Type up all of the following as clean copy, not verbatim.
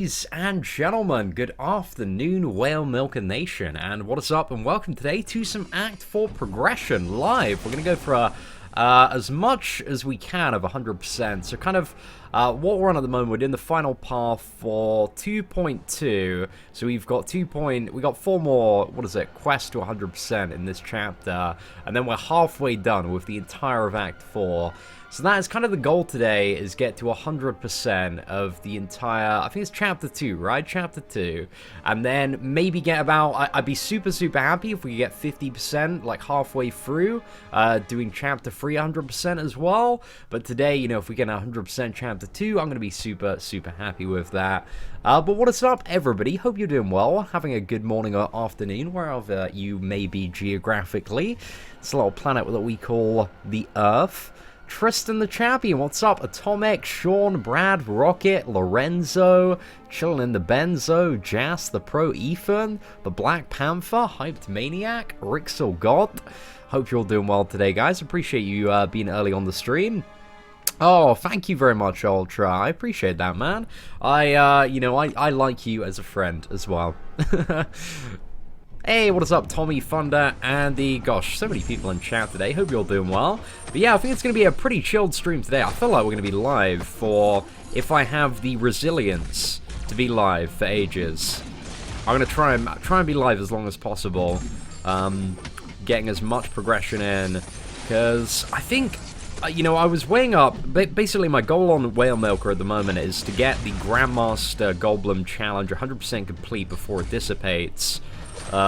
Ladies and gentlemen, good afternoon, Whale Milker Nation, and what is up, and welcome today to some Act 4 progression live. We're going to go for as much as we can of 100%, so kind of what we're on at the moment, we're in the final path for 2.2, so we've got we got 4 more, quests to 100% in this chapter, and then we're halfway done with the entire of Act 4. So that is kind of the goal today, is get to 100% of the entire, I think it's Chapter 2, right? Chapter 2. And then maybe get about, I'd be super happy if we get 50%, like halfway through, doing Chapter 3 100% as well. But today, you know, if we get 100% Chapter 2, I'm going to be super happy with that. But what is up, everybody? Hope you're doing well, having a good morning or afternoon, wherever you may be geographically. It's a little planet that we call the Earth. Tristan the Champion, what's up? Atomic, Sean, Brad, Rocket, Lorenzo, Chillin' in the Benzo, Jas, the Pro, Ethan, the Black Panther, Hyped Maniac, Rixel God. Hope you're all doing well today, guys. Appreciate you being early on the stream. Oh, thank you very much, Ultra. I appreciate that, man. I like you as a friend as well. Hey, what is up, Tommy, Thunder, Andy? Gosh, so many people in chat today. Hope you're all doing well. But yeah, I think it's going to be a pretty chilled stream today. I feel like we're going to be live for, if I have the resilience to be live for ages. I'm going to try and be live as long as possible. Getting as much progression in. Because I think, you know, I was weighing up, basically my goal on Whale Milker at the moment is to get the Grandmaster Goldblum Challenge 100% complete before it dissipates.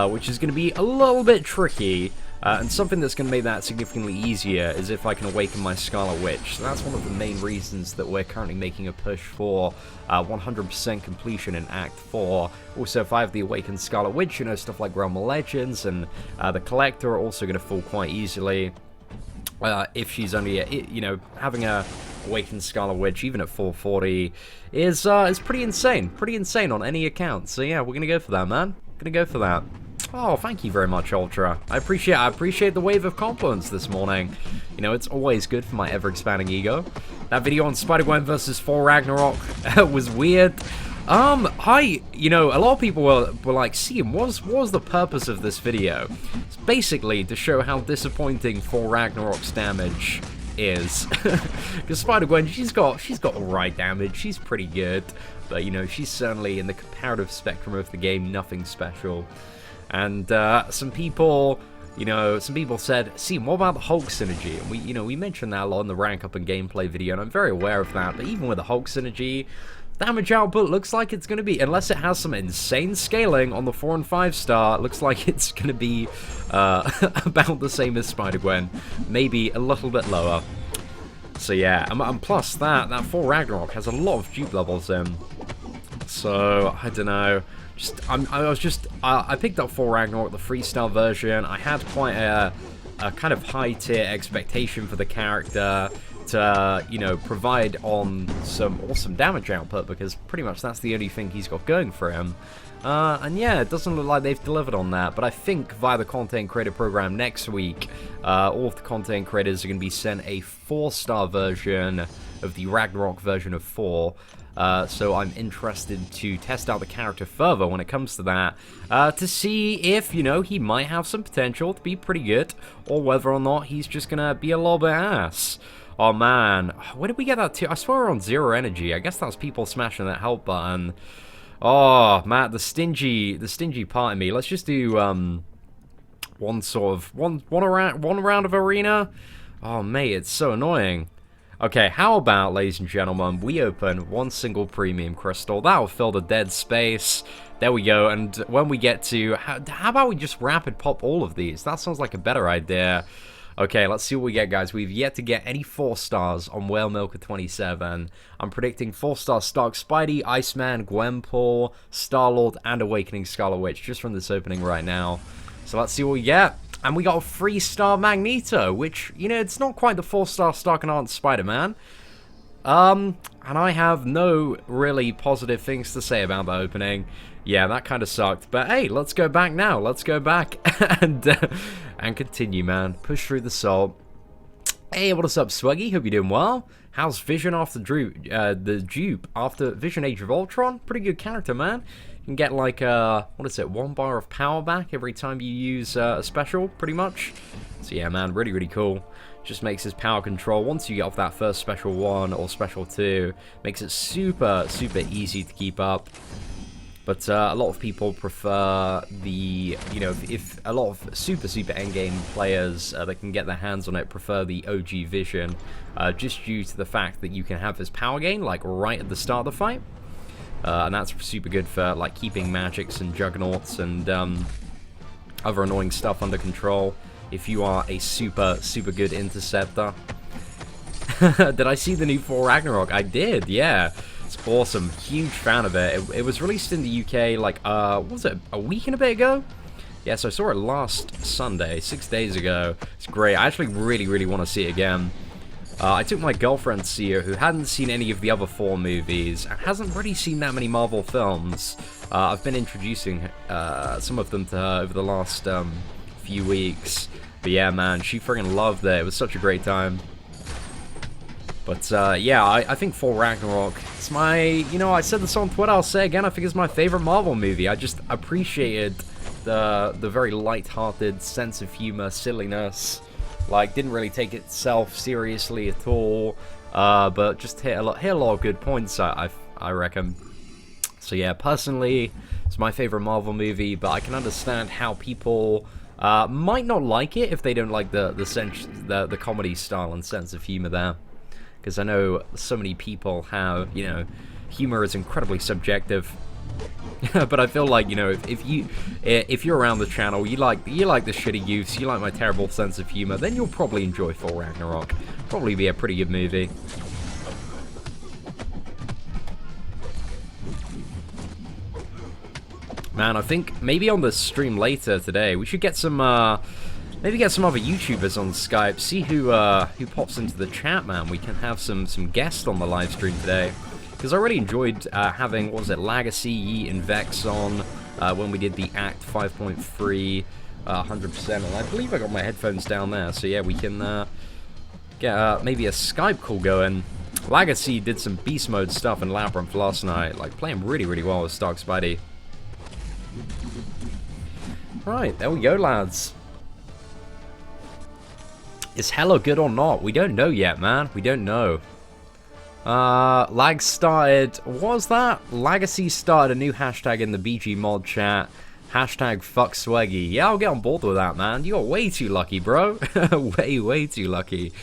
Which is going to be a little bit tricky, and something that's going to make that significantly easier is if I can awaken my Scarlet Witch. So that's one of the main reasons that we're currently making a push for 100% completion in Act 4. Also, if I have the Awakened Scarlet Witch, you know, stuff like Realm of Legends and the Collector are also going to fall quite easily. If she's only, you know, having a Awakened Scarlet Witch, even at 440, is pretty insane on any account. So yeah, we're going to go for that, man. Gonna go for that. Oh, thank you very much, Ultra. I appreciate the wave of compliments this morning. You know, it's always good for my ever-expanding ego. That video on Spider-Gwen versus Thor Ragnarok was weird. You know, a lot of people were like, Seatin, what was the purpose of this video? It's basically to show how disappointing Thor Ragnarok's damage is. Because Spider-Gwen, she's got alright damage, she's pretty good. But, you know, she's certainly, in the comparative spectrum of the game, nothing special. And some people said, see, what about the Hulk synergy? And we mentioned that a lot in the rank up and gameplay video, and I'm very aware of that. But even with the Hulk synergy, damage output looks like it's going to be, unless it has some insane scaling on the 4 and 5 star, it looks like it's going to be about the same as Spider-Gwen, maybe a little bit lower. So yeah, and plus that 4 Ragnarok has a lot of dupe levels in. So I don't know. I picked up 4 Ragnarok, the 3-star version. I had quite a kind of high tier expectation for the character to, you know, provide on some awesome damage output, because pretty much that's the only thing he's got going for him. And yeah, it doesn't look like they've delivered on that, but I think via the content creator program next week, all of the content creators are going to be sent a 4-star version of the Ragnarok version of 4. So I'm interested to test out the character further when it comes to that, to see if, you know, he might have some potential to be pretty good, or whether or not he's just going to be a little bit ass. Oh man, where did we get that to? I swear we're on 0 energy. I guess that's people smashing that help button. Oh, Matt, the stingy part of me. Let's just do one round of arena. Oh, mate, it's so annoying. Okay, how about, ladies and gentlemen, we open 1 single premium crystal. That'll fill the dead space. There we go. And when we get to, how about we just rapid pop all of these? That sounds like a better idea. Okay, let's see what we get, guys. We've yet to get any 4 stars on Whale Milker 27. I'm predicting 4-star Stark Spidey, Iceman, Gwenpool, Star-Lord, and Awakening Scarlet Witch just from this opening right now. So let's see what we get. And we got a 3-star Magneto, which, you know, it's not quite the 4-star Stark and Spider-Man. And I have no really positive things to say about the opening. Yeah, that kind of sucked. But hey, let's go back now. Let's go back and continue, man. Push through the salt. Hey, what is up, Swaggy? Hope you're doing well. How's Vision after the dupe after Vision Age of Ultron? Pretty good character, man. You can get like what is it, 1 bar of power back every time you use a special, pretty much. So yeah, man, really cool. Just makes his power control, once you get off that first special 1 or special 2, makes it super easy to keep up. But a lot of people prefer the, you know, if a lot of super endgame players that can get their hands on it prefer the OG Vision, just due to the fact that you can have this power gain, like, right at the start of the fight. And that's super good for, like, keeping magics and juggernauts and other annoying stuff under control if you are a super good interceptor. Did I see the new Thor Ragnarok? I did, yeah. It's awesome. Huge fan of it. It was released in the UK like, what was it, a week and a bit ago? Yeah, so I saw it last Sunday, 6 days ago. It's great. I actually really want to see it again. I took my girlfriend to see it, who hadn't seen any of the other Thor movies, and hasn't really seen that many Marvel films. I've been introducing some of them to her over the last few weeks. But yeah, man, she friggin' loved it. It was such a great time. But yeah, I think Thor Ragnarok, it's my, you know, I said this on Twitter, I'll say again, I think it's my favorite Marvel movie. I just appreciated the very light-hearted sense of humor, silliness. Like, didn't really take itself seriously at all, but just hit a lot of good points, I reckon. So yeah, personally, it's my favorite Marvel movie, but I can understand how people might not like it if they don't like the comedy style and sense of humor there. Because I know so many people have, you know, humor is incredibly subjective. But I feel like, you know, if you're around the channel, you like the shitty youths, you like my terrible sense of humor, then you'll probably enjoy Thor Ragnarok. Probably be a pretty good movie. Man, I think maybe on the stream later today, we should get some maybe get some other YouTubers on Skype, see who pops into the chat, man. We can have some guests on the live stream today. Because I really enjoyed having, what was it, Legacy and Vex on when we did the Act 5.3 100%. And I believe I got my headphones down there. So yeah, we can get maybe a Skype call going. Legacy did some beast mode stuff in Labyrinth last night, like playing really well with Stark Spidey. Right, there we go, lads. Is Hello good or not? We don't know yet, man. We don't know. Lag started, what was that? Legacy started a new hashtag in the BG mod chat. Hashtag fuck Swaggy. Yeah, I'll get on board with that, man. You're way too lucky, bro. way too lucky.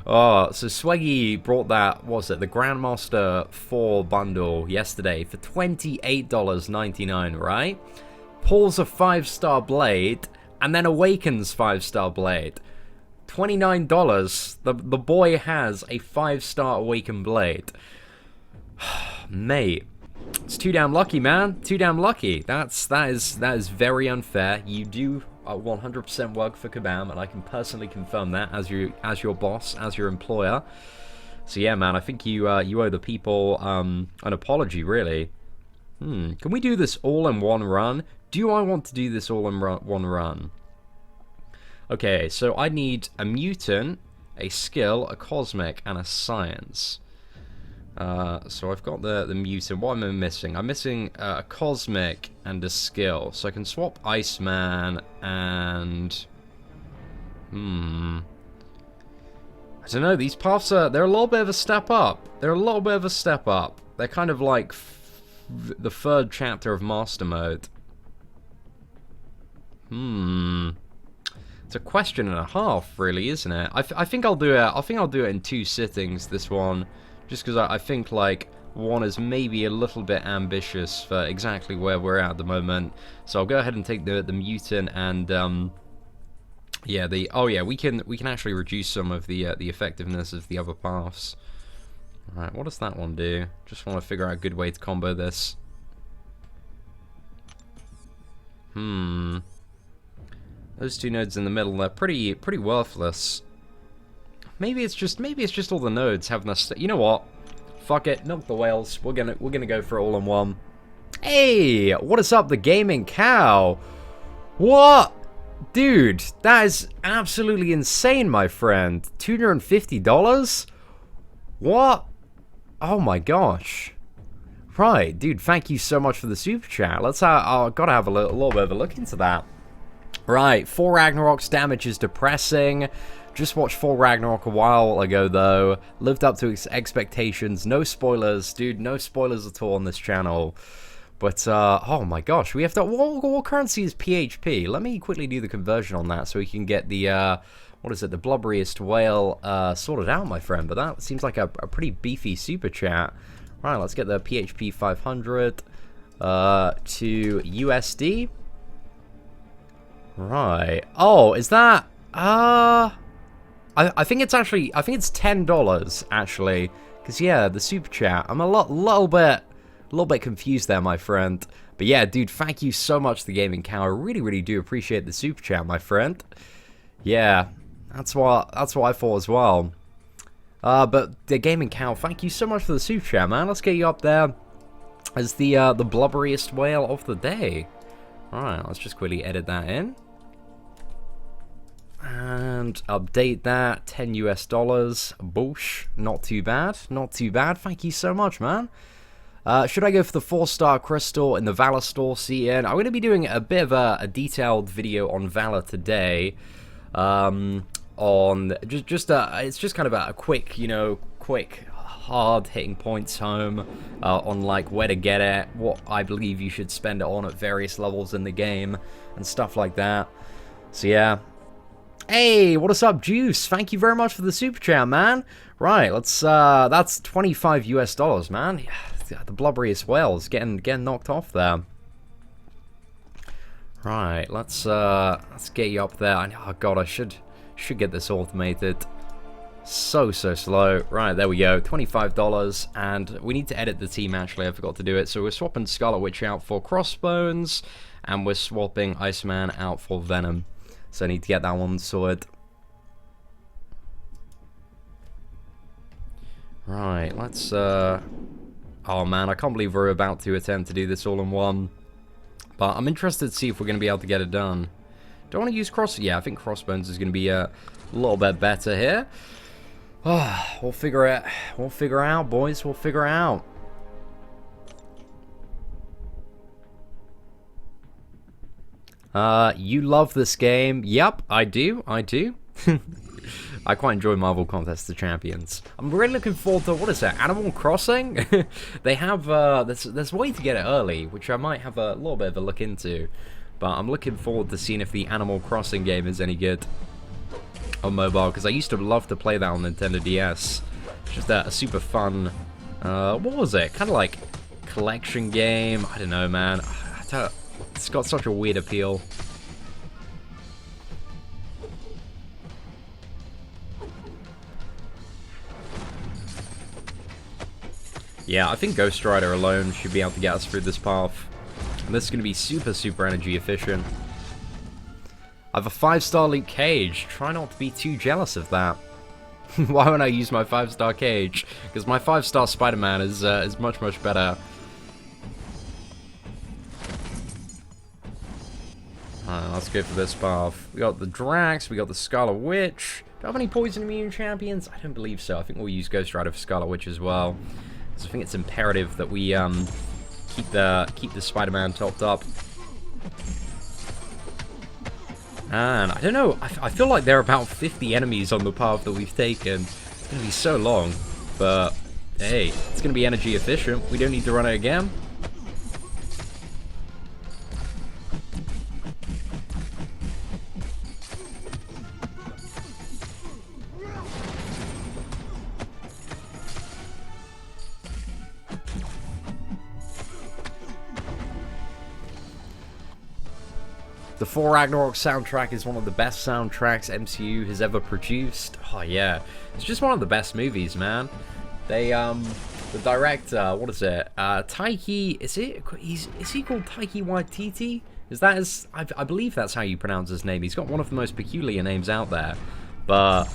Oh, so Swaggy brought that, what was it, the Grandmaster 4 bundle yesterday for $28.99, right? Pulls a 5-star blade, and then awakens 5-star blade. $29. The boy has a 5-star awakened blade. Mate, it's too damn lucky, man. Too damn lucky. That is very unfair. You do 100% work for Kabam, and I can personally confirm that as your boss, as your employer. So yeah, man, I think you owe the people an apology, really. Can we do this all in one run? Do I want to do this all in one run? Okay, so I need a mutant, a skill, a cosmic, and a science. So I've got the mutant. What am I missing? I'm missing a cosmic and a skill. So I can swap Iceman and... I don't know, these paths they're a little bit of a step up. They're a little bit of a step up. They're kind of like the 3rd chapter of Master Mode. It's a question and a half, really, isn't it? I think I'll do it. I think I'll do it in 2 sittings. This one, just because I think like one is maybe a little bit ambitious for exactly where we're at the moment. So I'll go ahead and take the mutant and yeah, we can actually reduce some of the effectiveness of the other paths. All right, what does that one do? Just want to figure out a good way to combo this. Those 2 nodes in the middle, they're pretty worthless. Maybe it's just all the nodes having us. You know what? Fuck it, milk the whales. We're gonna go for it all in one. Hey, what is up, the gaming cow? What? Dude, that is absolutely insane, my friend. $250? What? Oh my gosh. Right, dude, thank you so much for the super chat. Let's gotta have a little bit of a look into that. Right, Thor Ragnarok's damage is depressing. Just watched Thor Ragnarok a while ago, though. Lived up to its expectations. No spoilers, dude, no spoilers at all on this channel. But, oh my gosh, we have to... What currency is PHP? Let me quickly do the conversion on that so we can get the, what is it, the blubberiest whale sorted out, my friend. But that seems like a pretty beefy super chat. Right, let's get the PHP 500 to USD. Right. Oh, is that... I think it's actually... I think it's $10, actually. Because, yeah, the super chat. I'm a little bit confused there, my friend. But yeah, dude, thank you so much to the Gaming Cow. I really do appreciate the super chat, my friend. Yeah, that's what I thought as well. But the Gaming Cow, thank you so much for the super chat, man. Let's get you up there as the blubberiest whale of the day. Alright, let's just quickly edit that in. And update that, $10 US. Boosh. Not too bad, not too bad. Thank you so much, man. Should I go for the 4-star crystal in the Valor store, Seatin? I'm going to be doing a bit of a detailed video on Valor today. On it's just kind of a quick, you know, hard hitting points home on like where to get it, what I believe you should spend it on at various levels in the game, and stuff like that. So yeah. Hey, what is up, Juice? Thank you very much for the super chat, man. Right, let's that's $25 US, man. Yeah, the blubberiest whales getting knocked off there. Right, let's get you up there. Oh god, I should get this automated. So slow. Right, there we go. $25, and we need to edit the team. Actually, I forgot to do it. So we're swapping Scarlet Witch out for Crossbones, and we're swapping Iceman out for Venom. So I need to get that one sorted. Right, let's oh man, I can't believe we're about to attempt to do this all in one. But I'm interested to see if we're going to be able to get it done. Do I want to use Yeah, I think Crossbones is going to be a little bit better here. Oh, we'll figure it. We'll figure out, boys. We'll figure out. You love this game. Yep, I do. I quite enjoy Marvel Contest of Champions. I'm really looking forward to, what is that, Animal Crossing? They have, there's a way to get it early, which I might have a little bit of a look into. But I'm looking forward to seeing if the Animal Crossing game is any good on mobile, because I used to love to play that on Nintendo DS. Just a super fun, what was it? Kind of like collection game. I don't know, man. It's got such a weird appeal. Yeah, I think Ghostrider alone should be able to get us through this path. And this is going to be super energy efficient. I have a 5-star Luke Cage. Try not to be too jealous of that. Why won't I use my 5-star Cage? Because my 5-star Spider-Man is much better. Let's go for this path. We got the Drax, we got the Scarlet Witch. Do I have any poison immune champions? I don't believe so. I think we'll use Ghostrider for Scarlet Witch as well. So I think it's imperative that we keep the Spider-Man topped up. And I don't know, I feel like there are about 50 enemies on the path that we've taken. It's going to be so long, but hey, it's going to be energy efficient. We don't need to run it again. The Thor Ragnarok soundtrack is one of the best soundtracks MCU has ever produced. Oh yeah, it's just one of the best movies, man. They, the director, what is it? Taiki, is he called Taiki Waititi? I believe that's how you pronounce his name. He's got one of the most peculiar names out there. But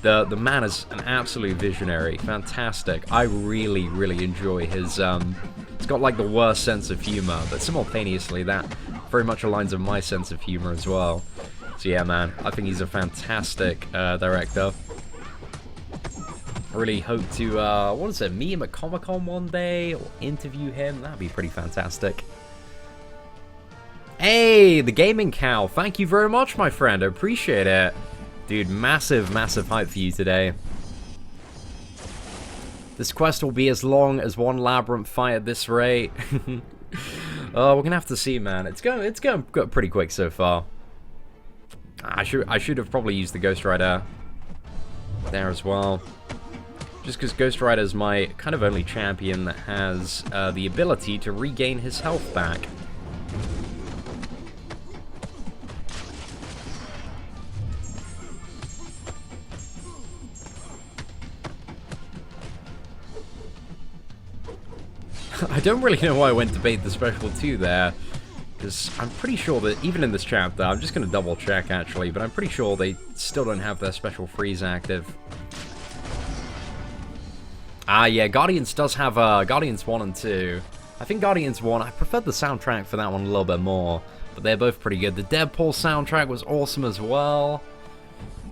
the man is an absolute visionary. Fantastic. I really enjoy his, it's got like the worst sense of humor, but simultaneously that very much aligns with my sense of humor as well. So yeah, man, I think he's a fantastic director. I really hope to, what is it, meet him at Comic-Con one day, or interview him. That'd be pretty fantastic. Hey, the Gaming Cow, thank you very much, my friend, I appreciate it. Dude, massive, massive hype for you today. This quest will be as long as one labyrinth fight at this rate. Oh, we're gonna have to see, man. It's going pretty quick so far. I should have probably used the Ghostrider there as well. Just because Ghostrider is my kind of only champion that has the ability to regain his health back. I don't really know why I went to bait the special 2 there, because I'm pretty sure that even in this chapter, I'm just going to double check actually, but I'm pretty sure they still don't have their special freeze active. Ah yeah, Guardians does have Guardians 1 and 2. I think Guardians 1, I preferred the soundtrack for that one a little bit more, but they're both pretty good. The Deadpool soundtrack was awesome as well.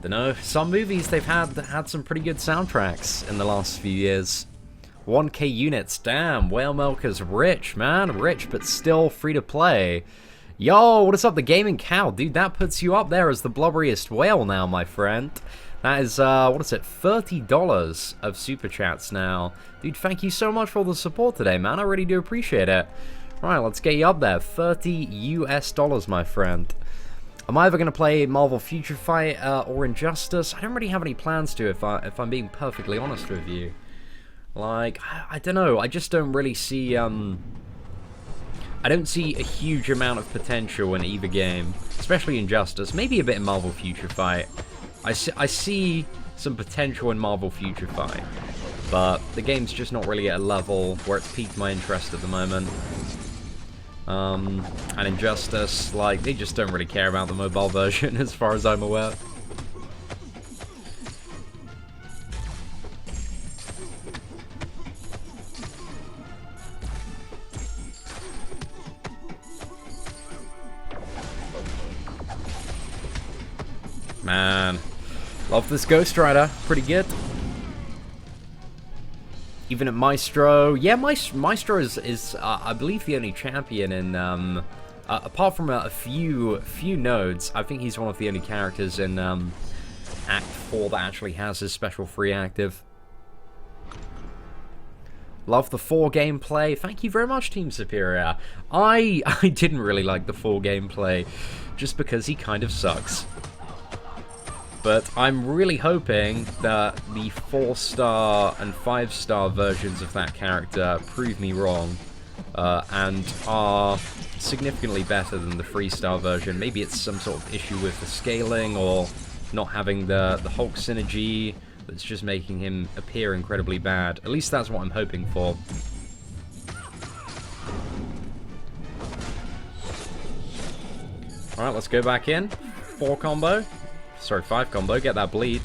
Dunno, some movies they've had some pretty good soundtracks in the last few years. 1K units, damn, Whale Milker's rich, man, rich, but still free to play. Yo, what is up, the Gaming Cow? Dude, that puts you up there as the blubberiest whale now, my friend. That is, what is it, $30 of Super Chats now. Dude, thank you so much for all the support today, man, I really do appreciate it. Right, let's get you up there, $30 US, my friend. I'm either going to play Marvel Future Fight or Injustice. I don't really have any plans to, if I'm being perfectly honest with you. Like, I don't know, I just don't really see, I don't see a huge amount of potential in either game, especially Injustice, maybe a bit in Marvel Future Fight. I see some potential in Marvel Future Fight, but the game's just not really at a level where it's piqued my interest at the moment. And Injustice, like, they just don't really care about the mobile version as far as I'm aware. Man, love this Ghostrider, pretty good. Even at Maestro, yeah, Maestro is I believe the only champion in, apart from a few nodes, I think he's one of the only characters in Act 4 that actually has his special free active. Love the 4 gameplay. Thank you very much, Team Superior. I didn't really like the 4 gameplay, just because he kind of sucks. But I'm really hoping that the 4-star and 5-star versions of that character prove me wrong, and are significantly better than the 3-star version. Maybe it's some sort of issue with the scaling, or not having the Hulk synergy that's just making him appear incredibly bad. At least that's what I'm hoping for. Alright, let's go back in. 4 combo. Sorry, 5 combo, get that bleed.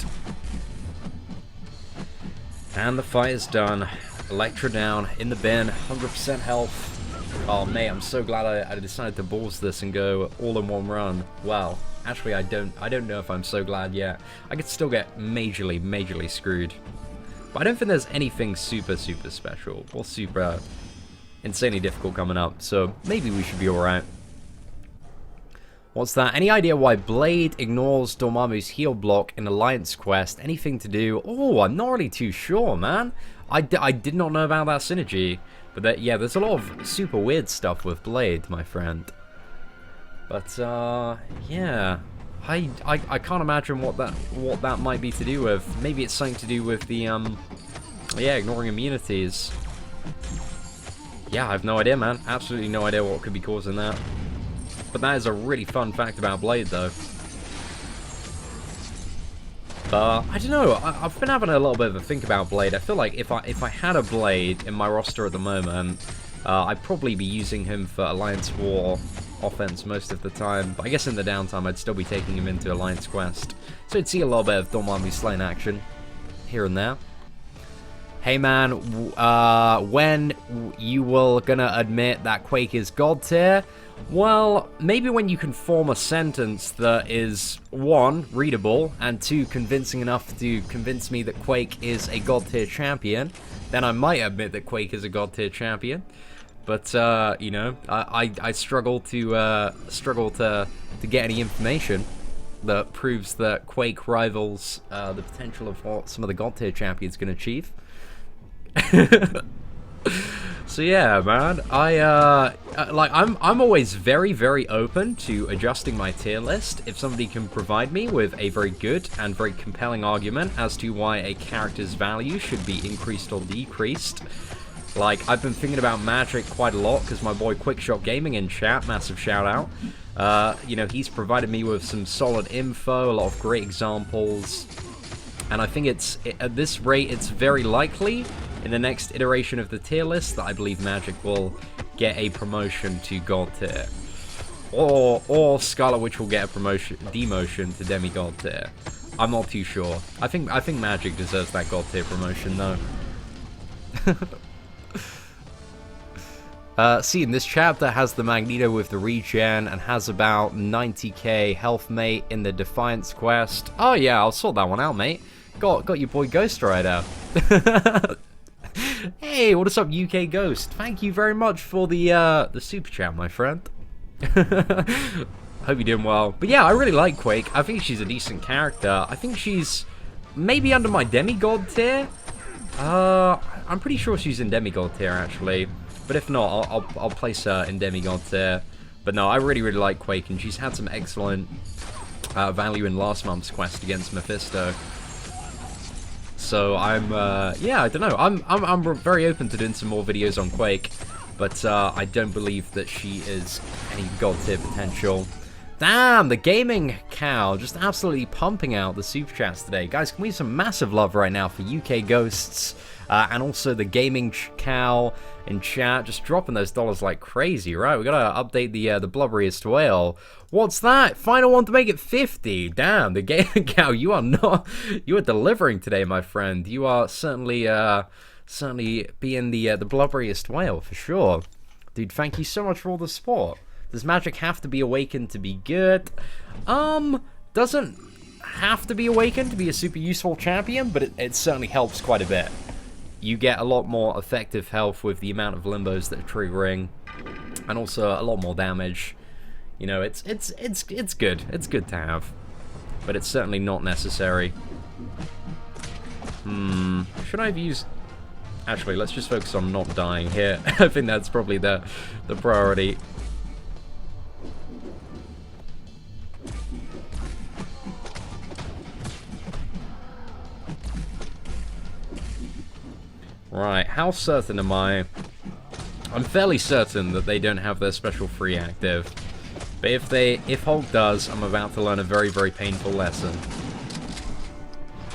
And the fight is done. Electra down, in the bin, 100% health. Oh mate, I'm so glad I decided to balls this and go all in one run. Well, actually I don't know if I'm so glad yet. I could still get majorly screwed. But I don't think there's anything super special or super insanely difficult coming up, so maybe we should be alright. What's that? Any idea why Blade ignores Dormammu's heal block in Alliance Quest? Anything to do? Oh, I'm not really too sure, man. I did not know about that synergy. But yeah, there's a lot of super weird stuff with Blade, my friend. But, yeah. I can't imagine what that might be to do with. Maybe it's something to do with the, yeah, ignoring immunities. Yeah, I have no idea, man. Absolutely no idea what could be causing that. But that is a really fun fact about Blade, though. I don't know, I've been having a little bit of a think about Blade. I feel like if I had a Blade in my roster at the moment, I'd probably be using him for Alliance War offense most of the time. But I guess in the downtime, I'd still be taking him into Alliance Quest. So I'd see a little bit of Dormammu Slain action here and there. hey man, when you will gonna admit that Quake is God tier? Well, maybe when you can form a sentence that is, 1, readable, and 2, convincing enough to convince me that Quake is a God tier champion, then I might admit that Quake is a God tier champion. But, you know, I struggle to get any information that proves that Quake rivals the potential of what some of the God tier champions can achieve. So yeah, man, I'm always very, very open to adjusting my tier list if somebody can provide me with a very good and very compelling argument as to why a character's value should be increased or decreased. Like, I've been thinking about Magic quite a lot because my boy Quickshot Gaming in chat, massive shout out. You know, he's provided me with some solid info, a lot of great examples, and I think at this rate, it's very likely in the next iteration of the tier list that I believe Magic will get a promotion to God tier. Or Scarlet Witch will get a demotion to Demigod tier. I'm not too sure. I think Magic deserves that God tier promotion though. See, in this chapter has the Magneto with the regen and has about 90k health, mate, in the Defiance quest. Oh yeah, I'll sort that one out, mate. Got your boy Ghostrider. Hey, what is up, UK Ghost? Thank you very much for the super chat, my friend. Hope you're doing well. But yeah, I really like Quake. I think she's a decent character. I think she's maybe under my Demigod tier. I'm pretty sure she's in Demigod tier, actually. But if not, I'll place her in Demigod tier. But no, I really, really like Quake, and she's had some excellent value in last month's quest against Mephisto. So yeah, I don't know. I'm very open to doing some more videos on Quake, but I don't believe that she is any God tier potential. Damn, the gaming cow just absolutely pumping out the super chats today, guys. Can we have some massive love right now for UK Ghosts and also the gaming cow in chat, just dropping those dollars like crazy, right? We gotta update the blubberiest whale. What's that? Final one to make it 50. Damn, the gaming cow, you are delivering today, my friend. You are certainly being the blubberiest whale for sure, dude. Thank you so much for all the support. Does Magic have to be awakened to be good? Doesn't have to be awakened to be a super useful champion, but it certainly helps quite a bit. You get a lot more effective health with the amount of limbos that are triggering, and also a lot more damage. You know, it's good. It's good to have, but it's certainly not necessary. Should I have used? Actually, let's just focus on not dying here. I think that's probably the priority. Right, how certain am I? I'm fairly certain that they don't have their special free active. But if Hulk does, I'm about to learn a very, very painful lesson.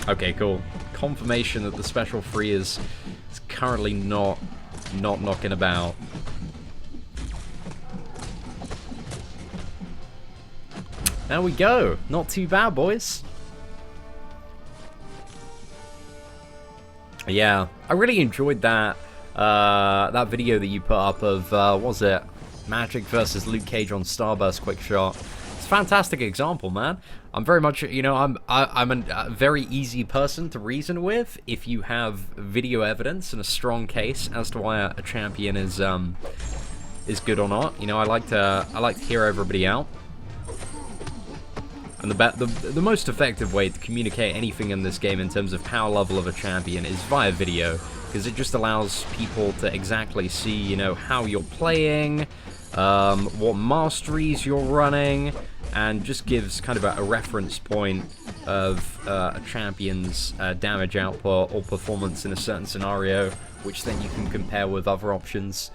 Okay, cool. Confirmation that the special free is currently not knocking about. There we go. Not too bad, boys. Yeah, I really enjoyed that that video that you put up of what was it, Magic versus Luke Cage on Starburst Quickshot. It's a fantastic example, man. I'm very much, you know, I'm a very easy person to reason with if you have video evidence and a strong case as to why a champion is good or not. You know, I like to hear everybody out. And the most effective way to communicate anything in this game in terms of power level of a champion is via video, because it just allows people to exactly see, you know, how you're playing, what masteries you're running, and just gives kind of a reference point of a champion's damage output or performance in a certain scenario, which then you can compare with other options.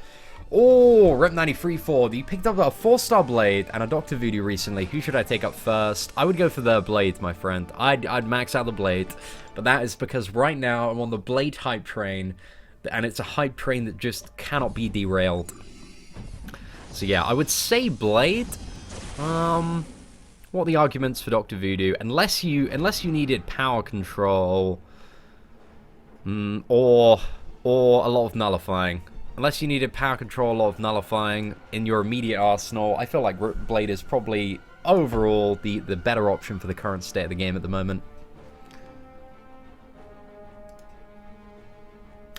Oh, Rep93 you picked up a 4-star Blade and a Dr. Voodoo recently. Who should I take up first? I would go for the Blade, my friend. I'd max out the Blade, but that is because right now I'm on the Blade hype train, and it's a hype train that just cannot be derailed. So yeah, I would say Blade. What are the arguments for Dr. Voodoo? Unless you needed power control. Or a lot of nullifying. Unless you needed power control, a lot of nullifying in your immediate arsenal, I feel like Blade is probably overall the better option for the current state of the game at the moment.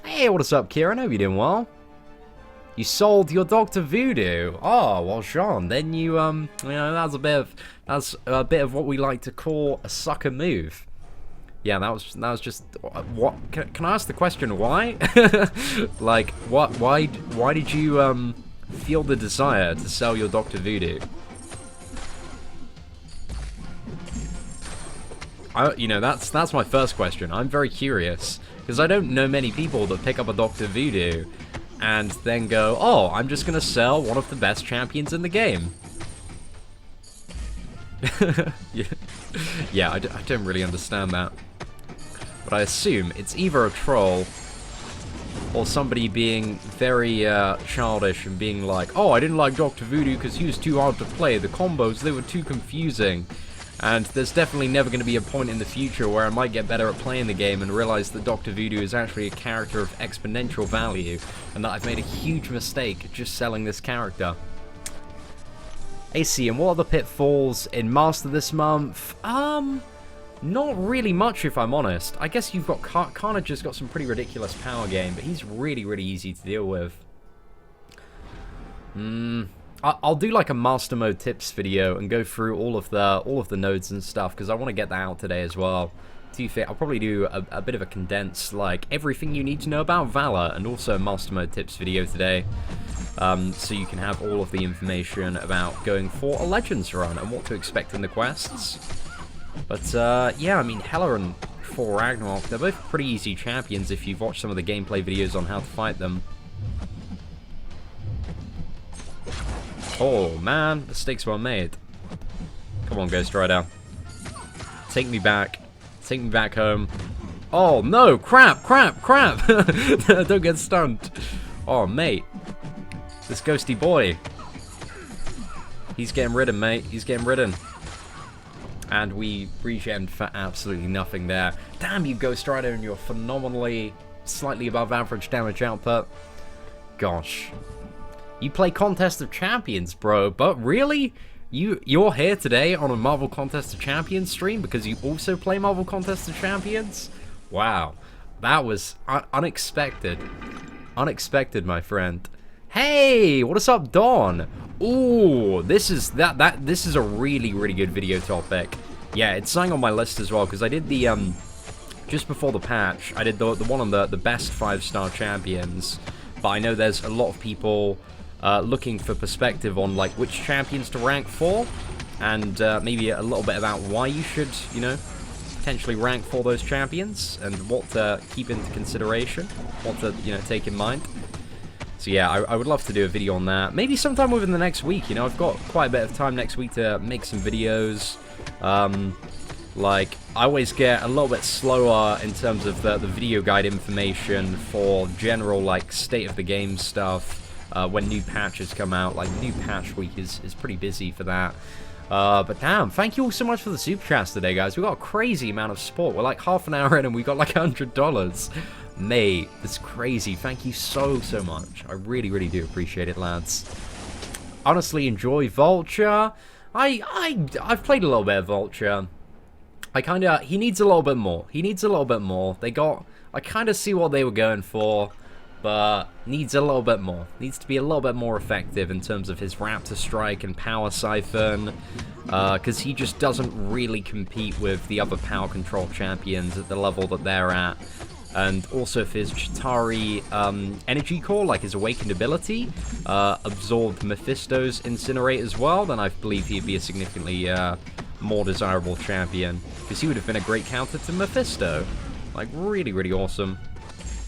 Hey, what's up, Kieran? Hope you're doing well. You sold your Dr. Voodoo. Oh, well, Sean, then you know, that's a bit of what we like to call a sucker move. Yeah, that was just what. Can I ask the question why? Like, what? Why did you feel the desire to sell your Dr. Voodoo? You know, that's my first question. I'm very curious because I don't know many people that pick up a Dr. Voodoo and then go, oh, I'm just gonna sell one of the best champions in the game. Yeah, I don't really understand that. But I assume it's either a troll or somebody being very childish and being like, oh, I didn't like Dr. Voodoo because he was too hard to play. The combos, they were too confusing. And there's definitely never going to be a point in the future where I might get better at playing the game and realize that Dr. Voodoo is actually a character of exponential value and that I've made a huge mistake just selling this character. AC, and what are the pitfalls in Master this month? Not really much, if I'm honest. I guess you've got Kana just got some pretty ridiculous power game, but he's really, really easy to deal with. I'll do like a master mode tips video and go through all of the nodes and stuff because I want to get that out today as well. I'll probably do a bit of a condensed, like everything you need to know about Valor, and also a master mode tips video today. So you can have all of the information about going for a Legends run and what to expect in the quests. But, yeah, I mean, Hela and Thor Ragnarok, they're both pretty easy champions if you've watched some of the gameplay videos on how to fight them. Oh, man, mistakes were made. Come on, Ghostrider. Take me back. Take me back home. Oh, no, crap. Don't get stunned. Oh, mate. This ghosty boy. He's getting ridden, mate. He's getting ridden. And we regened for absolutely nothing there. Damn you, Ghostrider, and your phenomenally slightly above average damage output. Gosh. You play Contest of Champions, bro, but really? You're here today on a Marvel Contest of Champions stream because you also play Marvel Contest of Champions? Wow. That was unexpected. Unexpected, my friend. Hey, what's up, Dawn? Ooh, this is a really, really good video topic. Yeah, it's something on my list as well, because I did the, just before the patch, I did the one on the best 5-star champions, but I know there's a lot of people looking for perspective on, like, which champions to rank for, and maybe a little bit about why you should, you know, potentially rank for those champions, and what to keep into consideration, what to, you know, take in mind. So yeah, I would love to do a video on that. Maybe sometime within the next week, you know, I've got quite a bit of time next week to make some videos. Like, I always get a little bit slower in terms of the video guide information for general, like, state of the game stuff when new patches come out. Like, new patch week is pretty busy for that. But damn, thank you all so much for the super chats today, guys. We got a crazy amount of support. We're like half an hour in and we got like $100. Mate, that's crazy. Thank you so much. I really, really do appreciate it, lads. Honestly, enjoy Vulture. I've played a little bit of Vulture. He needs a little bit more. He needs a little bit more. I kind of see what they were going for, but needs a little bit more. Needs to be a little bit more effective in terms of his Raptor Strike and Power Siphon, because he just doesn't really compete with the other power control champions at the level that they're at. And also if his Chitauri Energy Core, like his Awakened ability, absorbed Mephisto's Incinerate as well, then I believe he'd be a significantly more desirable champion, because he would have been a great counter to Mephisto. Like, really, really awesome.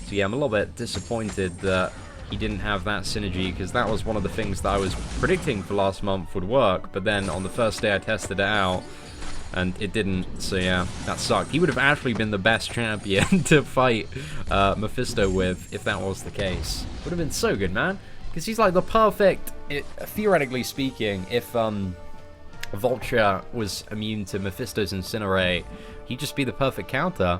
So yeah, I'm a little bit disappointed that he didn't have that synergy, because that was one of the things that I was predicting for last month would work, but then on the first day I tested it out, and it didn't, so yeah, that sucked. He would have actually been the best champion to fight Mephisto with if that was the case. Would have been so good, man. Because he's like the perfect, theoretically speaking, if Vulture was immune to Mephisto's Incinerate, he'd just be the perfect counter.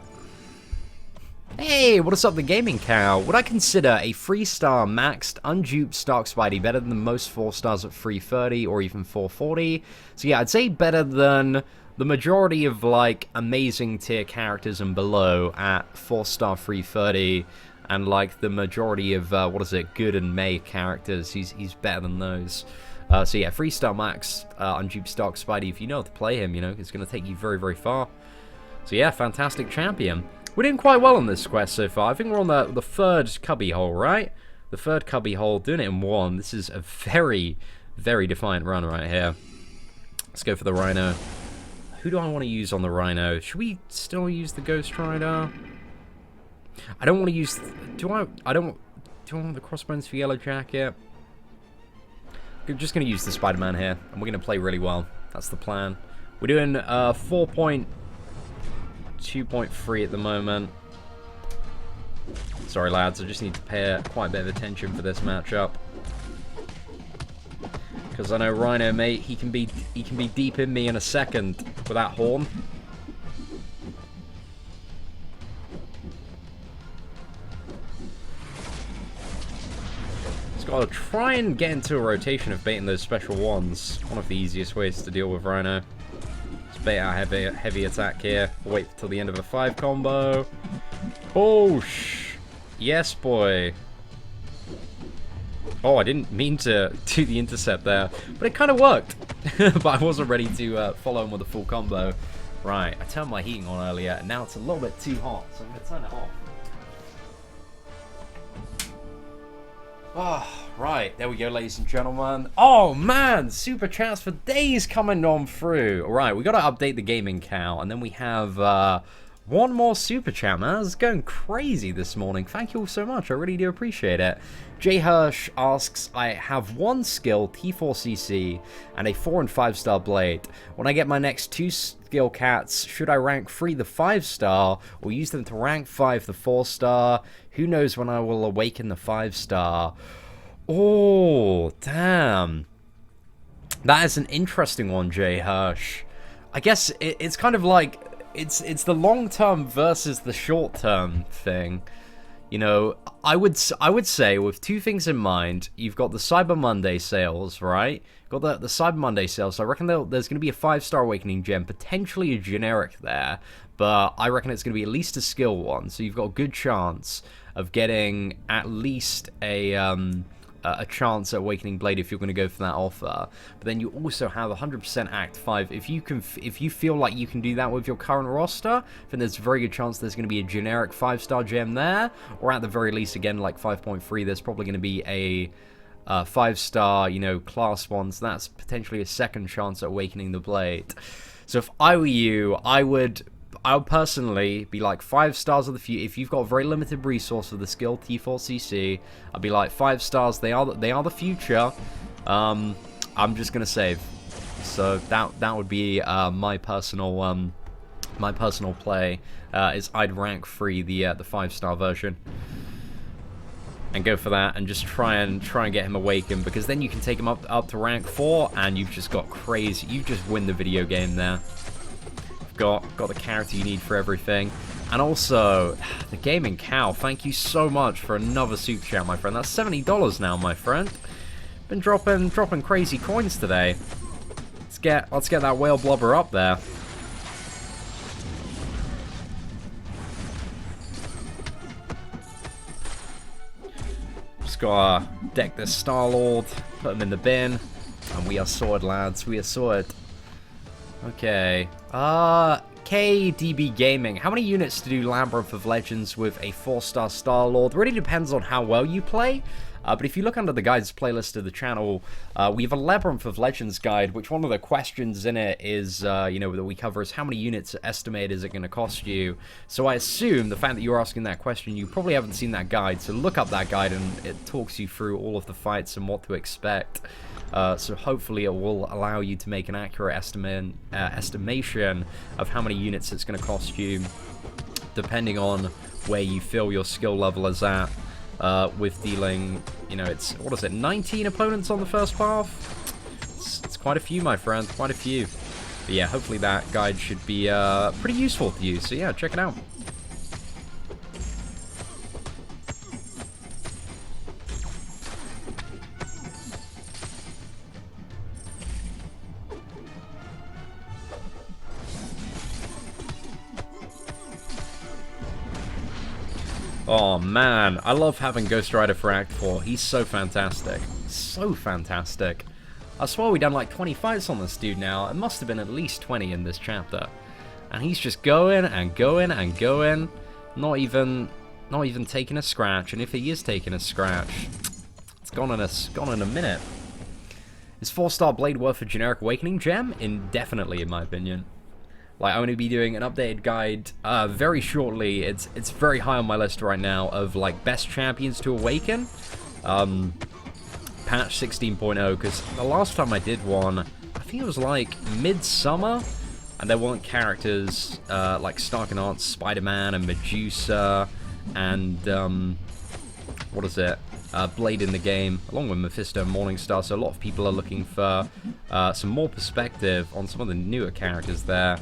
Hey, what is up, the Gaming Cow? Would I consider a 3-star maxed unduped Stark Spidey better than most 4 stars at 330 or even 440? So yeah, I'd say better than the majority of like amazing tier characters and below at 4-star 330, and like the majority of good and May characters, he's better than those. So yeah, 3-star max unduped Stark Spidey. If you know how to play him, you know it's going to take you very, very far. So yeah, fantastic champion. We're doing quite well on this quest so far. I think we're on the third cubby hole, right? The third cubby hole, doing it in one. This is a very, very defiant run right here. Let's go for the Rhino. Who do I want to use on the Rhino? Should we still use the Ghostrider? I don't want to use... Do I want the Crossbones for Yellow Jacket? I'm just going to use the Spider-Man here, and we're going to play really well. That's the plan. We're doing 2.3 at the moment. Sorry lads, I just need to pay quite a bit of attention for this matchup, because I know Rhino, mate, he can be deep in me in a second with that horn. Just gotta try and get into a rotation of baiting those special ones. One of the easiest ways to deal with Rhino. Bait out heavy attack here. Wait till the end of a 5 combo. Oh, yes, boy. Oh, I didn't mean to do the intercept there, but it kind of worked. But I wasn't ready to follow him with a full combo. Right, I turned my heating on earlier, and now it's a little bit too hot, so I'm going to turn it off. Oh, right, there we go, ladies and gentlemen. Oh, man, super chats for days coming on through. All right, we got to update the Gaming Cow, and then we have one more super chat, man. It's going crazy this morning. Thank you all so much. I really do appreciate it. J. Hirsch asks, I have 1 skill, T4CC, and a 4 and 5-star blade. When I get my next 2 skill cats, should I rank 3 the 5-star, or use them to rank 5 the 4-star? Who knows when I will awaken the 5-star? Oh, damn. That is an interesting one, J. Hirsch. I guess it's kind of like, it's the long-term versus the short-term thing. You know, I would say, with 2 things in mind, you've got the Cyber Monday sales, right? You've got the Cyber Monday sales, so I reckon there's going to be a 5-star Awakening gem, potentially a generic there, but I reckon it's going to be at least a skill one, so you've got a good chance of getting at least a chance at Awakening Blade if you're going to go for that offer. But then you also have 100% Act 5. If you feel like you can do that with your current roster, then there's a very good chance there's going to be a generic 5-star gem there, or at the very least, again, like 5.3, there's probably going to be a 5-star, you know, class one, so that's potentially a second chance at Awakening the Blade. So if I were you, I would personally be like 5 stars of the future. If you've got a very limited resource of the skill T4CC, I'd be like 5 stars. They are the future. I'm just gonna save. So that would be my personal play. Is I'd rank 3 the 5-star version and go for that, and just try and get him awakened, because then you can take him up to rank 4, and you've just got crazy. You just win the video game there. Got the character you need for everything. And also, the Gaming Cow, thank you so much for another super chat, my friend. That's $70 now, my friend. Been dropping crazy coins today. Let's get that whale blubber up there. Just gotta deck this Star-Lord, put him in the bin, and we are sorted, lads. We are sorted. Okay. KDB Gaming. How many units to do Labyrinth of Legends with a 4-star Star-Lord? Really depends on how well you play. But if you look under the guides playlist of the channel, we have a Labyrinth of Legends guide, which one of the questions in it is, you know, that we cover is how many units estimate is it going to cost you. So I assume the fact that you're asking that question, you probably haven't seen that guide. So look up that guide, and it talks you through all of the fights and what to expect. So hopefully it will allow you to make an accurate estimation of how many units it's going to cost you, depending on where you feel your skill level is at. With dealing, you know, it's, what is it, 19 opponents on the first path? It's quite a few, my friend, quite a few. But yeah, hopefully that guide should be pretty useful to you, so yeah, check it out. Oh man, I love having Ghostrider for Act 4. He's so fantastic. So fantastic. I swear we've done like 20 fights on this dude now. It must have been at least 20 in this chapter. And he's just going and going and going. Not even taking a scratch. And if he is taking a scratch, it's gone in a minute. Is 4-star Blade worth a generic Awakening gem? Indefinitely, in my opinion. Like, I'm going to be doing an updated guide very shortly. It's very high on my list right now of, like, best champions to awaken. Patch 16.0, because the last time I did one, I think it was, like, midsummer, and there weren't characters like Starknot, Spider-Man, and Medusa, and, what is it? Blade in the game, along with Mephisto and Morningstar, so a lot of people are looking for some more perspective on some of the newer characters there.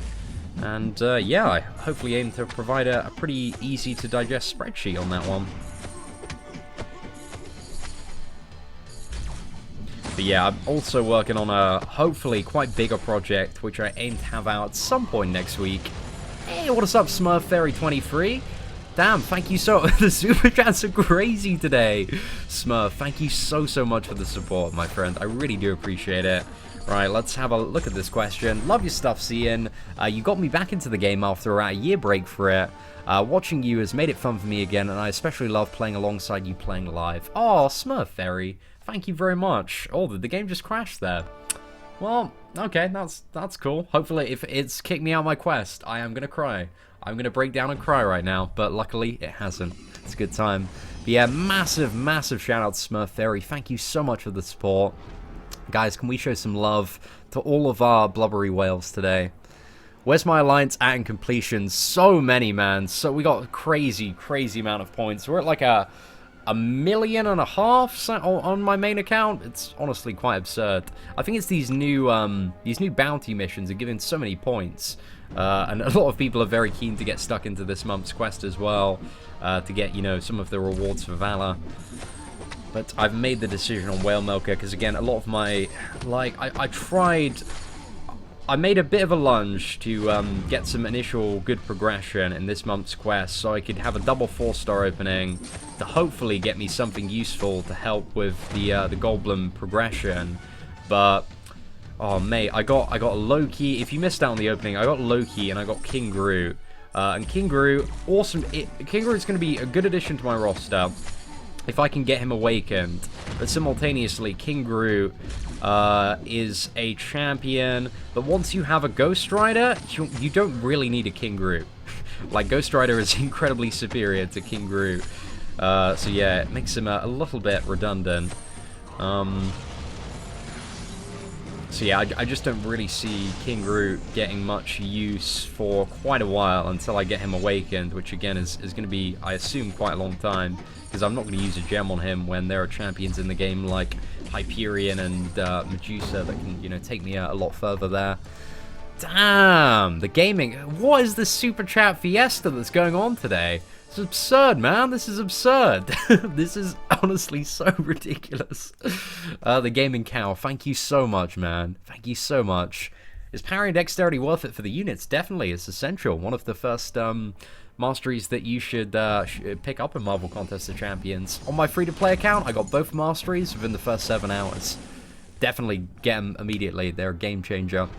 And yeah, I hopefully aim to provide a pretty easy to digest spreadsheet on that one. But yeah, I'm also working on a hopefully quite bigger project, which I aim to have out at some point next week. Hey, what's up, Smurf Fairy 23? Damn, thank you so the super chats are crazy today. Smurf, thank you so much for the support, my friend. I really do appreciate it. Right, let's have a look at this question. Love your stuff, Seatin. You got me back into the game after a year break for it. Watching you has made it fun for me again, and I especially love playing alongside you playing live. Oh, Smurf Fairy, thank you very much. Oh, the game just crashed there. Well, okay, that's cool. Hopefully, if it's kicked me out of my quest, I am gonna cry. I'm gonna break down and cry right now, but luckily it hasn't. It's a good time. But yeah, massive shout out to Smurf Fairy. Thank you so much for the support. Guys, can we show some love to all of our blubbery whales today? Where's my alliance at in completion? So many, man. So we got a crazy amount of points. We're at like a 1.5 million on my main account. It's honestly quite absurd. I think it's these new bounty missions are giving so many points. And a lot of people are very keen to get stuck into this month's quest as well, to get, you know, some of the rewards for valor. But I've made the decision on Whale Milker because, again, a lot of my, like, I made a bit of a lunge to get some initial good progression in this month's quest, so I could have a double 4-star opening to hopefully get me something useful to help with the Goldblum progression. But oh mate, I got a Loki. If you missed out on the opening, I got Loki and I got King Groot. And King Groot, awesome. King Groot's going to be a good addition to my roster if I can get him awakened. But simultaneously, King Groot is a champion, but once you have a Ghostrider, you don't really need a King Groot. Like, Ghostrider is incredibly superior to King Groot. So yeah, it makes him a little bit redundant. So yeah, I just don't really see King Groot getting much use for quite a while until I get him awakened, which again is going to be, I assume, quite a long time, because I'm not going to use a gem on him when there are champions in the game like Hyperion and Medusa that can, you know, take me a lot further there. Damn, the gaming. What is this super chat fiesta that's going on today? It's absurd, man. This is absurd. This is honestly so ridiculous. The gaming cow, thank you so much, man. Thank you so much. Is parry and dexterity worth it for the units? Definitely, it's essential. One of the first masteries that you should pick up in Marvel Contest of Champions. On my free-to-play account, I got both masteries within the first 7 hours. Definitely get them immediately. They're a game changer.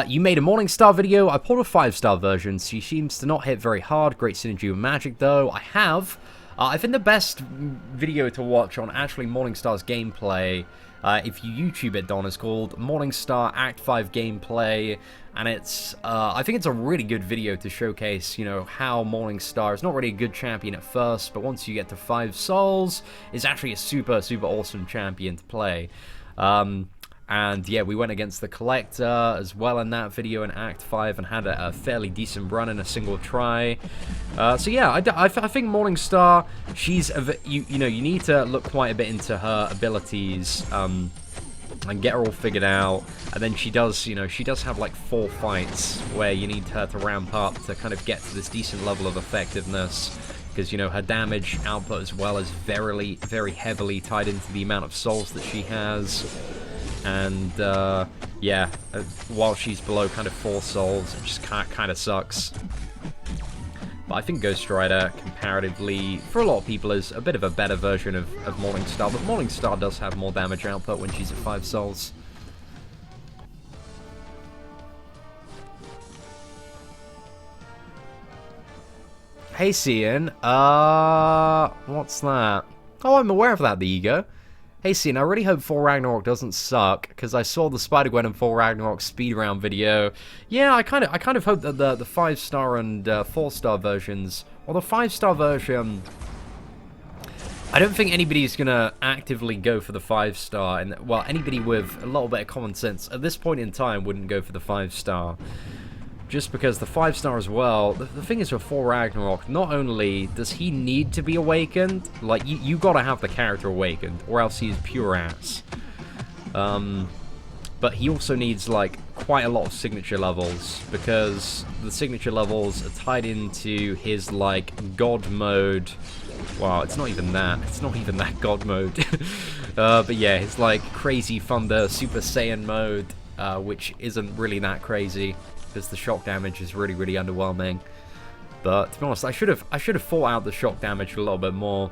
You made a Morningstar video. I pulled a 5-star version. She seems to not hit very hard. Great synergy with magic, though. I have. I think the best video to watch on actually Morningstar's gameplay, if you YouTube it, Don, is called Morningstar Act 5 Gameplay. And it's, I think it's a really good video to showcase, you know, how Morningstar is not really a good champion at first, but once you get to 5 souls, is actually a super awesome champion to play. And yeah, we went against the Collector as well in that video in Act 5 and had a fairly decent run in a single try. So yeah, I think Morningstar, she's, you know, you need to look quite a bit into her abilities and get her all figured out. And then she does, you know, she does have like 4 fights where you need her to ramp up to kind of get to this decent level of effectiveness. Because, you know, her damage output as well is very heavily tied into the amount of souls that she has. And, yeah, while she's below kind of 4 souls, it just kind of sucks. But I think Ghostrider, comparatively, for a lot of people, is a bit of a better version of Morningstar. But Morningstar does have more damage output when she's at 5 souls. Hey, Seatin. What's that? Oh, I'm aware of that, the ego. Hey, Seatin, I really hope Thor Ragnarok doesn't suck, because I saw the Spider-Gwen and Thor Ragnarok speedround video. Yeah, I kind of hope that the 5-star and 4-star versions, or the 5-star version, I don't think anybody's gonna actively go for the 5-star, and well, anybody with a little bit of common sense at this point in time wouldn't go for the 5-star. Just because the 5-star as well, the thing is with Thor Ragnarok, not only does he need to be awakened, like, you gotta have the character awakened, or else he's pure ass. But he also needs, like, quite a lot of signature levels, because the signature levels are tied into his, like, god mode. Wow, it's not even that god mode. But yeah, his, like, crazy thunder Super Saiyan mode, which isn't really that crazy, because the shock damage is really, really underwhelming. But to be honest, I should have thought out the shock damage a little bit more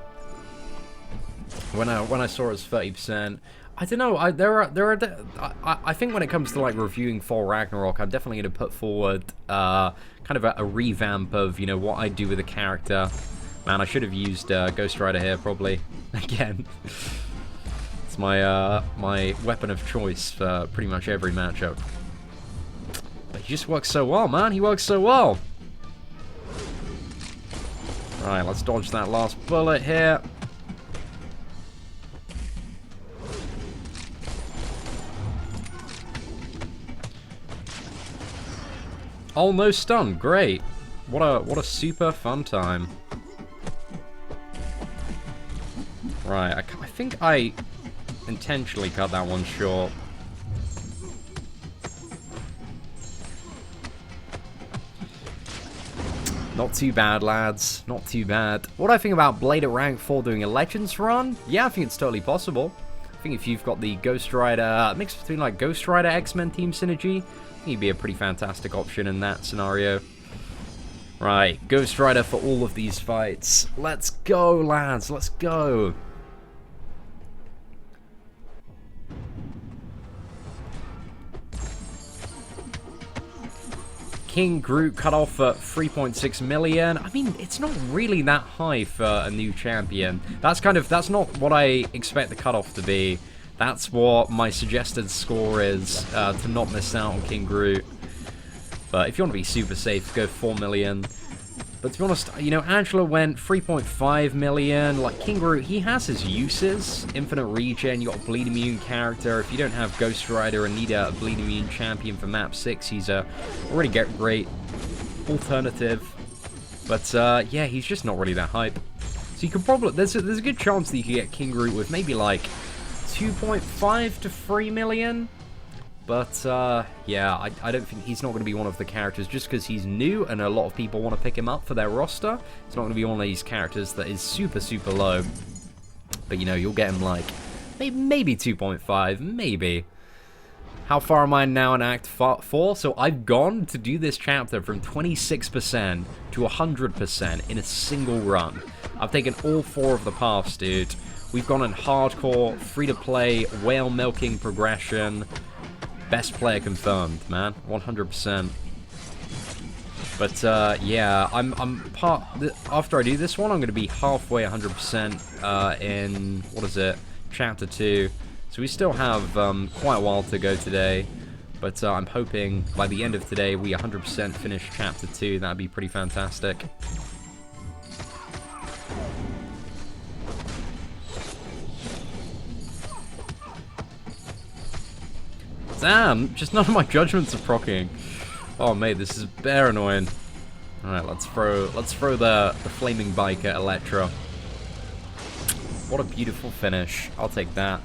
when I saw it as 30%. I don't know. I think when it comes to like reviewing Thor Ragnarok, I'm definitely going to put forward kind of a revamp of, you know, what I do with the character. Man, I should have used Ghostrider here probably again. It's my my weapon of choice for pretty much every matchup. But he just works so well, man. He works so well. Right, let's dodge that last bullet here. Oh, no stun. Great. What a super fun time. Right, I think I intentionally cut that one short. Not too bad, lads. Not too bad. What do I think about Blade at rank 4 doing a Legends run? Yeah, I think it's totally possible. I think if you've got the Ghostrider, mix between like Ghostrider X-Men team synergy, I think he'd be a pretty fantastic option in that scenario. Right, Ghostrider for all of these fights. Let's go, lads. Let's go. King Groot cut off at 3.6 million. I mean, it's not really that high for a new champion. That's not what I expect the cutoff to be. That's what my suggested score is, to not miss out on King Groot. But if you want to be super safe, go 4 million. But to be honest, you know, Angela went 3.5 million. Like, King Groot, he has his uses. Infinite regen, you got a bleed immune character. If you don't have Ghostrider and need a bleed immune champion for map 6, he's a already great alternative. But yeah, he's just not really that hype. So you could probably, there's a good chance that you could get King Groot with maybe like 2.5 to 3 million. But, yeah, I don't think he's not going to be one of the characters just because he's new and a lot of people want to pick him up for their roster. He's not going to be one of these characters that is super, super low. But, you know, you'll get him like maybe 2.5, maybe. How far am I now in Act 4? So I've gone to do this chapter from 26% to 100% in a single run. I've taken all 4 of the paths, dude. We've gone in hardcore, free-to-play, whale milking progression. Best player confirmed, man. 100%. But, yeah, after I do this one, I'm going to be halfway 100% in, what is it, Chapter 2. So we still have quite a while to go today. But I'm hoping by the end of today, we 100% finish Chapter 2. That'd be pretty fantastic. Damn, just none of my judgments are proccing. Oh mate, this is bare annoying. Alright, let's throw the flaming bike at Elektra. What a beautiful finish. I'll take that.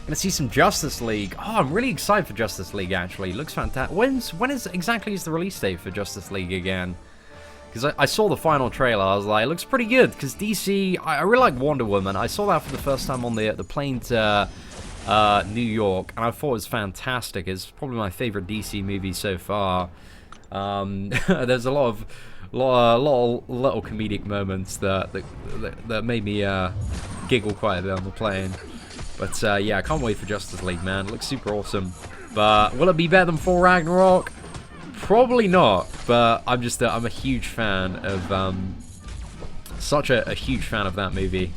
Gonna see some Justice League. Oh, I'm really excited for Justice League actually. Looks fantastic. When is exactly the release date for Justice League again? Because I saw the final trailer, I was like, it looks pretty good. Because DC, I really like Wonder Woman. I saw that for the first time on the plane to New York, and I thought it was fantastic. It's probably my favorite DC movie so far. There's a lot lot of little comedic moments that made me giggle quite a bit on the plane. But yeah, I can't wait for Justice League, man. It looks super awesome. But will it be better than Thor Ragnarok? Probably not. But I'm a huge fan of such a huge fan of that movie.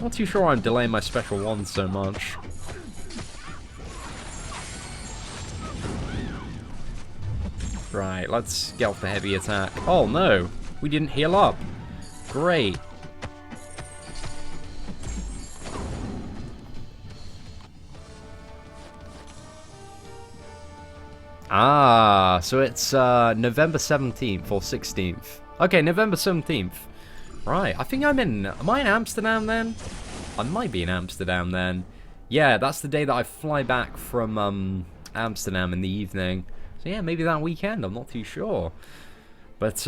Not too sure I'm delaying my special one so much. Right, let's get off the heavy attack. Oh no, we didn't heal up. Great. Ah, so it's November 17th or 16th. Okay, November 17th. Right, I think am I in Amsterdam then? I might be in Amsterdam then. Yeah, that's the day that I fly back from Amsterdam in the evening. So yeah, maybe that weekend, I'm not too sure. But,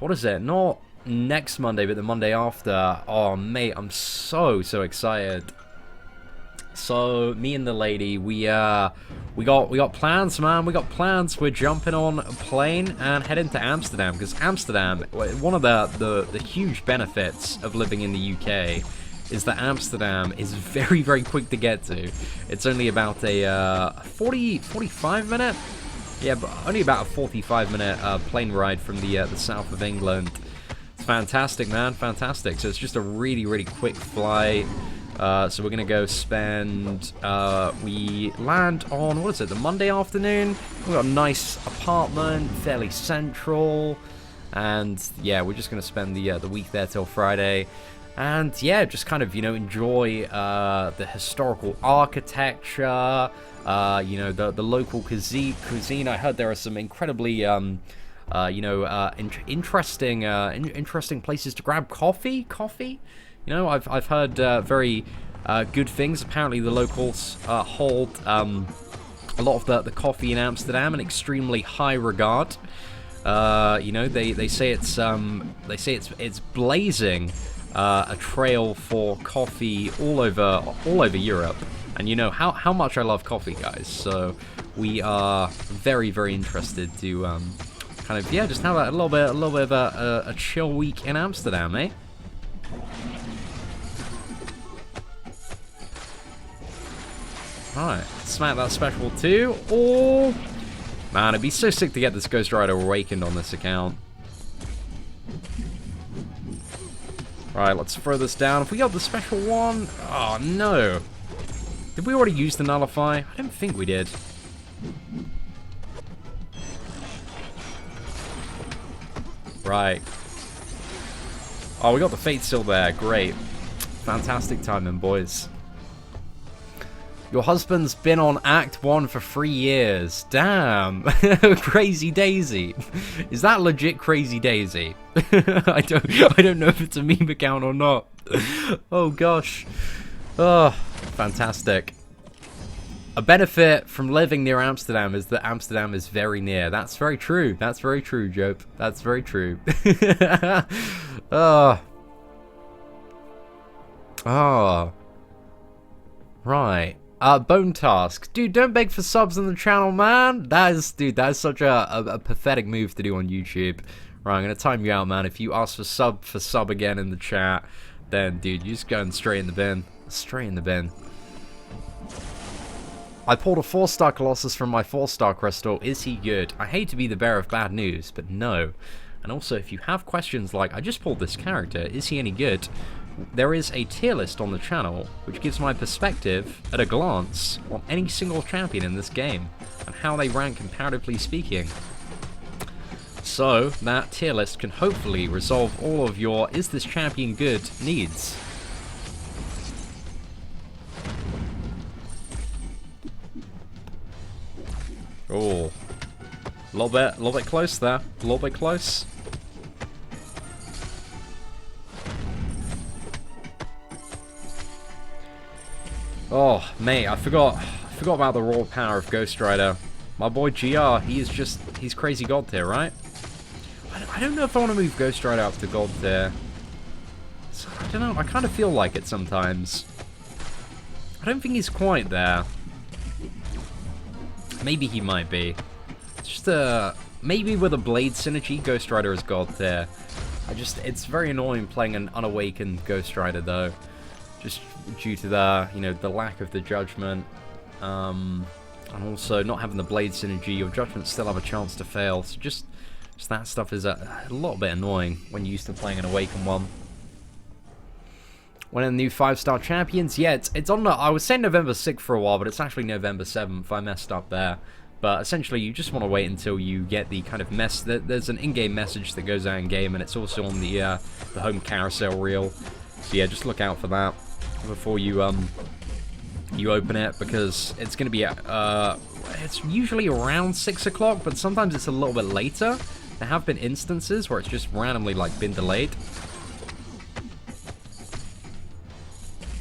what is it? Not next Monday, but the Monday after. Oh, mate, I'm so excited. So, me and the lady, we got plans, man. We got plans. We're jumping on a plane and heading to Amsterdam. Because Amsterdam, one of the huge benefits of living in the UK is that Amsterdam is very, very quick to get to. It's only about a 45 minute? Yeah, but only about a 45-minute plane ride from the south of England. It's fantastic, man, fantastic. So it's just a really, really quick flight. So we're gonna go spend. We land on what is it? The Monday afternoon. We've got a nice apartment, fairly central, and yeah, we're just gonna spend the week there till Friday. And yeah, just kind of enjoy the historical architecture. The local cuisine. I heard there are some incredibly, interesting places to grab coffee. I've heard very good things. Apparently, the locals hold a lot of the coffee in Amsterdam in extremely high regard. They say it's blazing a trail for coffee all over Europe. And you know how much I love coffee, guys. So we are very, very interested to kind of just have a little bit of a chill week in Amsterdam, eh? Alright, smack that special too. Oh man, it'd be so sick to get this Ghostrider awakened on this account. Right, let's throw this down. If we got the special one, oh no. Did we already use the nullify? I don't think we did. Right. Oh, we got the fate still there. Great. Fantastic timing, boys. Your husband's been on Act 1 for 3 years. Damn. Crazy Daisy. Is that legit Crazy Daisy? I don't know if it's a meme account or not. Oh gosh. Oh, fantastic. A benefit from living near Amsterdam is that Amsterdam is very near. That's very true. That's very true, Jope. That's very true. Oh. Oh. Right. Bone Task. Dude, don't beg for subs on the channel, man. That is such a pathetic move to do on YouTube. Right, I'm going to time you out, man. If you ask for sub again in the chat, then, dude, you're just going straight in the bin. Straight in the bin. I pulled a 4-star Colossus from my 4-star crystal. Is he good? I hate to be the bearer of bad news, but no. And also, if you have questions like, I just pulled this character, is he any good? There is a tier list on the channel, which gives my perspective, at a glance, on any single champion in this game, and how they rank comparatively speaking. So, that tier list can hopefully resolve all of your, is this champion good, needs. Oh, a little bit close there. A little bit close. Oh, mate, I forgot about the raw power of Ghostrider. My boy GR, he's crazy god tier, right? I don't know if I want to move Ghostrider up to god tier. So, I don't know. I kind of feel like it sometimes. I don't think he's quite there. Maybe he might be. It's just maybe with a blade synergy, Ghostrider is god tier. It's very annoying playing an unawakened Ghostrider though, just due to the, you know, the lack of the judgment, and also not having the blade synergy. Your judgments still have a chance to fail, so just that stuff is a little bit annoying when you're used to playing an awakened one. When in the new 5-star champions, yeah, it's on. I was saying November 6th for a while, but it's actually November 7th. I messed up there. But essentially, you just want to wait until you get the kind of there's an in-game message that goes out in-game, and it's also on the home carousel reel. So yeah, just look out for that before you open it, because it's going to be it's usually around 6 o'clock, but sometimes it's a little bit later. There have been instances where it's just randomly like been delayed.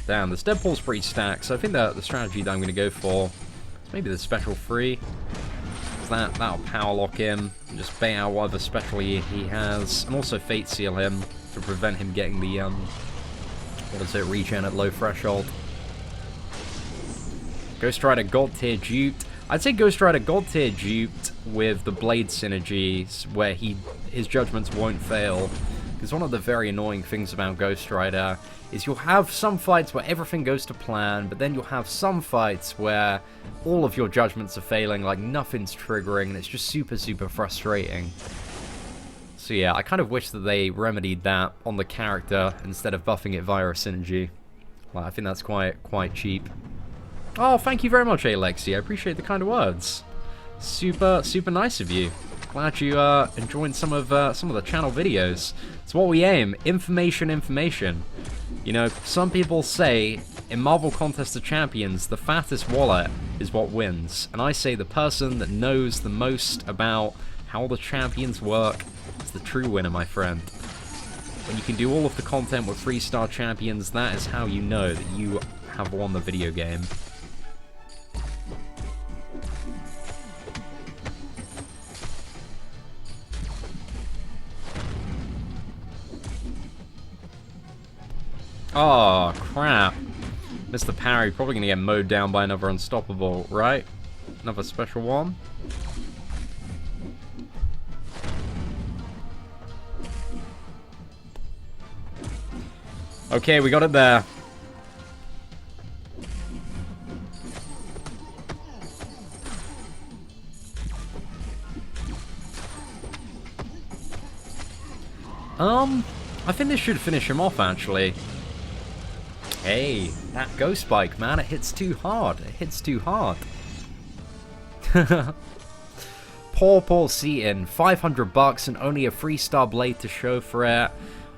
Damn, this Deadpool's pretty stacked, so I think that the strategy that I'm going to go for is maybe the special free. That'll power lock him and just bait out whatever special he has, and also fate seal him to prevent him getting the regen at low threshold. Ghostrider god tier duped. I'd say Ghostrider god tier duped with the blade synergies where his judgments won't fail. Because one of the very annoying things about Ghostrider is you'll have some fights where everything goes to plan, but then you'll have some fights where all of your judgments are failing, like nothing's triggering, and it's just super, super frustrating. So yeah, I kind of wish that they remedied that on the character instead of buffing it via a synergy. Well, I think that's quite cheap. Oh, thank you very much, Alexi. I appreciate the kind of words. Super, super nice of you. Glad you enjoyed some of the channel videos. It's what we aim. Information. You know, some people say in Marvel Contest of Champions, the fattest wallet is what wins, and I say the person that knows the most about how the champions work is the true winner, my friend. When you can do all of the content with 3-star champions, that is how you know that you have won the video game. Oh, crap. Missed the parry. Probably going to get mowed down by another unstoppable, right? Another special one. Okay, we got it there. I think this should finish him off, actually. Hey, that ghost spike, man, it hits too hard. It hits too hard. Poor Seatin, 500 bucks and only a 3-star blade to show for it.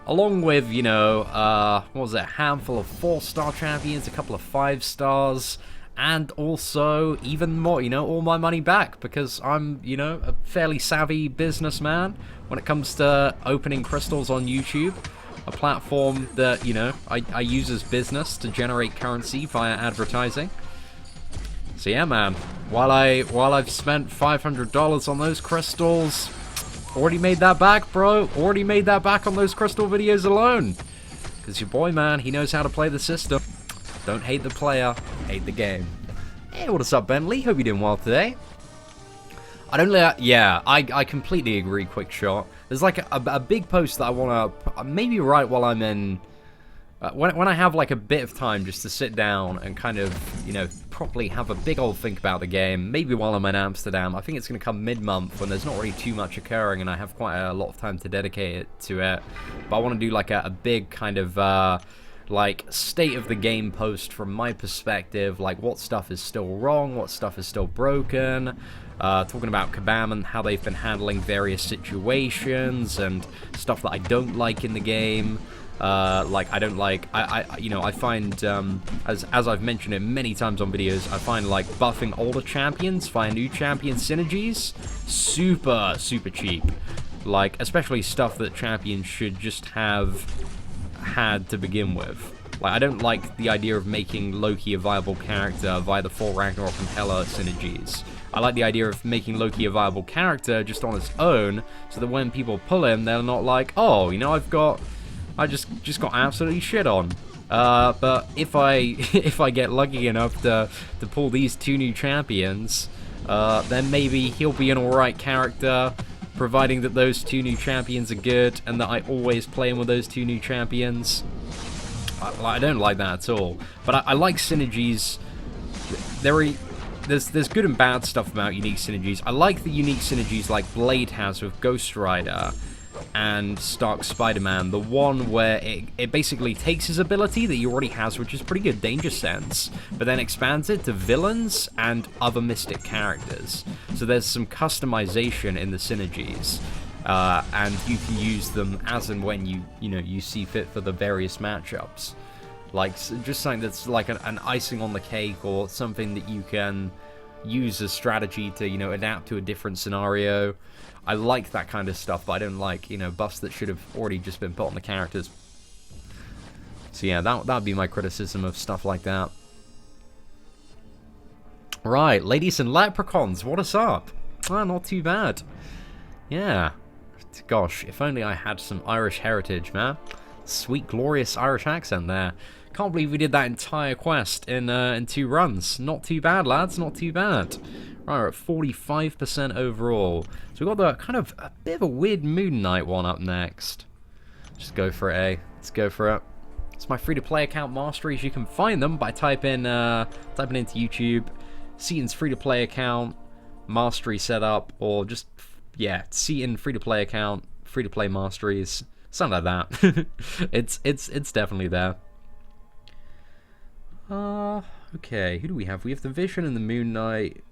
Along with, you know, what was it, a handful of 4-star champions, a couple of 5-stars, and also, even more, you know, all my money back, because I'm, you know, a fairly savvy businessman when it comes to opening crystals on YouTube. A platform that, you know, I use as business to generate currency via advertising. So yeah, man, while I've spent $500 on those crystals, already made that back, bro. Already made that back on those crystal videos alone. Because your boy, man, he knows how to play the system. Don't hate the player, hate the game. Hey, what's up, Bentley? Hope you're doing well today. I completely agree, Quick Shot. There's like a big post that I want to maybe write while I'm in, when I have like a bit of time just to sit down and kind of, you know, properly have a big old think about the game, maybe while I'm in Amsterdam. I think it's going to come mid-month when there's not really too much occurring and I have quite a lot of time to dedicate it to it. But I want to do like a big kind of, like, state of the game post from my perspective, like what stuff is still wrong, what stuff is still broken, talking about Kabam and how they've been handling various situations and stuff that I don't like in the game. Like, I don't like, you know, I find, as I've mentioned it many times on videos, I find, like, buffing older champions via new champion synergies super, super cheap. Like, especially stuff that champions should just have had to begin with. Like, I don't like the idea of making Loki a viable character via the Thor Ragnarok and Hela synergies. I like the idea of making Loki a viable character just on its own, so that when people pull him, they're not like, oh, you know, I just got absolutely shit on. But if I get lucky enough to pull these 2 new champions, then maybe he'll be an alright character. providing that those 2 new champions are good and that I always play with those 2 new champions. I don't like that at all. But I like synergies. There's good and bad stuff about unique synergies. I like the unique synergies like Blade has with Ghostrider and Stark Spider-Man, the one where it basically takes his ability that he already has, which is pretty good, Danger Sense, but then expands it to villains and other mystic characters. So there's some customization in the synergies, and you can use them as and when you see fit for the various matchups. Like, just something that's like an icing on the cake, or something that you can use as strategy to, adapt to a different scenario. I like that kind of stuff, but I don't like, buffs that should have already just been put on the characters. So yeah, that'd be my criticism of stuff like that. Right, ladies and leprechauns, what is up? Ah, not too bad. Yeah. Gosh, if only I had some Irish heritage, man. Sweet, glorious Irish accent there. Can't believe we did that entire quest in 2 runs. Not too bad, lads, not too bad. Right, we're at 45% overall. So we've got the kind of a bit of a weird Moon Knight one up next. Just go for it, eh? Let's go for it. It's my free-to-play account masteries. You can find them by typing into YouTube, Seatin's free-to-play account, mastery setup, or just, yeah, Seatin free-to-play account, free-to-play masteries, something like that. it's definitely there. Okay, who do we have? We have the Vision and the Moon Knight.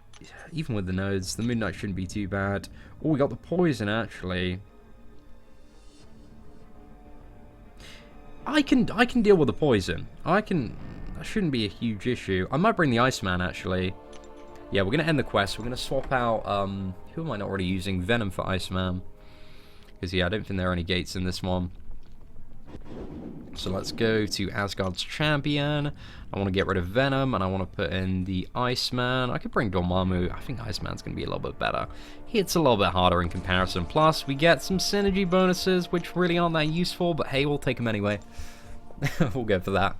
Even with the nodes, the Moon Knight shouldn't be too bad. Oh, we got the Poison, actually. I can deal with the Poison. That shouldn't be a huge issue. I might bring the Iceman, actually. Yeah, we're going to end the quest. We're going to swap out, who am I not already using? Venom for Iceman. Because, yeah, I don't think there are any gates in this one. So let's go to Asgard's Champion. I want to get rid of Venom, and I want to put in the Iceman. I could bring Dormammu. I think Iceman's going to be a little bit better. Hits a little bit harder in comparison. Plus, we get some synergy bonuses, which really aren't that useful, but hey, we'll take them anyway. We'll go for that.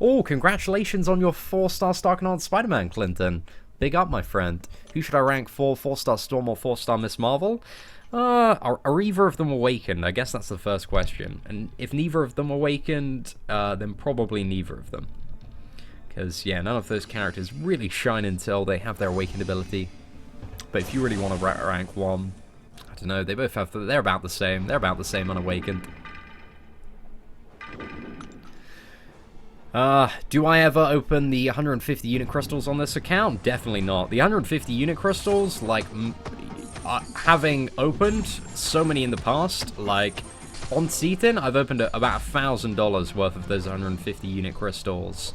Oh, congratulations on your 4-star Starknaut Spider-Man, Clinton. Big up, my friend. Who should I rank for? 4-star Storm or 4-star Miss Marvel? Are either of them awakened? I guess that's the first question. And if neither of them awakened, then probably neither of them. Because, yeah, none of those characters really shine until they have their awakened ability. But if you really want to rank one, I don't know, they both have, they're about the same. They're about the same unawakened. Do I ever open the 150 unit crystals on this account? Definitely not. The 150 unit crystals, like, having opened so many in the past, like, on Seatin, I've opened about $1,000 worth of those 150 unit crystals.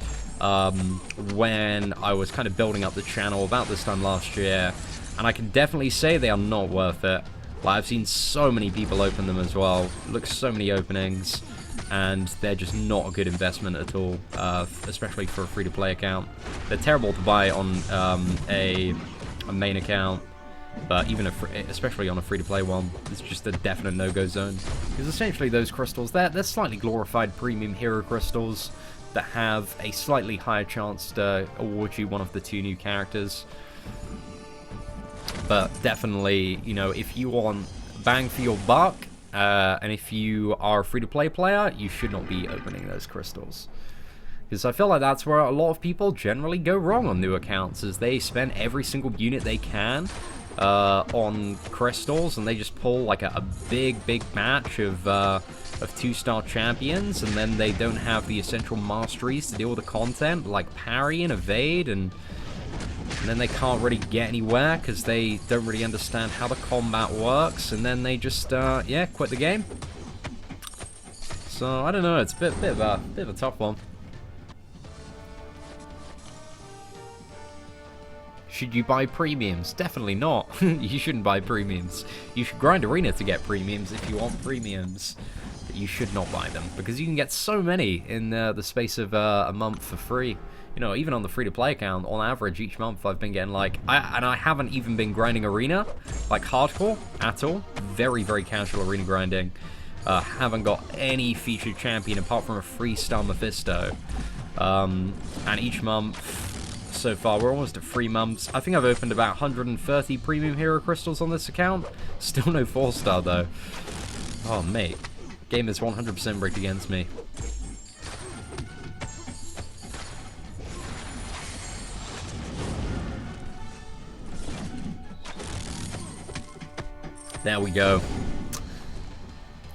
When I was kind of building up the channel about this time last year, and I can definitely say they are not worth it. Like, I've seen so many people open them as well. Look, so many openings, and they're just not a good investment at all, especially for a free-to-play account. They're terrible to buy on a main account, but even especially on a free-to-play one, it's just a definite no-go zone. Because essentially those crystals, they're slightly glorified premium hero crystals that have a slightly higher chance to award you one of the 2 new characters. But definitely, if you want bang for your buck, and if you are a free-to-play player, you should not be opening those crystals. Because I feel like that's where a lot of people generally go wrong on new accounts, is they spend every single unit they can on crystals, and they just pull like a big match of 2-star champions, and then they don't have the essential masteries to deal with the content, like parry and evade, and then they can't really get anywhere because they don't really understand how the combat works, and then they just, yeah, quit the game. So, I don't know, it's a bit of a tough one. Should you buy premiums? Definitely not. You shouldn't buy premiums. You should grind Arena to get premiums if you want premiums. But you should not buy them, because you can get so many in the space of a month for free. Even on the free-to-play account, on average, each month I've been getting, like... and I haven't even been grinding Arena, like, hardcore, at all. Very, very casual Arena grinding. Haven't got any featured champion apart from a 3-star Mephisto. And each month, so far. We're almost at 3 months. I think I've opened about 130 premium hero crystals on this account. Still no 4-star though. Oh mate, game is 100% rigged against me. There we go.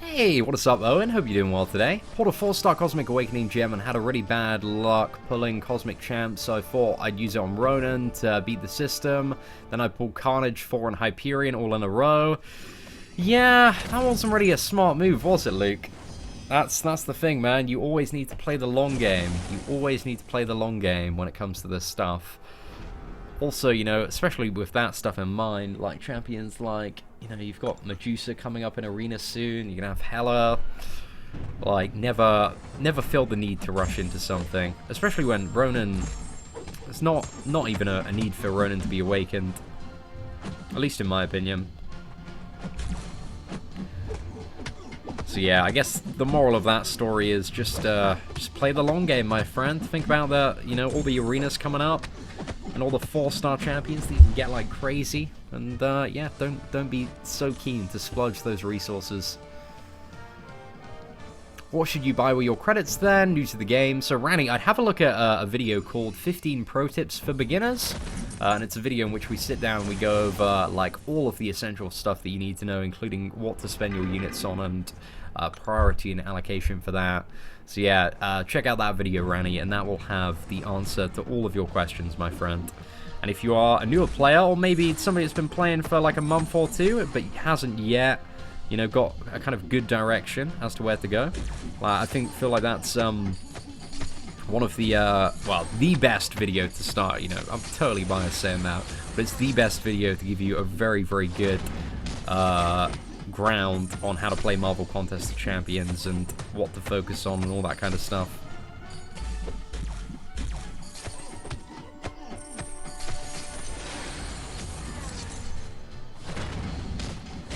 Hey, what is up, Owen? Hope you're doing well today. Pulled a 4-star Cosmic Awakening gem and had a really bad luck pulling Cosmic Champ, so I thought I'd use it on Ronan to beat the system. Then I pulled Carnage, Thor, and Hyperion all in a row. Yeah, that wasn't really a smart move, was it, Luke? That's the thing, man. You always need to play the long game. You always need to play the long game when it comes to this stuff. Also, you know, especially with that stuff in mind, like champions like, you know, you've got Medusa coming up in Arena soon, you're gonna have Hela. Like, never feel the need to rush into something. Especially when Ronan, it's not even a need for Ronan to be awakened. At least in my opinion. So yeah, I guess the moral of that story is just play the long game, my friend. Think about the, you know, all the arenas coming up. And all the 4-star champions that you can get like crazy. And yeah, don't be so keen to splurge those resources. What should you buy with your credits then? New to the game. So Ranny, I'd have a look at a video called 15 Pro Tips for Beginners. And it's a video in which we sit down and we go over like all of the essential stuff that you need to know, including what to spend your units on and priority and allocation for that. So yeah, check out that video, Ranny, and that will have the answer to all of your questions, my friend. And if you are a newer player, or maybe somebody that's been playing for like a month or two, but hasn't yet, you know, got a kind of good direction as to where to go, well, I feel like that's one of the, well, the best video to start. You know, I'm totally biased saying that, but it's the best video to give you a very, very good ground on how to play Marvel Contest of Champions and what to focus on and all that kind of stuff.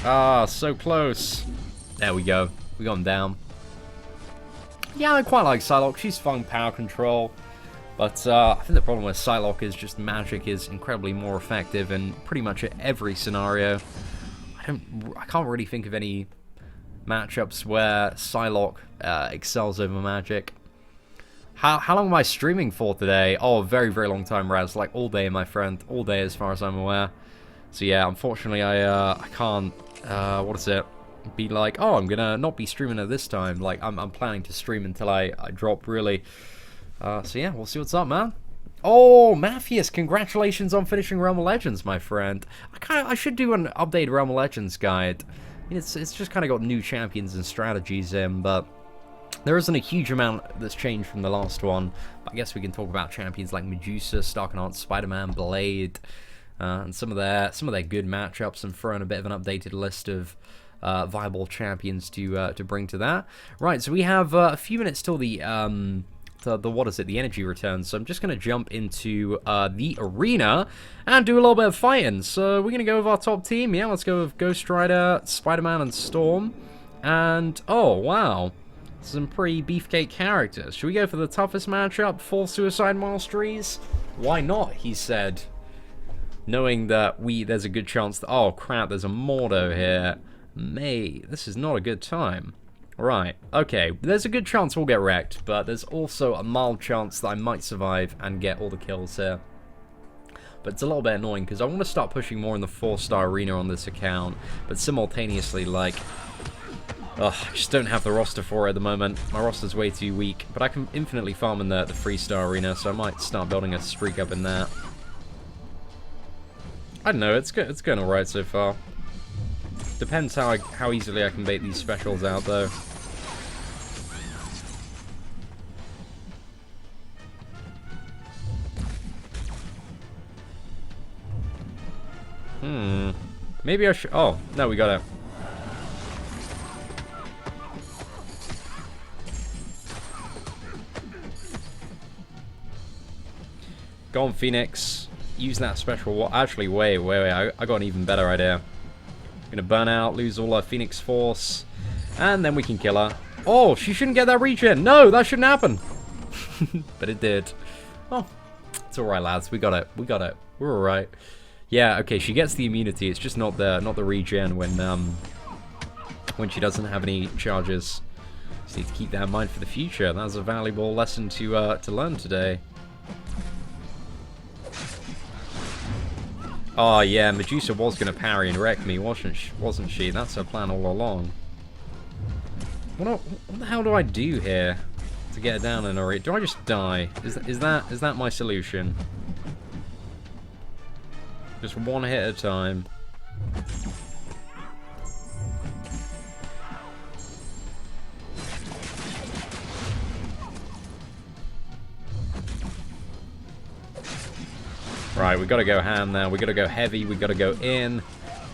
Ah, so close. There we go. We got him down. Yeah, I quite like Psylocke. She's fun power control. But I think the problem with Psylocke is just magic is incredibly more effective in pretty much every scenario. I can't really think of any matchups where Psylocke excels over magic. How long am I streaming for today? Oh, a very, very long time, Raz. Like all day, my friend. All day as far as I'm aware. So yeah, unfortunately I can't, what is it? Be like, oh, I'm gonna not be streaming at this time. Like, I'm planning to stream until I drop, really. So yeah, we'll see what's up, man. Oh, Matthias, congratulations on finishing Realm of Legends, my friend. I should do an updated Realm of Legends guide. I mean, it's just kind of got new champions and strategies in, but there isn't a huge amount that's changed from the last one. But I guess we can talk about champions like Medusa, Juggernaut, Spider-Man, Blade, and some of their good matchups, and throw in a bit of an updated list of viable champions to bring to that. Right, so we have a few minutes till the what is it, the energy returns. So I'm just going to jump into the arena and do a little bit of fighting. So we're going to go with our top team. Yeah, let's go with Ghostrider, Spider-Man, and Storm. And, oh, wow. Some pretty beefcake characters. Should we go for the toughest matchup? 4 Suicide Masteries? Why not, he said. Knowing that there's a good chance that, oh crap, there's a Mordo here. Mate, this is not a good time. Right, okay, there's a good chance we'll get wrecked, but there's also a mild chance that I might survive and get all the kills here. But it's a little bit annoying, because I want to start pushing more in the 4-star arena on this account, but simultaneously, like, I just don't have the roster for it at the moment. My roster's way too weak, but I can infinitely farm in the 3-star arena, so I might start building a streak up in that. I don't know, it's going alright so far. Depends how easily I can bait these specials out, though. Maybe I should... Oh, no, we got it. Go on, Phoenix. Use that special... Actually, wait. I got an even better idea. Gonna burn out, lose all her Phoenix Force, and then we can kill her. Oh, she shouldn't get that regen. No, that shouldn't happen. But it did. Oh, It's alright, lads. We got it. We got it. We're alright. Yeah, okay, she gets the immunity. It's just not the regen when she doesn't have any charges. Just need to keep that in mind for the future. That's a valuable lesson to learn today. Oh yeah, Medusa was going to parry and wreck me, wasn't she? That's her plan all along. What the hell do I do here to get her down in a rate? Do I just die? Is that my solution? Just one hit at a time. Right, we gotta go ham now. We gotta go heavy. We gotta go in.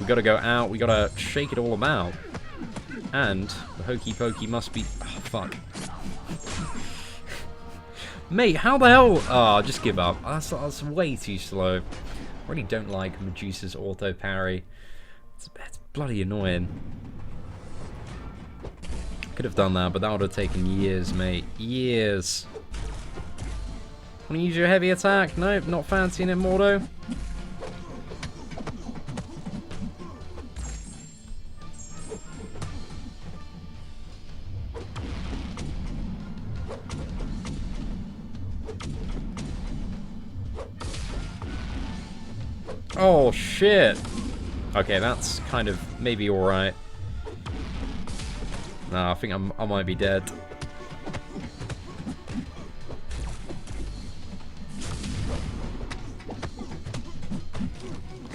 We gotta go out. We gotta shake it all about. And the hokey pokey must be. Oh, fuck. Mate, how the hell? Oh, just give up. That's way too slow. I really don't like Medusa's auto parry. It's bloody annoying. Could have done that, but that would have taken years, mate. Years. Want to use your heavy attack? Nope, not fancying it, Mordo. Oh, shit. Okay, that's kind of maybe alright. No, I think I might be dead.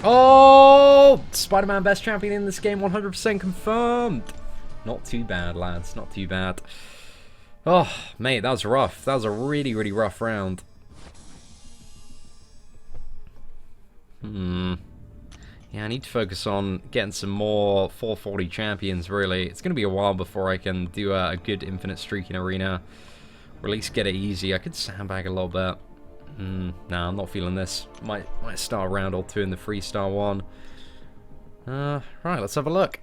Oh! Spider-Man best champion in this game, 100% confirmed. Not too bad, lads. Not too bad. Oh, mate, that was rough. That was a really, really rough round. Yeah, I need to focus on getting some more 440 champions, really. It's going to be a while before I can do a good infinite streak in Arena. Or at least get it easy. I could sandbag a little bit. Nah, I'm not feeling this. Might start a round or two in the freestyle one. Right, let's have a look.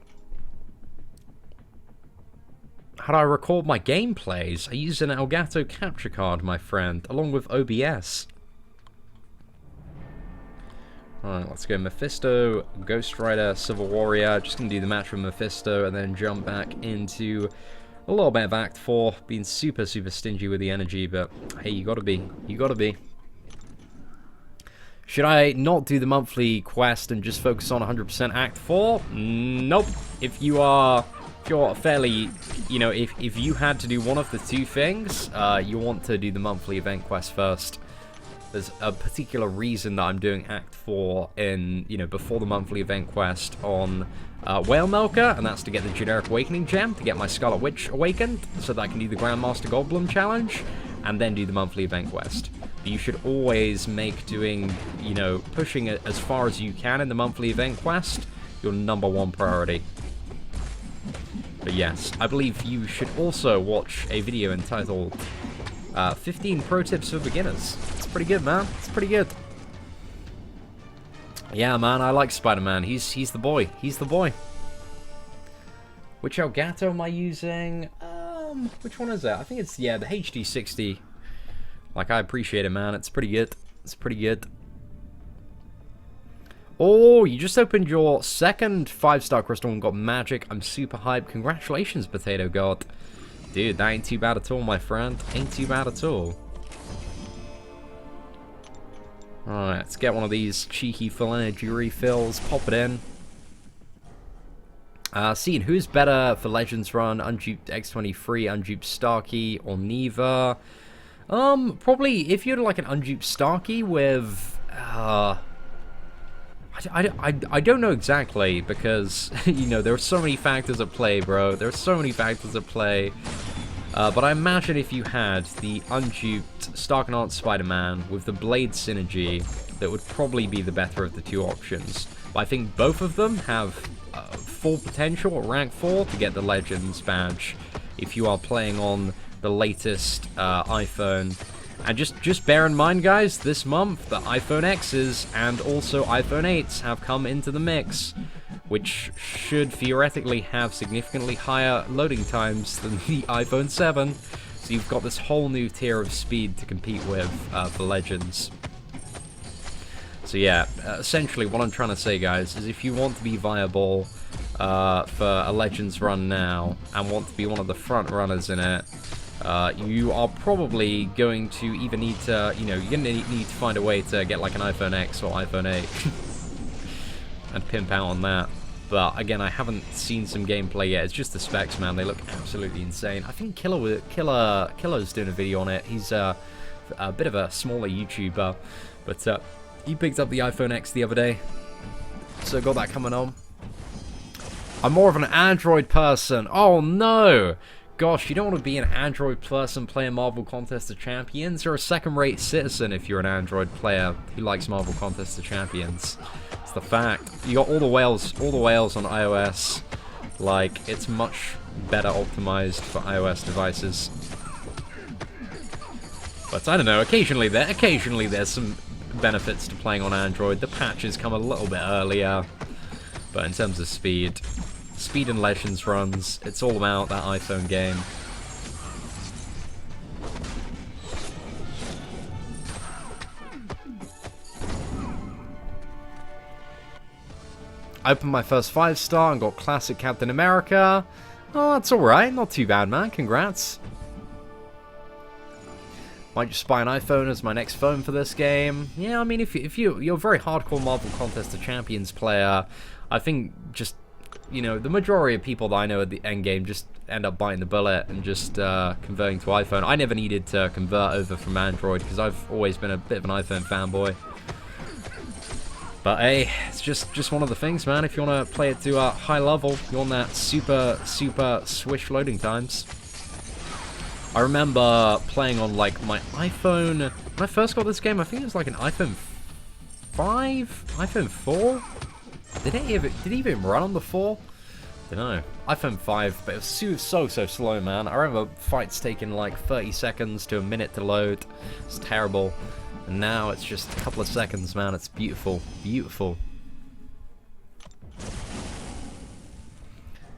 How do I record my gameplays? I use an Elgato capture card, my friend, along with OBS. Alright, let's go Mephisto, Ghostrider, Civil Warrior. Just gonna do the match with Mephisto and then jump back into a little bit of Act 4. Being super, super stingy with the energy, but hey, you gotta be. You gotta be. Should I not do the monthly quest and just focus on 100% Act 4? Nope. If you're fairly, you know, if you had to do one of the two things, you want to do the monthly event quest first. There's a particular reason that I'm doing Act 4 in, you know, before the monthly event quest on Whale Milker, and that's to get the generic awakening gem, to get my Scarlet Witch awakened, so that I can do the Grandmaster Goldblum challenge, and then do the monthly event quest. But you should always make doing, you know, pushing it as far as you can in the monthly event quest your #1 priority. But yes, I believe you should also watch a video entitled 15 Pro Tips for Beginners. It's pretty good, man. It's pretty good. Yeah, man, I like Spider-Man. He's the boy. He's the boy. Which Elgato am I using? Which one is that? I think it's, yeah, the HD60. Like, I appreciate it, man. It's pretty good. It's pretty good. Oh, you just opened your second 5-star crystal and got magic. I'm super hyped. Congratulations, Potato God. Dude, that ain't too bad at all, my friend. Ain't too bad at all. Alright, let's get one of these cheeky full energy refills. Pop it in. Seeing who's better for Legends Run, Unduped X23, Unduped Starkey, or neither. Probably if you're like an Unduped Starkey with, I don't know exactly, because, you know, there are so many factors at play, bro. There are so many factors at play. But I imagine if you had the unduped Starknaut Spider-Man with the Blade synergy, that would probably be the better of the two options. But I think both of them have full potential at rank 4 to get the Legends badge if you are playing on the latest iPhone. And just bear in mind, guys, this month the iPhone X's and also iPhone 8s have come into the mix, which should theoretically have significantly higher loading times than the iPhone 7. So you've got this whole new tier of speed to compete with for Legends. So yeah, essentially what I'm trying to say, guys, is if you want to be viable for a Legends run now, and want to be one of the front runners in it, you are probably going to either need to, you know, you're going to need to find a way to get like an iPhone X or iPhone 8 and pimp out on that. But again, I haven't seen some gameplay yet. It's just the specs, man. They look absolutely insane. I think Killer's doing a video on it. He's a bit of a smaller YouTuber, but he picked up the iPhone X the other day, so got that coming on. I'm more of an Android person. Oh no! Gosh, you don't want to be an Android person playing Marvel Contest of Champions. You're a second-rate citizen if you're an Android player who likes Marvel Contest of Champions. It's the fact. You got all the whales on iOS. Like, it's much better optimized for iOS devices. But I don't know. Occasionally there's some benefits to playing on Android. The patches come a little bit earlier, but in terms of speed and Legends runs, it's all about that iPhone game. I opened my first 5-star and got Classic Captain America. Oh, that's alright. Not too bad, man. Congrats. Might just buy an iPhone as my next phone for this game. Yeah, I mean, if you're a very hardcore Marvel Contest of Champions player, I think just, you know, the majority of people that I know at the end game just end up biting the bullet and just converting to iPhone. I never needed to convert over from Android because I've always been a bit of an iPhone fanboy. But hey, it's just one of the things, man. If you want to play it to a high level, you want that super swish loading times. I remember playing on like my iPhone when I first got this game. I think it was like an iPhone 5, iPhone 4. Did it even run on the 4? Don't know. iPhone 5, but it was so slow, man. I remember fights taking like 30 seconds to a minute to load. It's terrible. And now it's just a couple of seconds, man. It's beautiful, beautiful.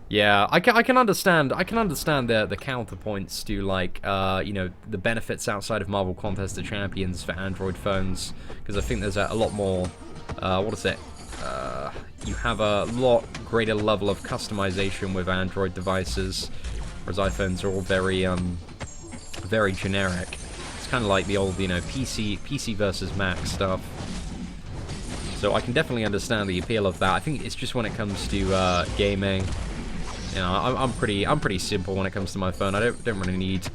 Yeah, I can understand. I can understand the counterpoints to, like, you know, the benefits outside of Marvel Contest of Champions for Android phones, because I think there's a lot more. What is it? You have a lot greater level of customization with Android devices, whereas iPhones are all very generic. It's kind of like the old, you know, PC versus Mac stuff. So I can definitely understand the appeal of that. I think it's just when it comes to gaming. You know, I'm pretty simple when it comes to my phone. I don't really need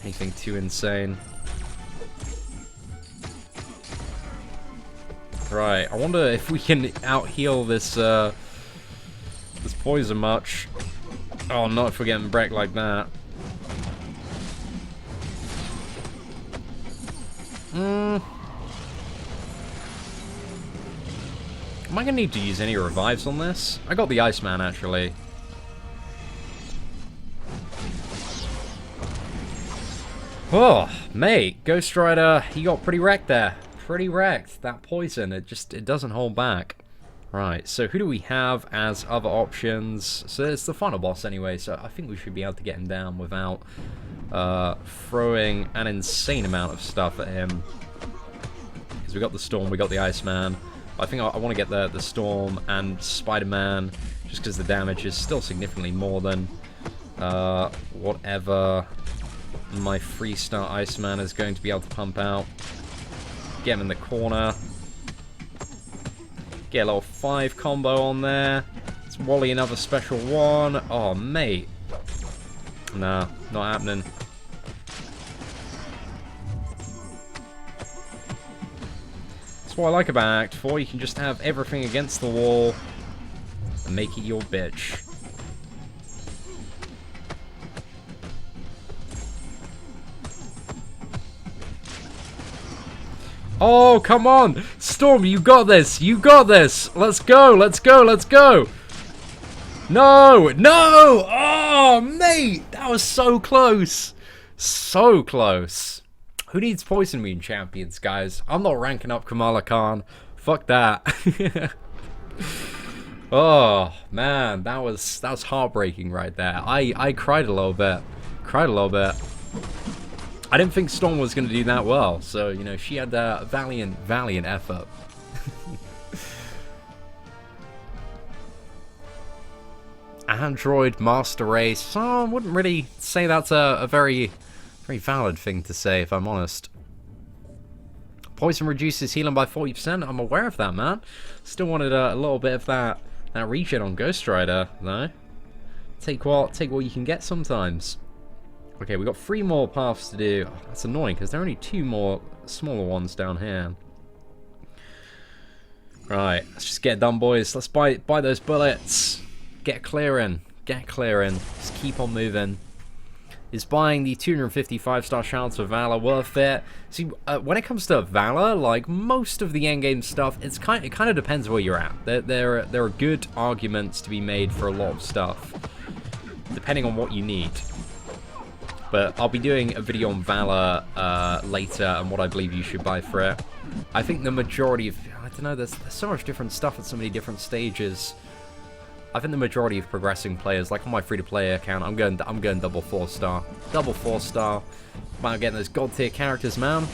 anything too insane. Right, I wonder if we can out-heal this this poison much. Oh, not if we're getting wrecked like that. Am I gonna need to use any revives on this? I got the Iceman, actually. Oh, mate, Ghostrider, he got pretty wrecked there. Pretty wrecked. That poison, it doesn't hold back. Right, so who do we have as other options? So it's the final boss anyway, so I think we should be able to get him down without throwing an insane amount of stuff at him. Because we got the Storm, we got the Iceman. I think I want to get the Storm and Spider-Man, just because the damage is still significantly more than whatever my 3-star Iceman is going to be able to pump out. Get him in the corner. Get a little 5 combo on there. Let's volley another special 1. Oh, mate. Nah, not happening. That's what I like about Act 4. You can just have everything against the wall and make it your bitch. Oh, come on! Storm, you got this! You got this! Let's go! Let's go! Let's go! No! No! Oh, mate! That was so close! So close. Who needs Poison Moon champions, guys? I'm not ranking up Kamala Khan. Fuck that. Oh, man. That was heartbreaking right there. I cried a little bit. Cried a little bit. I didn't think Storm was going to do that well, so, you know, she had a valiant effort. Android Master Race. So I wouldn't really say that's a very valid thing to say, if I'm honest. Poison reduces healing by 40%. I'm aware of that, man. Still wanted a little bit of that regen on Ghostrider, though. Take what you can get sometimes. Okay, we got 3 more paths to do. Oh, that's annoying, because there are only 2 more smaller ones down here. Right, let's just get done, boys. Let's buy those bullets. Get clearing. Get clearing. Just keep on moving. Is buying the 255-star Shouts of Valor worth it? See, when it comes to Valor, like most of the endgame stuff, it kind of depends where you're at. There are good arguments to be made for a lot of stuff, depending on what you need. But I'll be doing a video on Valor later and what I believe you should buy for it. I think the majority of... I don't know, there's so much different stuff at so many different stages. I think the majority of progressing players, like on my free-to-play account, I'm going double 4-star. Double 4-star. About getting those god tier characters, man.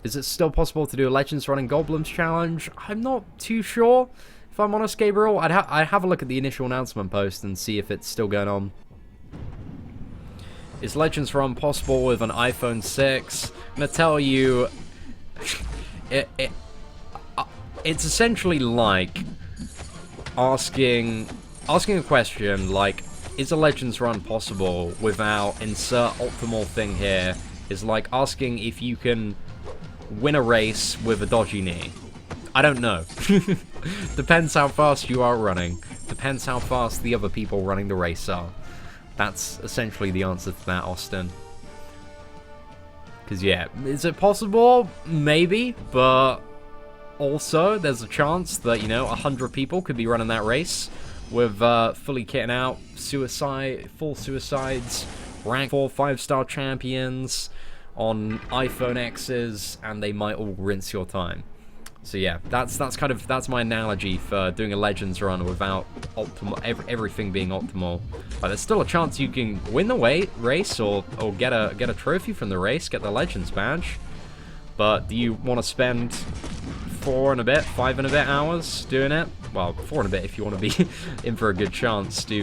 Is it still possible to do a Legends Running Goblins challenge? I'm not too sure. If I'm honest, Gabriel, I'd have a look at the initial announcement post and see if it's still going on. Is Legends Run possible with an iPhone 6? I'm gonna tell you, it's essentially like asking a question like, is a Legends Run possible without insert optimal thing here? Is like asking if you can win a race with a dodgy knee. I don't know. Depends how fast you are running. Depends how fast the other people running the race are. That's essentially the answer to that, Austin. Because, yeah, is it possible? Maybe, but also there's a chance that, you know, 100 people could be running that race with fully kitting out, full suicides, rank 4 5-star champions on iPhone X's, and they might all rinse your time. So yeah, that's my analogy for doing a Legends run without everything being optimal. But there's still a chance you can win the race or get a trophy from the race, get the Legends badge. But do you want to spend 4 and a bit, 5 and a bit hours doing it? Well, 4 and a bit if you want to be in for a good chance to,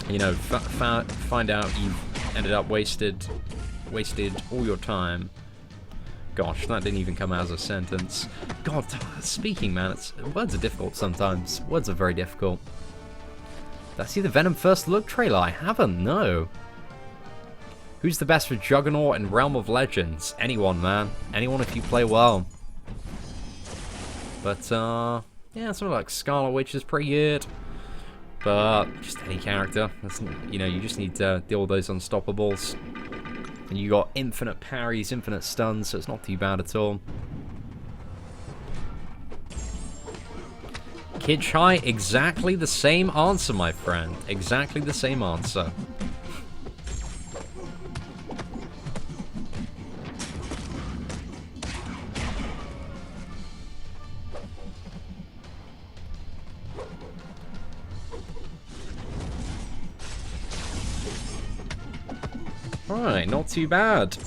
you know, find out you've ended up wasted all your time. Gosh, that didn't even come out as a sentence. God, speaking, man, words are difficult sometimes. Words are very difficult. Did I see the Venom First Look trailer? I haven't, no. Who's the best for Juggernaut and Realm of Legends? Anyone, man. Anyone if you play well. But, yeah, sort of like Scarlet Witch is pretty good. But, just any character. That's, you know, you just need to deal with those unstoppables. And you got infinite parries, infinite stuns, so it's not too bad at all. Kid Shy, exactly the same answer, my friend. Exactly the same answer. Alright, not too bad.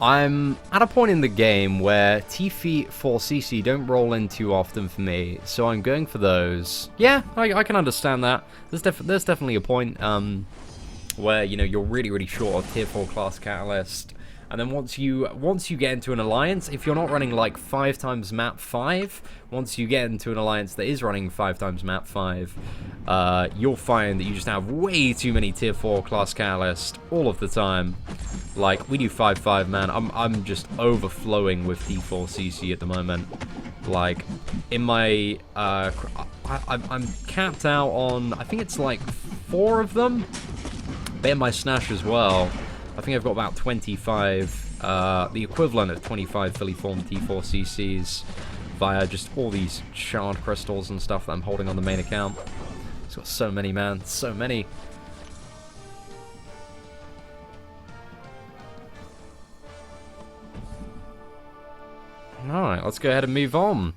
I'm at a point in the game where T-Feet 4cc don't roll in too often for me, so I'm going for those. Yeah, I can understand that. There's definitely a point where, you know, you're really short of tier 4 class catalyst. And then once you get into an alliance, if you're not running like 5 times map 5, once you get into an alliance that is running 5 times map 5, you'll find that you just have way too many tier 4 class catalyst all of the time. Like, we do 5-5, man. I'm just overflowing with T4CC at the moment. Like, in my I'm capped out on, I think it's like 4 of them, but in my Snash as well. I think I've got about 25, the equivalent of 25 fully formed T4CCs via just all these shard crystals and stuff that I'm holding on the main account. It's got so many, man, so many. Alright, let's go ahead and move on.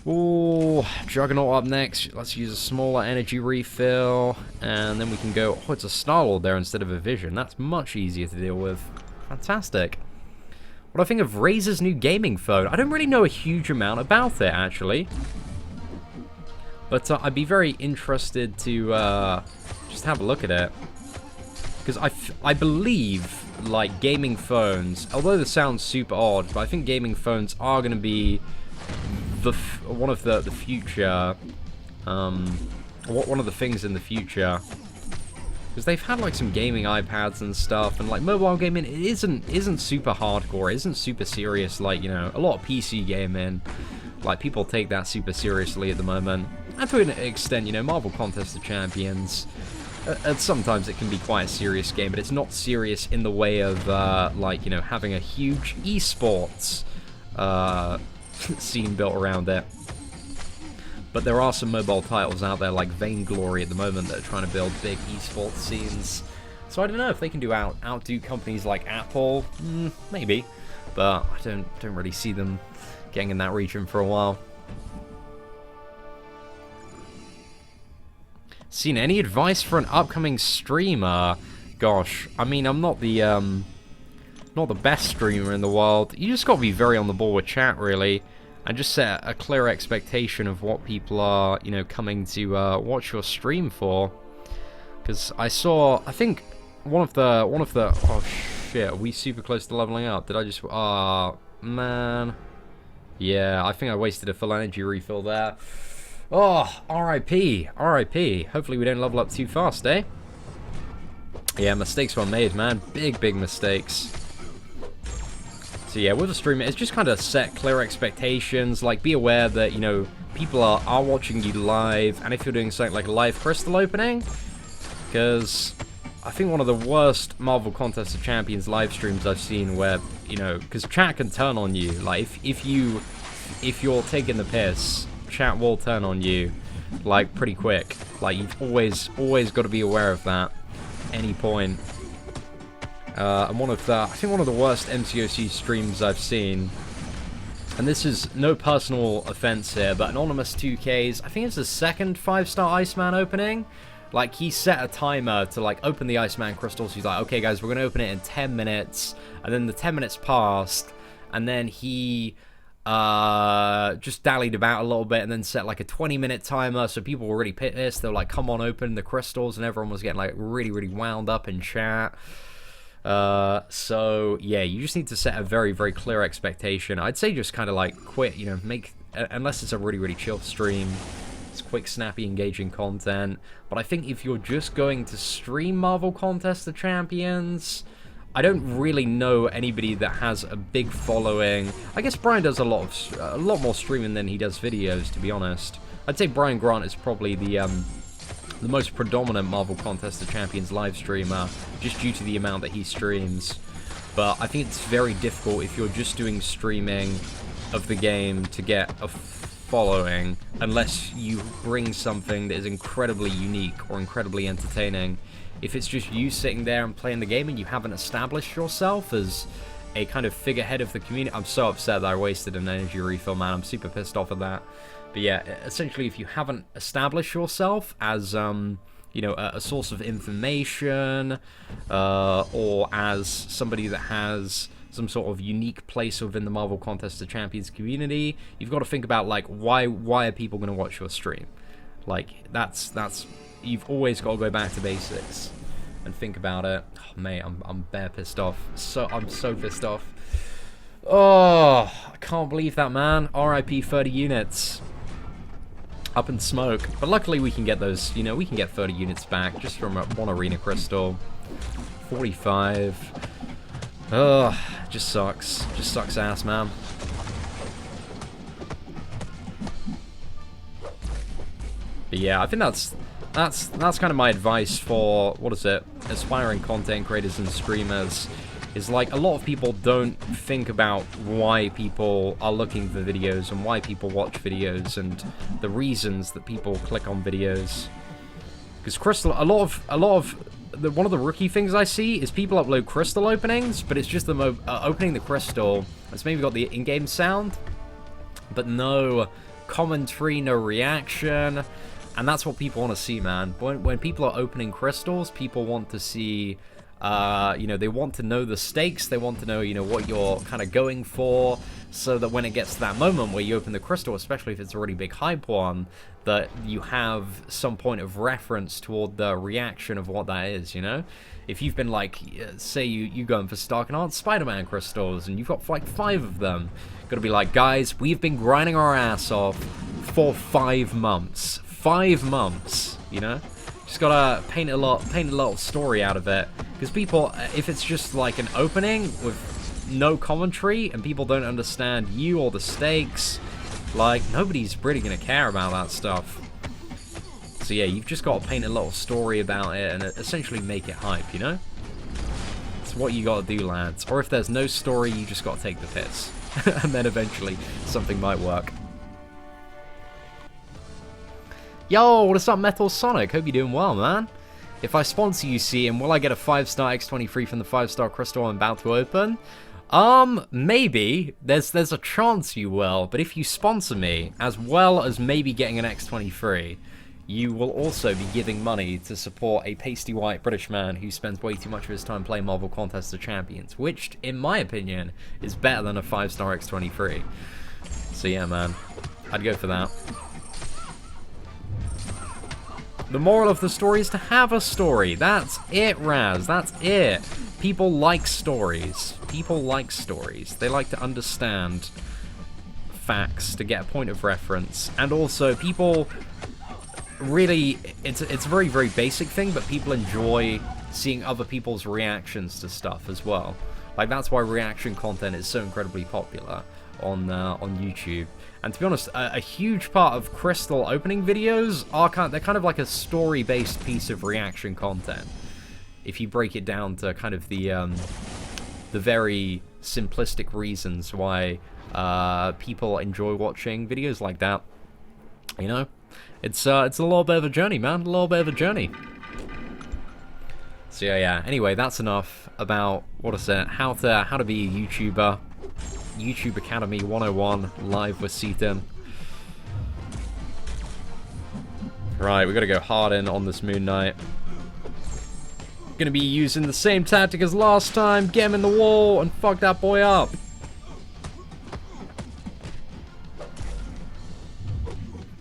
Ooh, Juggernaut up next. Let's use a smaller energy refill. And then we can go... Oh, it's a Star-Lord there instead of a Vision. That's much easier to deal with. fantastic. What do I think of Razer's new gaming phone? I don't really know a huge amount about it, actually. But I'd be very interested to just have a look at it. Because I believe, like, gaming phones, although this sounds super odd, but I think gaming phones are going to be one of the future, one of the things in the future. Because they've had, like, some gaming iPads and stuff, and, like, mobile gaming isn't super hardcore, it isn't super serious, like, you know, a lot of PC gaming. Like, people take that super seriously at the moment. And to an extent, you know, Marvel Contest of Champions, sometimes it can be quite a serious game, but it's not serious in the way of, like, you know, having a huge esports scene built around it. But there are some mobile titles out there, like Vainglory at the moment, that are trying to build big esports scenes. So I don't know if they can outdo companies like Apple. Maybe. But I don't really see them getting in that region for a while. Seen any advice for an upcoming streamer? Gosh, I mean, I'm not the best streamer in the world. You just got to be very on the ball with chat, really, and just set a clear expectation of what people are, you know, coming to watch your stream for. Because I think one of the. Oh shit, are we super close to leveling up? Did I just? Ah, man. Yeah, I think I wasted a full energy refill there. Oh, R.I.P. R.I.P. Hopefully we don't level up too fast, eh? Yeah, mistakes were made, man. Big mistakes. So yeah, with a streamer, it's just kind of set clear expectations. Like, be aware that, you know, people are watching you live. And if you're doing something like a live crystal opening, because I think one of the worst Marvel Contest of Champions live streams I've seen where, you know, because chat can turn on you. Like, if you're taking the piss, chat will turn on you, like, pretty quick. Like, you've always got to be aware of that at any point. And I think one of the worst MCOC streams I've seen, and this is no personal offense here, but Anonymous 2K's, I think it's his second 5-star Iceman opening. Like, he set a timer to, like, open the Iceman crystals. He's like, okay guys, we're gonna open it in 10 minutes, and then the 10 minutes passed, and then he just dallied about a little bit and then set like a 20-minute timer, so people were really pissed. They were like, come on, open the crystals, and everyone was getting like really wound up in chat. So yeah, you just need to set a very clear expectation. I'd say just kind of like quit, you know, unless it's a really chill stream, it's quick, snappy, engaging content. But I think if you're just going to stream Marvel Contest of Champions, I don't really know anybody that has a big following. I guess Brian does a lot more streaming than he does videos, to be honest. I'd say Brian Grant is probably the most predominant Marvel Contest of Champions live streamer, just due to the amount that he streams. But I think it's very difficult if you're just doing streaming of the game to get a following, unless you bring something that is incredibly unique or incredibly entertaining. If it's just you sitting there and playing the game and you haven't established yourself as a kind of figurehead of the community, I'm so upset that I wasted an energy refill, man. I'm super pissed off at that. But yeah, essentially, if you haven't established yourself as, you know, a source of information, or as somebody that has some sort of unique place within the Marvel Contest of Champions community, you've got to think about, like, why are people going to watch your stream? Like, that's you've always got to go back to basics and think about it. Oh, mate, I'm bare pissed off. I'm so pissed off. Oh, I can't believe that, man. RIP 30 units. Up in smoke. But luckily we can get those, you know, we can get 30 units back just from one arena crystal. 45. Ugh, just sucks. Just sucks ass, man. But yeah, I think that's kind of my advice for, what is it, aspiring content creators and streamers, is like a lot of people don't think about why people are looking for videos and why people watch videos and the reasons that people click on videos. Because crystal, one of the rookie things I see is people upload crystal openings, but it's just them opening the crystal. It's maybe got the in-game sound, but no commentary, no reaction. And that's what people want to see, man. When people are opening crystals, people want to see You know, they want to know the stakes, they want to know, you know, what you're kind of going for, so that when it gets to that moment where you open the crystal, especially if it's a really big hype one, that you have some point of reference toward the reaction of what that is, you know? If you've been like, say you going for Stark and Art Spider-Man crystals, and you've got like 5 of them, gotta be like, guys, we've been grinding our ass off for 5 months. 5 months, you know? Just gotta paint a little story out of it. Because people, if it's just like an opening with no commentary, and people don't understand you or the stakes, like, nobody's really gonna care about that stuff. So yeah, you've just got to paint a little story about it and essentially make it hype, you know? It's what you gotta do, lads. Or if there's no story, you just gotta take the piss. And then eventually, something might work. Yo, what's up, Metal Sonic? Hope you're doing well, man. If I sponsor you, Seatin, will I get a 5-star X23 from the 5-star crystal I'm about to open? Maybe. There's a chance you will, but if you sponsor me, as well as maybe getting an X23, you will also be giving money to support a pasty white British man who spends way too much of his time playing Marvel Contest of Champions, which, in my opinion, is better than a 5-star X23. So yeah, man, I'd go for that. The moral of the story is to have a story. That's it, Raz. That's it. People like stories. People like stories. They like to understand facts, to get a point of reference, and also people... Really, it's a very, very basic thing, but people enjoy seeing other people's reactions to stuff as well. Like, that's why reaction content is so incredibly popular on YouTube. And to be honest, a huge part of Crystal opening videos are they're kind of like a story-based piece of reaction content. If you break it down to kind of the very simplistic reasons why people enjoy watching videos like that, you know. It's a little bit of a journey, man. A little bit of a journey. So yeah. Anyway, that's enough about how to be a YouTuber. YouTube Academy 101 live with Seatin. Right, we gotta go hard in on this Moon Knight. Gonna be using the same tactic as last time. Get him in the wall and fuck that boy up.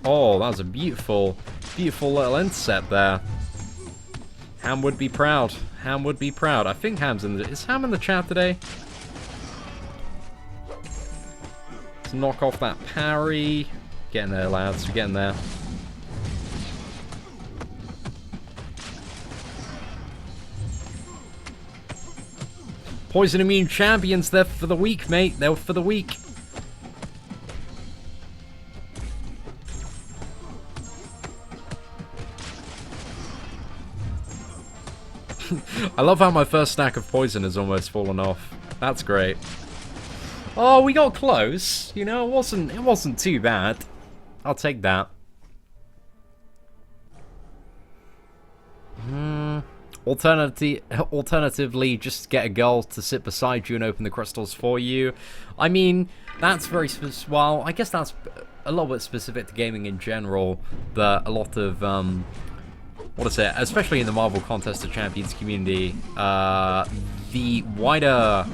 Oh, that was a beautiful, beautiful little intercept there. Ham would be proud. Ham would be proud. I think Ham's in the... Is Ham in the chat today? Let's knock off that parry. Get in there, lads. We're getting there. Poison immune champions. They're for the weak, mate. They're for the weak. I love how my first stack of poison has almost fallen off. That's great. Oh, we got close. You know, it wasn't too bad. I'll take that. Alternatively, just get a girl to sit beside you and open the crystals for you. I mean, that's very specific. Well, I guess that's a little bit specific to gaming in general. That a lot of especially in the Marvel Contest of Champions community, the wider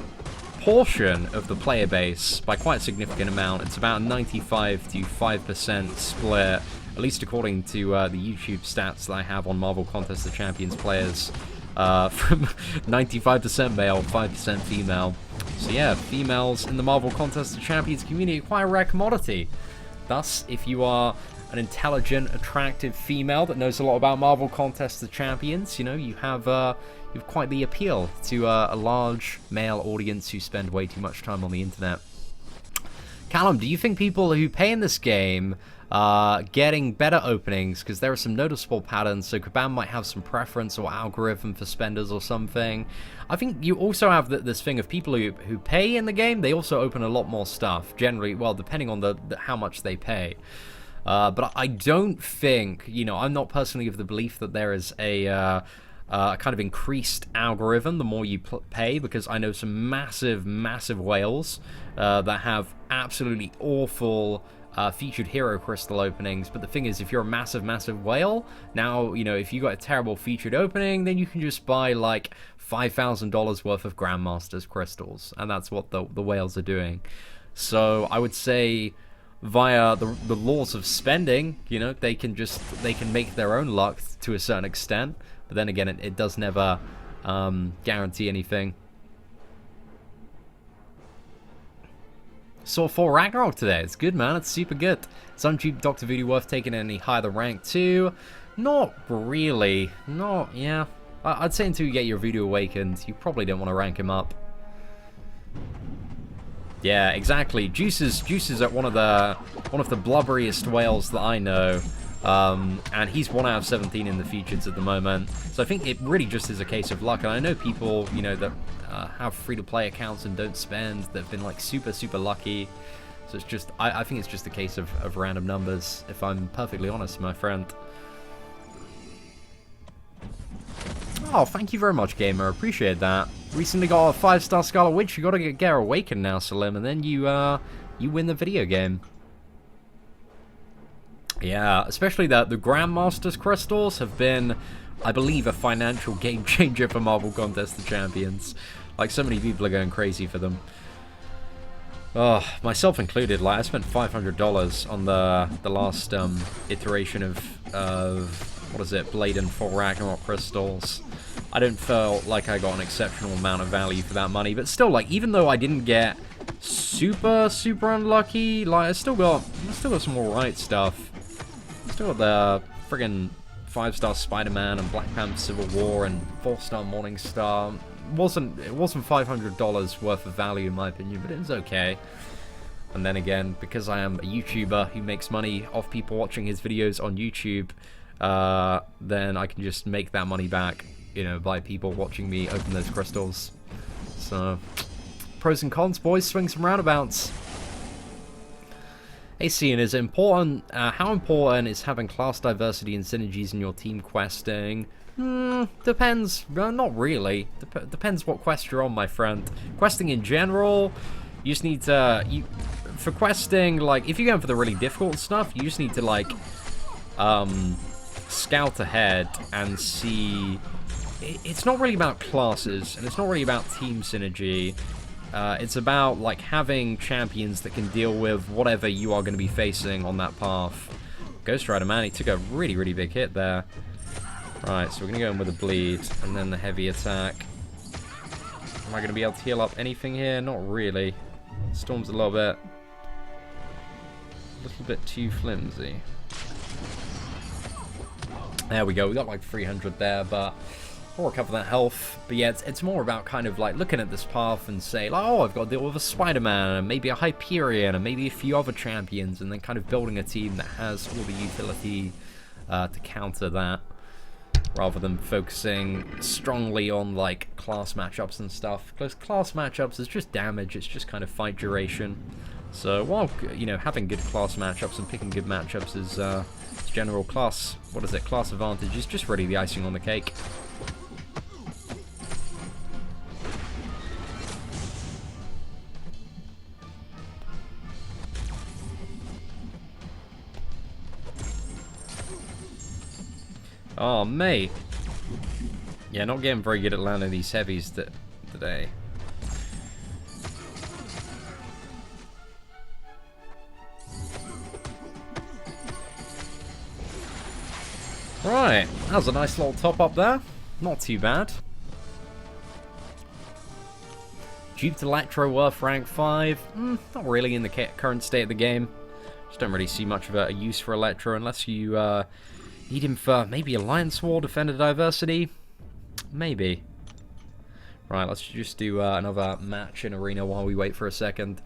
portion of the player base, by quite a significant amount, it's about 95 to 5% split, at least according to the YouTube stats that I have on Marvel Contest of Champions players, from 95% male, 5% female. So yeah, females in the Marvel Contest of Champions community are quite a rare commodity. Thus, if you are an intelligent, attractive female that knows a lot about Marvel Contest of Champions, you know, you have quite the appeal to a large male audience who spend way too much time on the internet. Callum, do you think people who pay in this game are getting better openings? Because there are some noticeable patterns, so Kabam might have some preference or algorithm for spenders or something. I think you also have this thing of people who pay in the game, they also open a lot more stuff, generally, well, depending on how much they pay. But I don't think, you know, I'm not personally of the belief that there is a kind of increased algorithm the more you pay, because I know some massive, massive whales that have absolutely awful featured hero crystal openings, but the thing is, if you're a massive, massive whale, now, you know, if you got a terrible featured opening, then you can just buy, like, $5,000 worth of Grandmaster's crystals, and that's what the whales are doing. So, I would say, via the laws of spending, you know, they can make their own luck to a certain extent, but then again, it does never guarantee anything. Saw Thor Ragnarok today. It's good, man. It's super good. Is Uncheap Dr. Voodoo worth taking any higher than rank 2? Not really. Not, yeah. I'd say until you get your Voodoo Awakened, you probably don't want to rank him up. Yeah, exactly. Juice is at one of the blubberiest whales that I know. And he's 1 out of 17 in the features at the moment. So I think it really just is a case of luck. And I know people, you know, that have free-to-play accounts and don't spend, that have been, like, super, super lucky. So it's just, I think it's just a case of random numbers, if I'm perfectly honest, my friend. Oh, thank you very much, gamer. Appreciate that. Recently got a 5-star Scarlet Witch. You gotta get her awakened now, Salim, and then you win the video game. Yeah, especially the Grandmaster's crystals have been, I believe, a financial game changer for Marvel Contest of Champions. Like, so many people are going crazy for them. Oh, myself included. Like, I spent $500 on the last iteration of what is it, Blade and Thor Ragnarok crystals. I don't feel like I got an exceptional amount of value for that money, but still, like, even though I didn't get super, super unlucky, like, I still got some alright stuff. Still got the friggin' 5-star Spider-Man and Black Panther Civil War and 4-star Morningstar. It wasn't $500 worth of value in my opinion, but it was okay. And then again, because I am a YouTuber who makes money off people watching his videos on YouTube, then I can just make that money back, you know, by people watching me open those crystals. So, pros and cons, boys, swings and roundabouts. Hey, Seatin, is it important? How important is having class diversity and synergies in your team questing? Depends. Not really. Depends what quest you're on, my friend. Questing in general, you just need to... for questing, like, if you're going for the really difficult stuff, you just need to, like, scout ahead and see... It's not really about classes, and it's not really about team synergy. It's about, like, having champions that can deal with whatever you are going to be facing on that path. Ghostrider, man, he took a really, really big hit there. Right, so we're going to go in with a bleed, and then the heavy attack. Am I going to be able to heal up anything here? Not really. Storm's a little bit too flimsy. There we go, we got like 300 there, but I'll recover that health. But yeah, it's more about kind of like looking at this path and say, like, oh, I've got to deal with a Spider-Man, and maybe a Hyperion, and maybe a few other champions, and then kind of building a team that has all the utility to counter that, rather than focusing strongly on, like, class matchups and stuff. Because class matchups is just damage, it's just kind of fight duration. So, while, you know, having good class matchups and picking good matchups is general class, class advantage is just really the icing on the cake. Oh, mate. Yeah, not getting very good at landing these heavies today. Right, that was a nice little top up there. Not too bad. Duped Electro worth rank 5. Not really in the current state of the game. Just don't really see much of a use for Electro unless you need him for maybe Alliance War, Defender Diversity? Maybe. Right, let's just do another match in Arena while we wait for a second.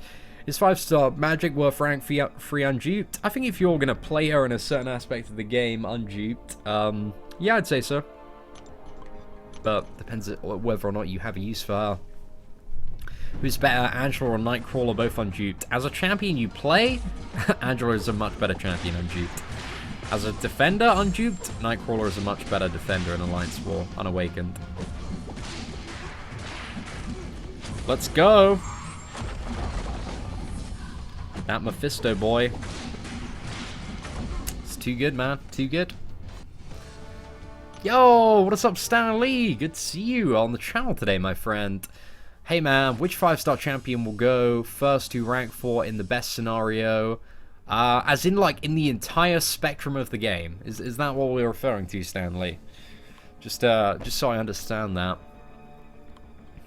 Is 5-star Magic worth rank 3 unduped? I think if you're going to play her in a certain aspect of the game unduped, yeah, I'd say so. But depends whether or not you have a use for her. Who's better, Angela or Nightcrawler, both unduped? As a champion you play, Angela is a much better champion unduped. As a defender unduped, Nightcrawler is a much better defender in Alliance War, unawakened. Let's go! That Mephisto boy. Too good, man. Too good. Yo, what is up, Stan Lee? Good to see you on the channel today, my friend. Hey, man, which 5-star champion will go first to rank 4 in the best scenario? As in, like, in the entire spectrum of the game. Is that what we're referring to, Stan Lee? Just so I understand that.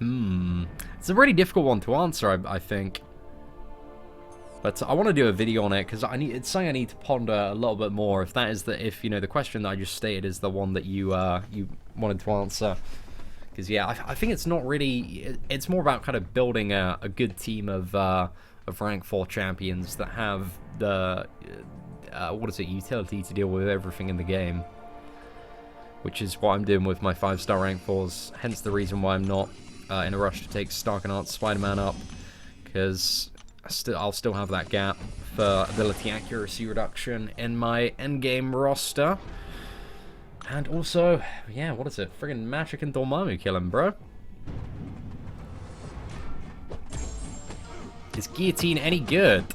It's a really difficult one to answer, I think. But I want to do a video on it because it's something I need to ponder a little bit more. If you know, the question that I just stated is the one that you wanted to answer. Because yeah, I think it's not really. It's more about kind of building a good team of rank 4 champions that have the utility to deal with everything in the game. Which is what I'm doing with my 5-star rank 4s. Hence the reason why I'm not in a rush to take Juggernaut Spider-Man up, because I'll still have that gap for ability accuracy reduction in my endgame roster. And also, yeah, what is it? Friggin' Magic and Dormammu killing, bro. Is Guillotine any good?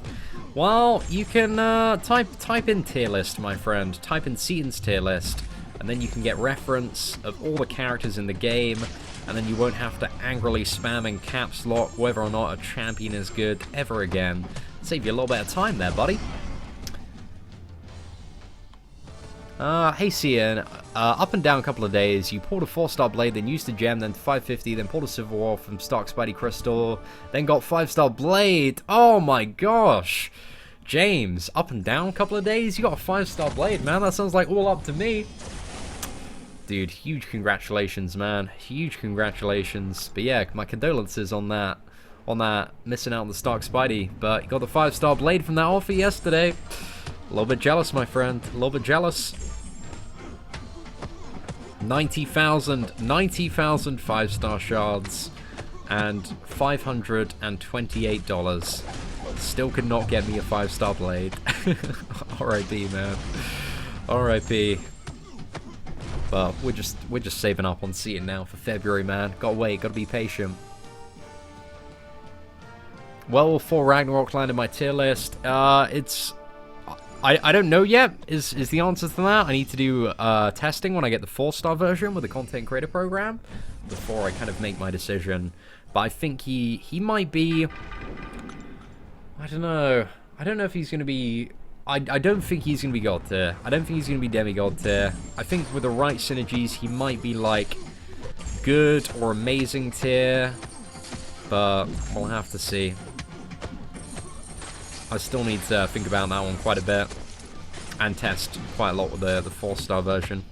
Well, you can type in tier list, my friend. Type in Seatin's tier list, and then you can get reference of all the characters in the game, and then you won't have to angrily spam in caps lock whether or not a champion is good ever again. Save you a little bit of time there, buddy. Hey Seatin, up and down a couple of days, you pulled a 4-star blade, then used a gem, then 550, then pulled a Civil War from Stark Spidey Crystal, then got 5-star blade. Oh my gosh! James, up and down a couple of days, you got a 5-star blade, man. That sounds like all up to me. Dude, huge congratulations, man. Huge congratulations. But yeah, my condolences on that missing out on the Stark Spidey. But you got the 5-star blade from that offer yesterday. A little bit jealous, my friend. A little bit jealous. 90,000 5-star shards and $528. Still could not get me a 5-star blade. R.I.P. man. R.I.P. But we're just saving up on Seatin now for February, man. Gotta wait, gotta be patient. Well, for Ragnarok land in my tier list, I don't know yet, is the answer to that. I need to do testing when I get the 4-star version with the content creator program before I kind of make my decision. But I think he might be, I don't know if he's going to be, I don't think he's going to be God tier. I don't think he's going to be demigod tier. I think with the right synergies, he might be like good or amazing tier, but we'll have to see. I still need to think about that one quite a bit and test quite a lot with the 4-star version.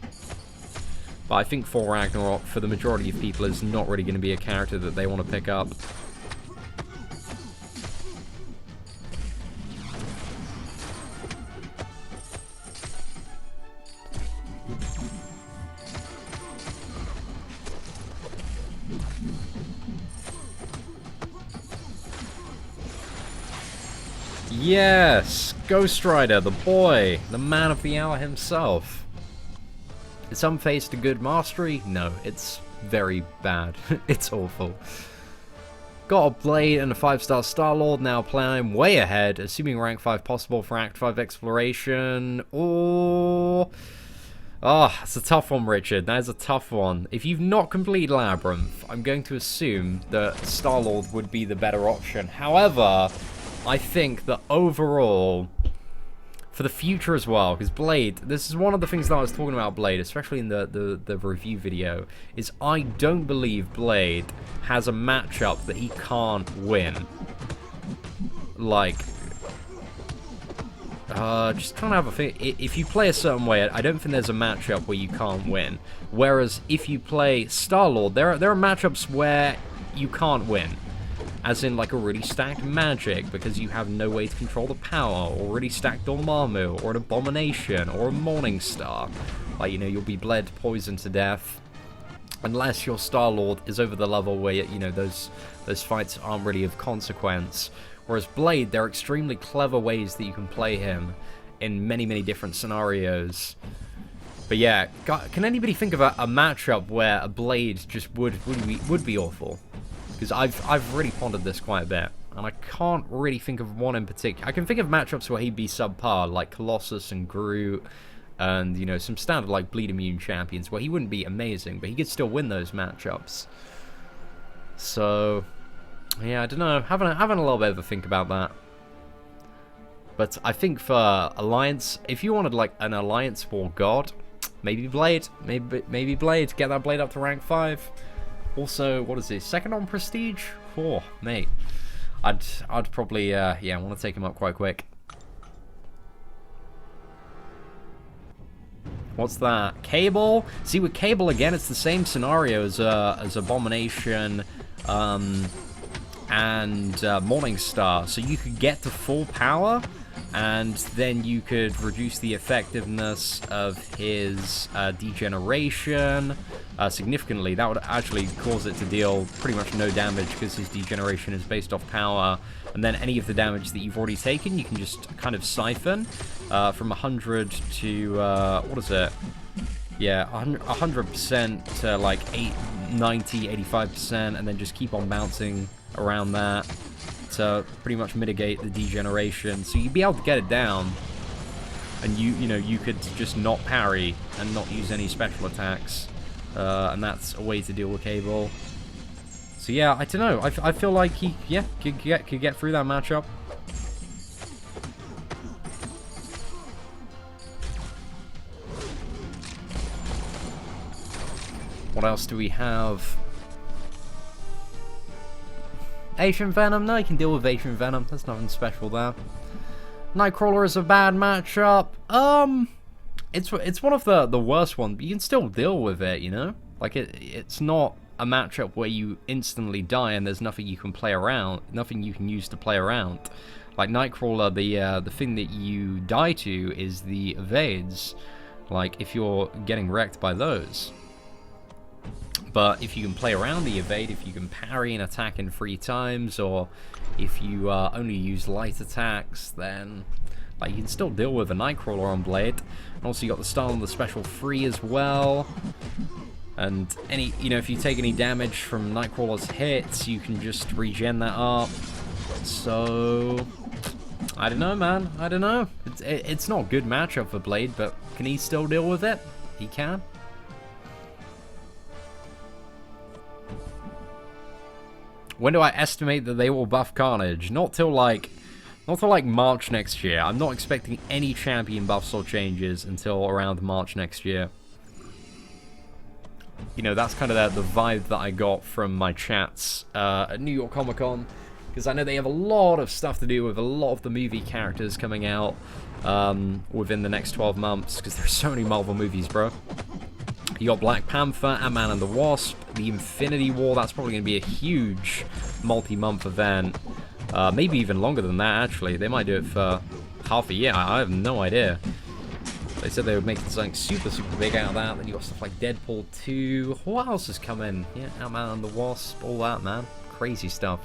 But I think for Ragnarok, for the majority of people, is not really going to be a character that they want to pick up. Yes! Ghostrider, the boy! The man of the hour himself. Is Unfaced a good mastery? No, it's very bad. It's awful. Got a blade and a 5-star Star-Lord, now playing way ahead, assuming rank 5 possible for Act 5 exploration, or... Oh, it's a tough one, Richard. That is a tough one. If you've not completed Labyrinth, I'm going to assume that Star-Lord would be the better option. However, I think that overall, for the future as well, because Blade, this is one of the things that I was talking about Blade, especially in the review video, is I don't believe Blade has a matchup that he can't win. Like, just trying to have a think. If you play a certain way, I don't think there's a matchup where you can't win. Whereas if you play Star-Lord, there are matchups where you can't win. As in, like, a really stacked Magic, because you have no way to control the power, or really stacked Dormammu, or an Abomination, or a Morningstar. Like, you know, you'll be bled, poisoned to death. Unless your Star-Lord is over the level where, you know, those fights aren't really of consequence. Whereas Blade, there are extremely clever ways that you can play him in many, many different scenarios. But yeah, can anybody think of a matchup where a Blade just would be awful? Because I've really pondered this quite a bit. and I can't really think of one in particular. I can think of matchups where he'd be subpar, like Colossus and Groot, and, you know, some standard, like, bleed immune champions, where he wouldn't be amazing, but he could still win those matchups. So, yeah, I don't know. Having a little bit of a think about that. But I think for Alliance, if you wanted, like, an Alliance War God, maybe Blade. Maybe Blade. Get that Blade up to rank 5. Also, what is he? Second on Prestige? Oh, mate. I'd probably, yeah, want to take him up quite quick. What's that? Cable? See, with Cable, again, it's the same scenario as Abomination and Morningstar. So you could get to full power, and then you could reduce the effectiveness of his degeneration significantly. That would actually cause it to deal pretty much no damage because his degeneration is based off power. And then any of the damage that you've already taken, you can just kind of siphon from 100 to, what is it? Yeah, 100% to like 90, 85%, and then just keep on bouncing around that to pretty much mitigate the degeneration. So you'd be able to get it down, and you could just not parry and not use any special attacks, and that's a way to deal with Cable. So yeah, I don't know. I feel like he could get through that matchup. What else do we have? Ancient Venom? No, you can deal with Ancient Venom. There's nothing special there. Nightcrawler is a bad matchup. It's one of the worst ones, but you can still deal with it, you know? Like, it's not a matchup where you instantly die and there's nothing you can play around, nothing you can use to play around. Like Nightcrawler, the thing that you die to is the evades, like if you're getting wrecked by those. But if you can play around the evade, if you can parry an attack in 3 times, or if you only use light attacks, then like you can still deal with a Nightcrawler on Blade. And also you got the style on the special 3 as well. And if you take any damage from Nightcrawler's hits, you can just regen that up. So I don't know, man. I don't know. It's not a good matchup for Blade, but can he still deal with it? He can. When do I estimate that they will buff Carnage? Not till like March next year. I'm not expecting any champion buffs or changes until around March next year. You know, that's kind of the vibe that I got from my chats at New York Comic Con, because I know they have a lot of stuff to do with a lot of the movie characters coming out within the next 12 months, because there's so many Marvel movies, bro. You got Black Panther, Ant-Man and the Wasp, the Infinity War. That's probably going to be a huge multi-month event. Maybe even longer than that, actually. They might do it for half a year. I have no idea. They said they would make something super, super big out of that. Then you got stuff like Deadpool 2. What else is coming? Yeah, Ant-Man and the Wasp. All that, man. Crazy stuff.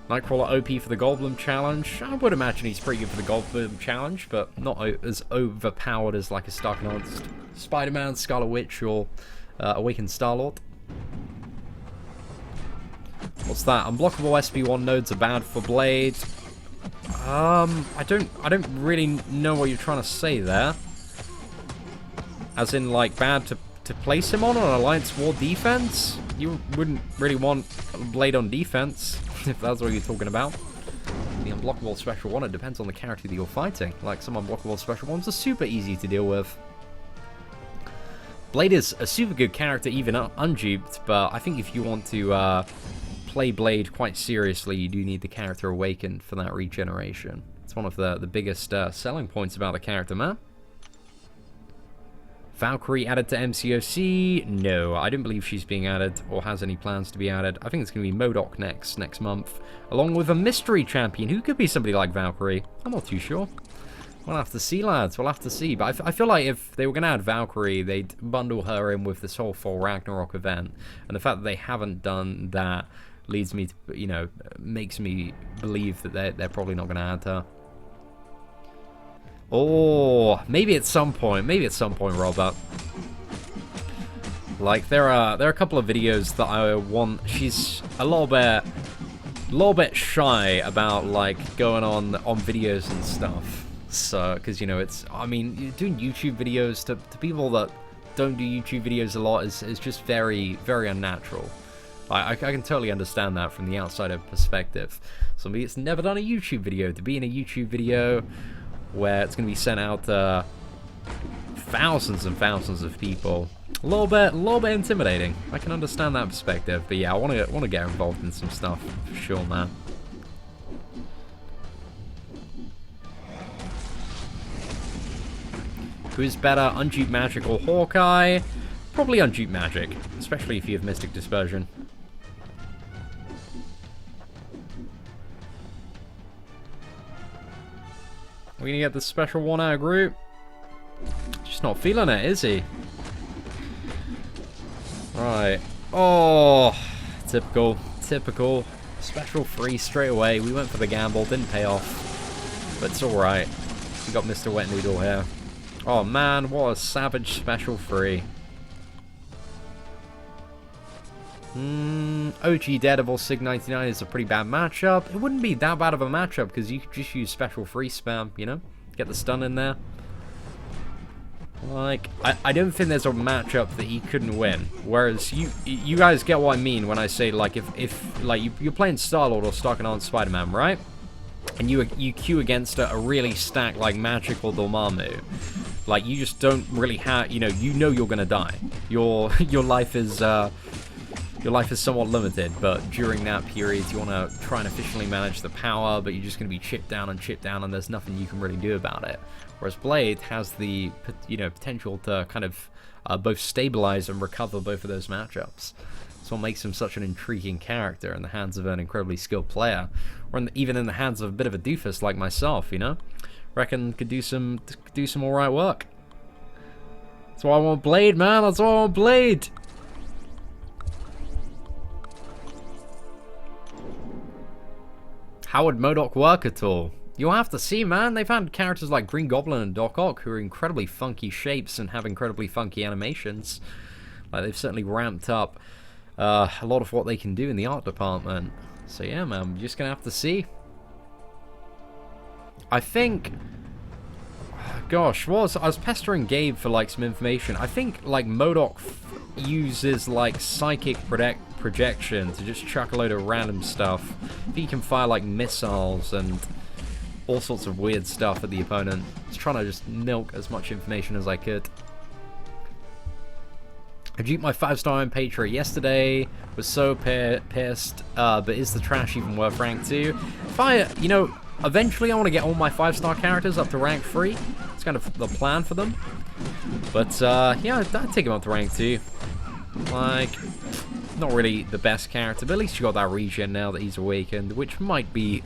Nightcrawler OP for the Goldblum Challenge. I would imagine he's pretty good for the Goldblum Challenge, but not as overpowered as like a Stark-enhanced Spider-Man, Scarlet Witch, or Awakened Star-Lord. What's that? Unblockable SP1 nodes are bad for Blade. I don't really know what you're trying to say there. As in, like, bad to place him on an Alliance War defense? You wouldn't really want Blade on defense, if that's what you're talking about. The unblockable special one, it depends on the character that you're fighting. Like, some unblockable special ones are super easy to deal with. Blade is a super good character, even unduped, but I think if you want to play Blade quite seriously, you do need the character Awakened for that regeneration. It's one of the biggest selling points about the character, man. Valkyrie added to MCOC? No, I don't believe she's being added or has any plans to be added. I think it's going to be MODOK next month, along with a mystery champion who could be somebody like Valkyrie. I'm not too sure. We'll have to see, lads. We'll have to see. But I feel like if they were going to add Valkyrie, they'd bundle her in with this whole Thor Ragnarok event. And the fact that they haven't done that leads me to, you know, makes me believe that they're probably not going to add her. Oh, maybe at some point, Robert. Like, there are a couple of videos that I want. She's a little bit shy about, like, going on videos and stuff. So, because, you know, it's, I mean, doing YouTube videos to people that don't do YouTube videos a lot is just very, very unnatural. I can totally understand that from the outsider perspective. Somebody that's never done a YouTube video, to be in a YouTube video where it's going to be sent out to thousands and thousands of people, a little bit intimidating. I can understand that perspective, but yeah, I want to get involved in some stuff for sure, man. Who's better, Undupe Magic or Hawkeye? Probably Undupe Magic, especially if you have Mystic Dispersion. We're gonna get the special one out of Groot. Just not feeling it, is he? Right. Oh, typical. Special free straight away. We went for the gamble, didn't pay off. But it's alright. We got Mr. Wet Noodle here. Oh man, what a savage special free. OG Daredevil Sig 99 is a pretty bad matchup. It wouldn't be that bad of a matchup because you could just use special free spam, you know? Get the stun in there. Like, I don't think there's a matchup that he couldn't win. Whereas you guys get what I mean when I say, like, if like you're playing Star-Lord or Starkon Spider-Man, right? And you queue against a really stacked, like, magical Dormammu. Like, you just don't really have, you know you're gonna die. Your life is somewhat limited, but during that period you want to try and efficiently manage the power, but you're just going to be chipped down, and there's nothing you can really do about it. Whereas Blade has the, potential to kind of both stabilize and recover both of those matchups. That's what makes him such an intriguing character in the hands of an incredibly skilled player, or even in the hands of a bit of a doofus like myself, you know? Reckon could do some alright work. That's why I want Blade, man. That's why I want Blade. How would MODOK work at all? You'll have to see, man. They've had characters like Green Goblin and Doc Ock who are incredibly funky shapes and have incredibly funky animations. Like, they've certainly ramped up a lot of what they can do in the art department. So yeah, man, we're just gonna have to see. I think, gosh, I was pestering Gabe for, like, some information. I think, like, MODOK uses, like, psychic projection to just chuck a load of random stuff. He can fire, like, missiles and all sorts of weird stuff at the opponent. I was trying to just milk as much information as I could. I duped my 5-star in Patreon yesterday, was so pissed, but is the trash even worth rank 2? If I, eventually I want to get all my 5-star characters up to rank 3. It's kind of the plan for them. But, yeah, I'd take him up to rank 2. Like, not really the best character, but at least you got that regen now that he's awakened, which might be,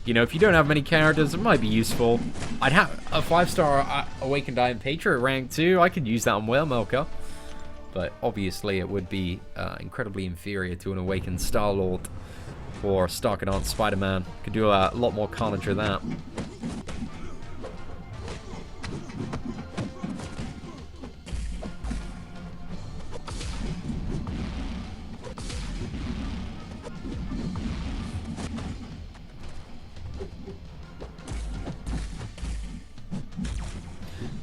if you don't have many characters, it might be useful. I'd have a 5-star awakened Iron Patriot at rank 2. I could use that on Whale Milker. But obviously it would be incredibly inferior to an awakened Star-Lord or Starkon Spider-Man. Could do a lot more carnage with that.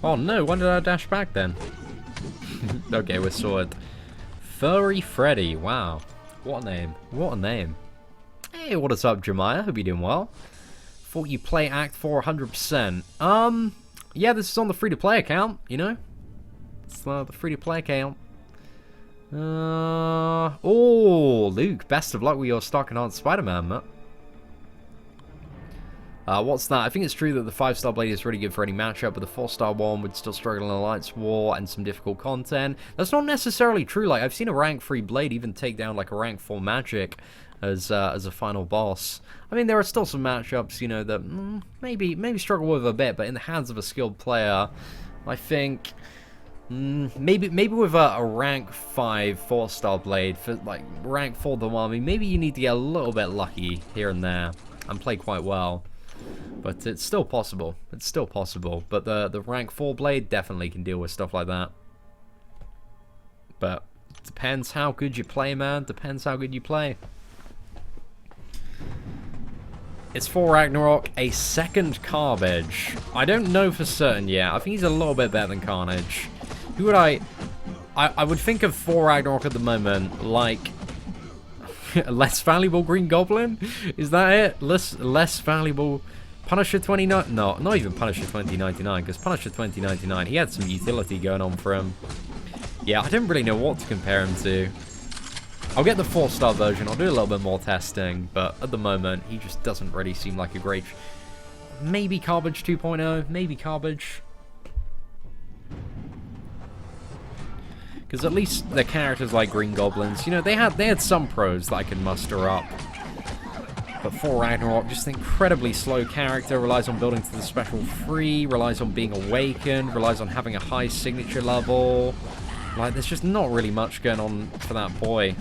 Oh no, when did I dash back then? Okay, we saw it. Furry Freddy, wow. What a name. What a name. Hey, what is up, Jemiah? Hope you're doing well. Thought you play Act 4 100%. Yeah, this is on the free-to-play account, you know? It's the free-to-play account. Oh, Luke, best of luck with your Starkon Spider-Man, mate. What's that? I think it's true that the 5-star Blade is really good for any matchup, but the 4-star one would still struggle in Alliance War and some difficult content. That's not necessarily true. Like, I've seen a rank 3 Blade even take down, like, a rank 4 Magic as a final boss. I mean, there are still some matchups, that maybe struggle with a bit, but in the hands of a skilled player, I think maybe with a rank 5 4-star Blade for, like, rank 4 Dormammu, maybe you need to get a little bit lucky here and there and play quite well. But it's still possible. It's still possible. But the rank 4 Blade definitely can deal with stuff like that. But depends how good you play, man. Depends how good you play. Is Thor Ragnarok a second Carnage? I don't know for certain yet. I think he's a little bit better than Carnage. Who would I would think of Thor Ragnarok at the moment like a less valuable Green Goblin? Is that it? Less valuable Punisher 29? No, not even Punisher 2099, because Punisher 2099, he had some utility going on for him. Yeah, I don't really know what to compare him to. I'll get the 4-star version, I'll do a little bit more testing, but at the moment, he just doesn't really seem like a great... Maybe Carnage 2.0, maybe Carnage. Because at least the characters like Green Goblins, you know, they had some pros that I could muster up. But Thor Ragnarok, just an incredibly slow character, relies on building to the special 3, relies on being awakened, relies on having a high signature level. Like, there's just not really much going on for that boy.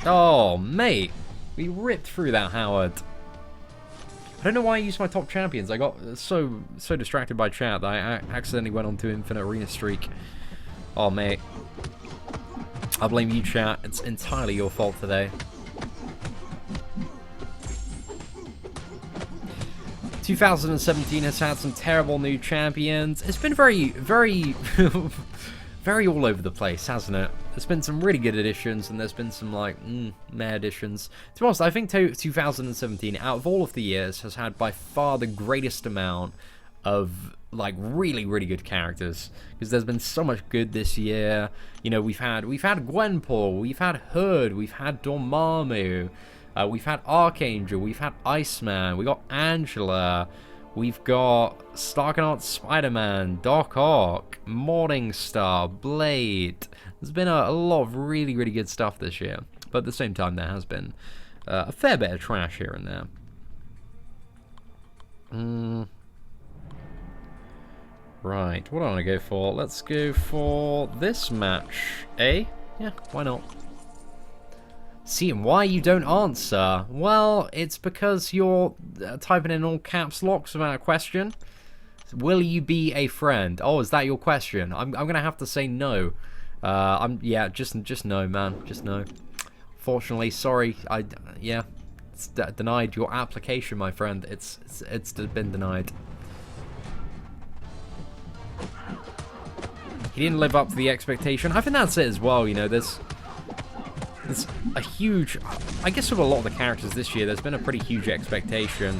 Oh, mate. We ripped through that, Howard. I don't know why I used my top champions. I got so distracted by chat that I accidentally went on to Infinite Arena Streak. Oh, mate. I blame you, chat. It's entirely your fault today. 2017 has had some terrible new champions. It's been very, very, very all over the place, hasn't it? There's been some really good additions, and there's been some, like, meh additions. To be honest, I think 2017, out of all of the years, has had by far the greatest amount of, like, really, really good characters. Because there's been so much good this year. You know, we've had Gwenpool, we've had Hood, we've had Dormammu. We've had Archangel, we've had Iceman, we got Angela, we've got Starknaut Spider-Man, Doc Ock, Morningstar, Blade. There's been a lot of really, really good stuff this year. But at the same time, there has been a fair bit of trash here and there. Right, what do I want to go for? Let's go for this match, eh? Yeah, why not? Seatin, why you don't answer? Well, it's because you're typing in all caps locks without a question. Will you be a friend? Oh, is that your question? I'm gonna have to say no. Yeah, just no, man, just no. Fortunately, sorry. Yeah, it's denied your application, my friend. It's been denied. He didn't live up to the expectation. I think that's it as well. You know, there's a huge, I guess with a lot of the characters this year, there's been a pretty huge expectation.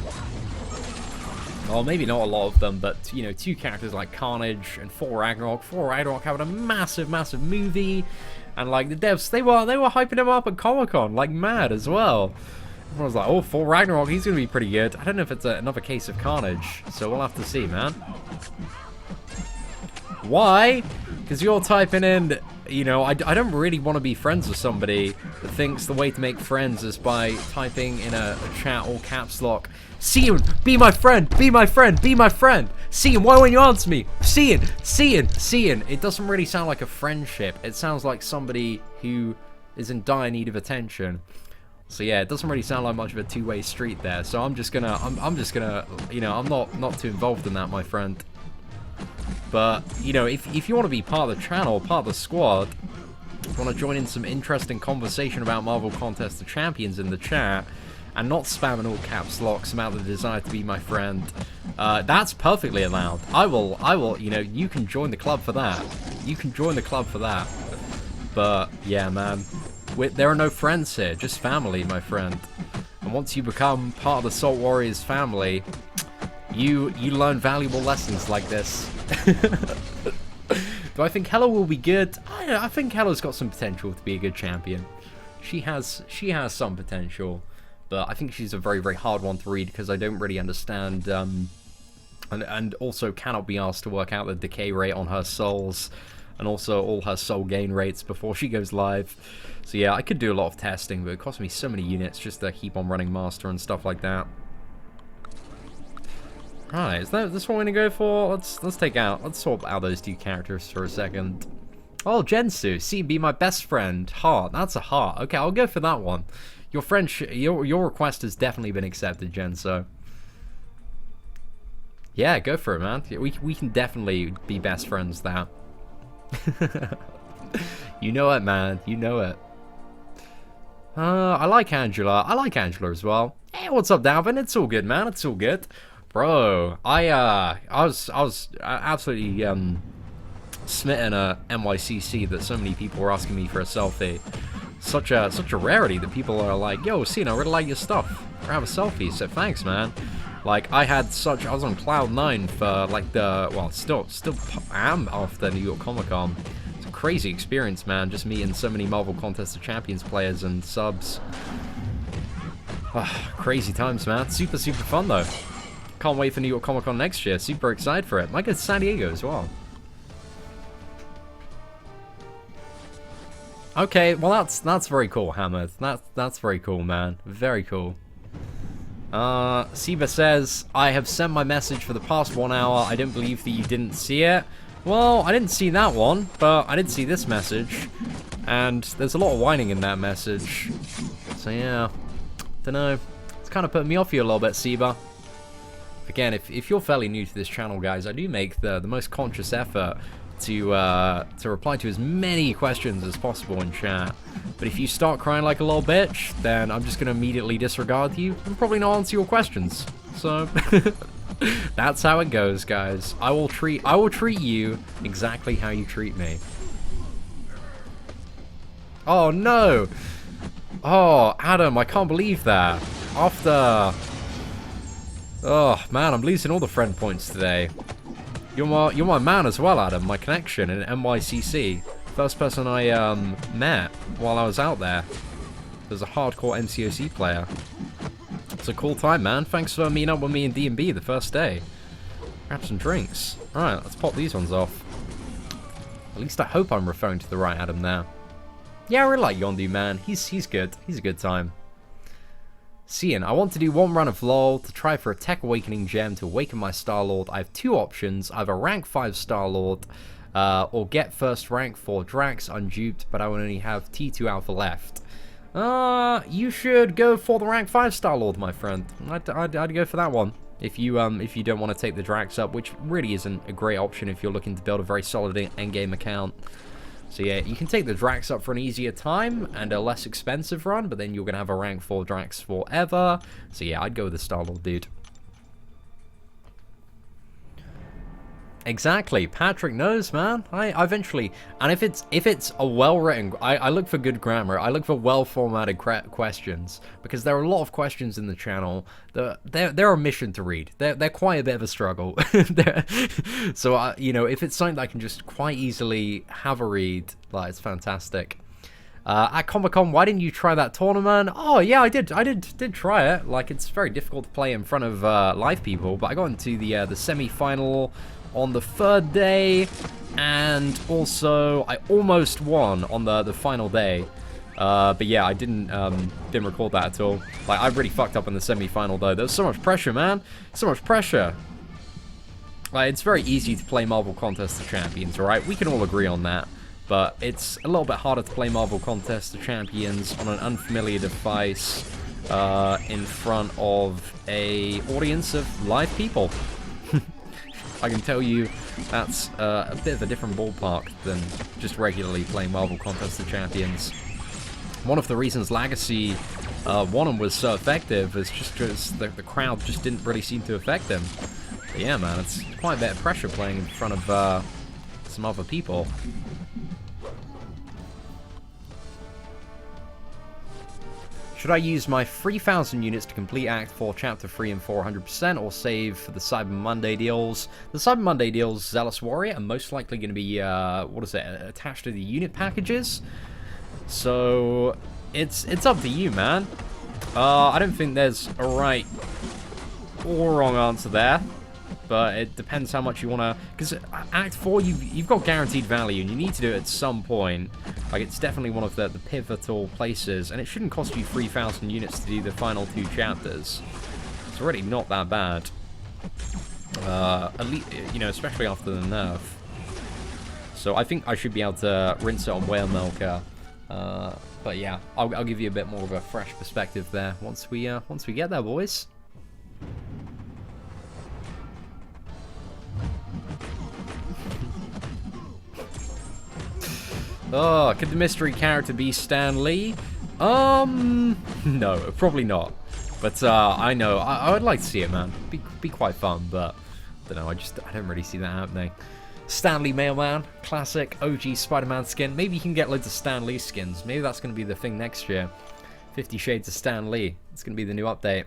Well, maybe not a lot of them, but, you know, 2 characters like Carnage and Thor Ragnarok. Thor Ragnarok having a massive, massive movie. And, like, the devs, they were hyping him up at Comic-Con, like, mad as well. Everyone was like, oh, Thor Ragnarok, he's going to be pretty good. I don't know if it's another case of Carnage, so we'll have to see, man. Why? Because you're typing in, you know, I don't really want to be friends with somebody that thinks the way to make friends is by typing in a chat all caps lock. Seatin, be my friend, be my friend, be my friend. Seatin, why won't you answer me? Seatin. It doesn't really sound like a friendship. It sounds like somebody who is in dire need of attention. So yeah, it doesn't really sound like much of a two-way street there. So I'm just gonna, you know, I'm not too involved in that, my friend. But, you know, if you want to be part of the channel, part of the squad, want to join in some interesting conversation about Marvel Contest of Champions in the chat, and not spamming all caps locks about the desire to be my friend, that's perfectly allowed. I will, you know, you can join the club for that. You can join the club for that. But, yeah, man, there are no friends here, just family, my friend. And once you become part of the Salt Warriors family, you learn valuable lessons like this. Do I think Hela will be good? I think Hela's got some potential to be a good champion. She has some potential, but I think she's a very, very hard one to read because I don't really understand, and also cannot be asked to work out the decay rate on her souls, and also all her soul gain rates before she goes live. So yeah, I could do a lot of testing, but it cost me so many units just to keep on running Master and stuff like that. Right, is this what we're gonna go for? Let's swap out those 2 characters for a second. Oh, Jensu, see, be my best friend. Heart, that's a heart. Okay, I'll go for that one. Your request has definitely been accepted, Jensu. Yeah, go for it, man. We can definitely be best friends now. You know it, man. You know it. I like Angela. I like Angela as well. Hey, what's up, Dalvin? It's all good, man. It's all good. Bro, I was absolutely smitten at NYCC that so many people were asking me for a selfie. Such a rarity that people are like, yo, Seatin, I really like your stuff. Or have a selfie. So thanks, man. Like, I was on cloud 9 for like still am after New York Comic Con. It's a crazy experience, man. Just meeting so many Marvel Contest of Champions players and subs. Crazy times, man. Super fun though. Can't wait for New York Comic Con next year. Super excited for it. Might go to San Diego as well. Okay, well that's very cool, Hammered. That's very cool, man. Very cool. Siba says, I have sent my message for the past 1 hour. I don't believe that you didn't see it. Well, I didn't see that one, but I did see this message. And there's a lot of whining in that message. So yeah, dunno. It's kind of putting me off you a little bit, Siba. Again, if you're fairly new to this channel, guys, I do make the most conscious effort to reply to as many questions as possible in chat. But if you start crying like a little bitch, then I'm just going to immediately disregard you and probably not answer your questions. So that's how it goes, guys. I will treat you exactly how you treat me. Oh no! Oh, Adam, I can't believe that. After... Oh man, I'm losing all the friend points today. You're my man as well, Adam. My connection in NYCC. First person I met while I was out there. There's a hardcore MCOC player. It's a cool time, man. Thanks for meeting up with me in D&B the first day. Grab some drinks. Alright, let's pop these ones off. At least I hope I'm referring to the right Adam there. Yeah, I really like Yondu, man. He's good. He's a good time. Seatin, I want to do one run of LoL to try for a Tech Awakening gem to awaken my Star-Lord. I have two options, either rank 5 Star-Lord, or get first rank for Drax unduped, but I will only have T2 Alpha left. You should go for the rank 5 Star-Lord, my friend. I'd go for that one. If you don't want to take the Drax up, which really isn't a great option if you're looking to build a very solid endgame account. So yeah, you can take the Drax up for an easier time and a less expensive run, but then you're going to have a rank 4 Drax forever. So yeah, I'd go with the Star-Lord, dude. Exactly, Patrick knows, man. I eventually, and if it's a well-written, I look for good grammar. I look for well-formatted questions, because there are a lot of questions in the channel that they're a mission to read. They're quite a bit of a struggle. So you know, if it's something that I can just quite easily have a read, like, it's fantastic. At Comic-Con, why didn't you try that tournament? Oh yeah, I did try it. Like, it's very difficult to play in front of live people, but I got into the semi-final on the 3rd day, and also I almost won on the final day. But yeah, I didn't record that at all. Like, I really fucked up in the semi-final though. There's so much pressure, man. So much pressure. Like, it's very easy to play Marvel Contest of Champions, alright? We can all agree on that. But it's a little bit harder to play Marvel Contest of Champions on an unfamiliar device in front of a audience of live people. I can tell you that's a bit of a different ballpark than just regularly playing Marvel Contest of Champions. One of the reasons Legacy won and was so effective is just because the crowd just didn't really seem to affect them. But yeah, man, it's quite a bit of pressure playing in front of some other people. Should I use my 3,000 units to complete Act 4, Chapter 3 and 4 100%, or save for the Cyber Monday deals? The Cyber Monday deals, Zealous Warrior, are most likely going to be, attached to the unit packages. So, it's up to you, man. I don't think there's a right or wrong answer there. But it depends how much you want to... Because Act 4, you've got guaranteed value, and you need to do it at some point. Like, it's definitely one of the pivotal places, and it shouldn't cost you 3,000 units to do the final 2 chapters. It's already not that bad. At least, you know, especially after the nerf. So I think I should be able to rinse it on Whale Milker. But yeah, I'll give you a bit more of a fresh perspective there once we get there, boys. Oh, could the mystery character be Stan Lee? No, probably not. But I know, I would like to see it, man. Be quite fun, but I don't know. I don't really see that happening. Stan Lee Mailman, classic OG Spider-Man skin. Maybe you can get loads of Stan Lee skins. Maybe that's going to be the thing next year. 50 Shades of Stan Lee. It's going to be the new update.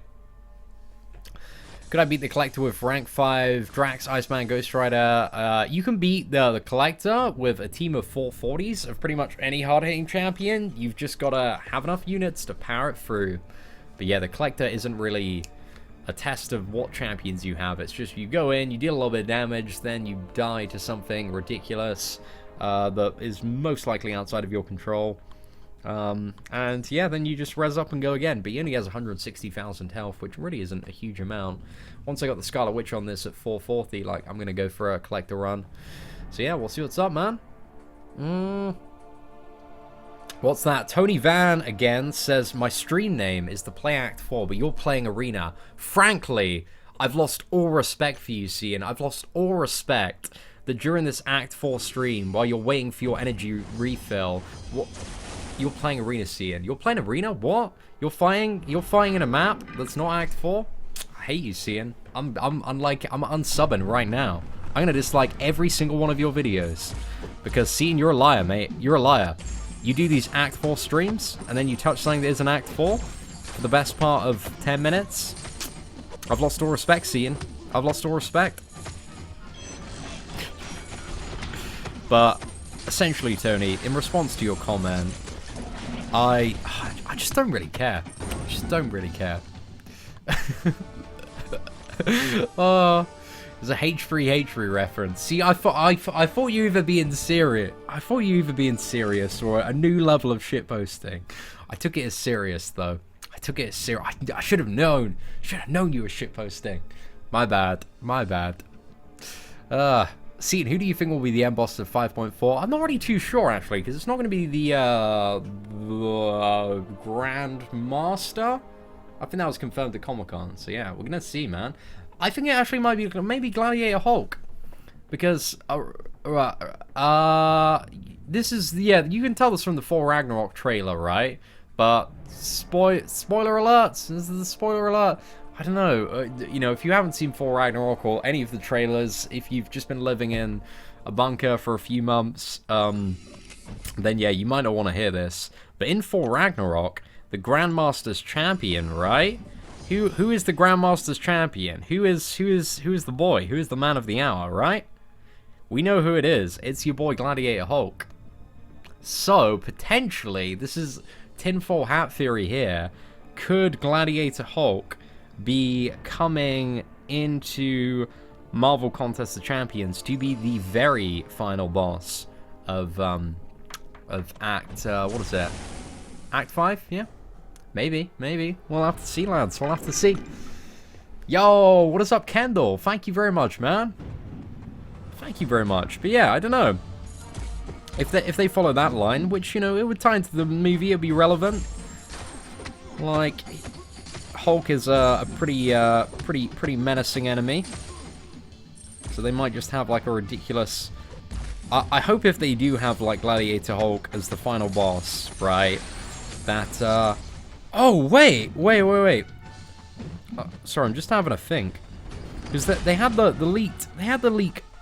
Could I beat the Collector with rank 5 Drax, Iceman, Ghostrider? You can beat the Collector with a team of 440s of pretty much any hard-hitting champion. You've just got to have enough units to power it through. But yeah, the Collector isn't really a test of what champions you have. It's just you go in, you deal a little bit of damage, then you die to something ridiculous that is most likely outside of your control. And yeah, then you just res up and go again. But he only has 160,000 health, which really isn't a huge amount. Once I got the Scarlet Witch on this at 440, like, I'm gonna go for a Collector run. So yeah, we'll see what's up, man. What's that? Tony Van again says, my stream name is the Play Act 4, but you're playing Arena. Frankly, I've lost all respect for you, Seatin. I've lost all respect that during this Act 4 stream, while you're waiting for your energy refill, you're playing Arena, Seatin. You're playing Arena? What? You're fighting in a map that's not Act 4? I hate you, Seatin. I'm unsubbing right now. I'm gonna dislike every single one of your videos. Because, Seatin, you're a liar, mate. You're a liar. You do these Act 4 streams, and then you touch something that is an Act 4 for the best part of 10 minutes. I've lost all respect, Seatin. I've lost all respect. But, essentially, Tony, in response to your comment, I just don't really care. I just don't really care. Oh, there's a H3 reference. See, I thought you either being serious. I thought you either being serious or a new level of shitposting. I took it as serious though. I took it as serious. I should have known. Should have known you were shitposting. My bad. My bad. Seatin, who do you think will be the end boss of 5.4? I'm not really too sure, actually, because it's not going to be the Grand Master. I think that was confirmed at Comic-Con, so yeah, we're going to see, man. I think it actually might be maybe Gladiator Hulk, because this is, yeah, you can tell this from the Thor Ragnarok trailer, right? But spoiler alerts. This is the spoiler alert. I don't know, you know, if you haven't seen Thor Ragnarok or any of the trailers, if you've just been living in a bunker for a few months, then yeah, you might not want to hear this. But in Thor Ragnarok, the Grandmaster's champion, right? Who is the Grandmaster's champion? Who is the boy? Who is the man of the hour, right? We know who it is. It's your boy Gladiator Hulk. So, potentially, this is tinfoil hat theory here. Could Gladiator Hulk be coming into Marvel Contest of Champions to be the very final boss of Act, what is it? Act 5? Yeah? Maybe. We'll have to see, lads. We'll have to see. Yo, what is up, Kendall? Thank you very much, man. Thank you very much. But yeah, I don't know. If they follow that line, which, you know, it would tie into the movie, it'd be relevant. Like, Hulk is a pretty menacing enemy. So they might just have like a ridiculous... I hope if they do have like Gladiator Hulk as the final boss, right? That oh wait. Sorry, I'm just having a think. Because they had the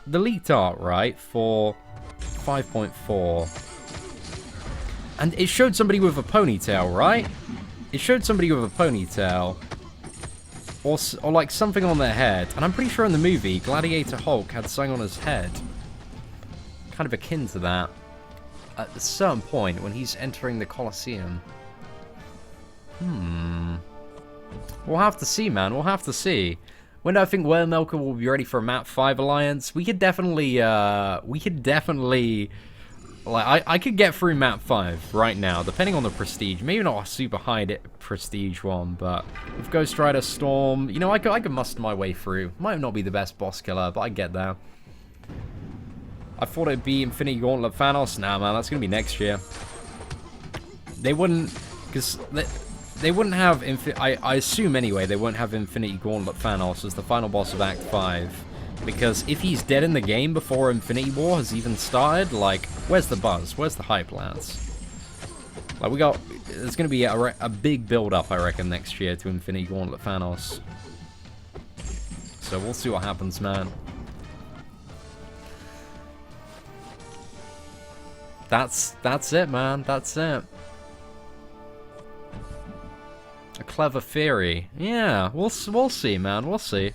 leaked art, right, for 5.4, and it showed somebody with a ponytail, right? It showed somebody with a ponytail, or like something on their head, and I'm pretty sure in the movie, Gladiator Hulk had something on his head, kind of akin to that, at a certain point when he's entering the Colosseum. We'll have to see, man. We'll have to see. When do I think Whale will be ready for a Map 5 alliance? We could definitely, like, I could get through Map 5 right now, depending on the prestige. Maybe not a super high prestige one, but with Ghostrider Storm, you know, I could muster my way through. Might not be the best boss killer, but I get there. I thought it'd be Infinity Gauntlet Thanos. Nah, man, that's gonna be next year. They wouldn't, because they wouldn't have, I assume anyway, they won't have Infinity Gauntlet Thanos as the final boss of Act 5. Because if he's dead in the game before Infinity War has even started, like, where's the buzz? Where's the hype, lads? Like, there's going to be a big build-up, I reckon, next year to Infinity Gauntlet Thanos. So we'll see what happens, man. That's it, man. That's it. A clever theory. Yeah, we'll see, man. We'll see.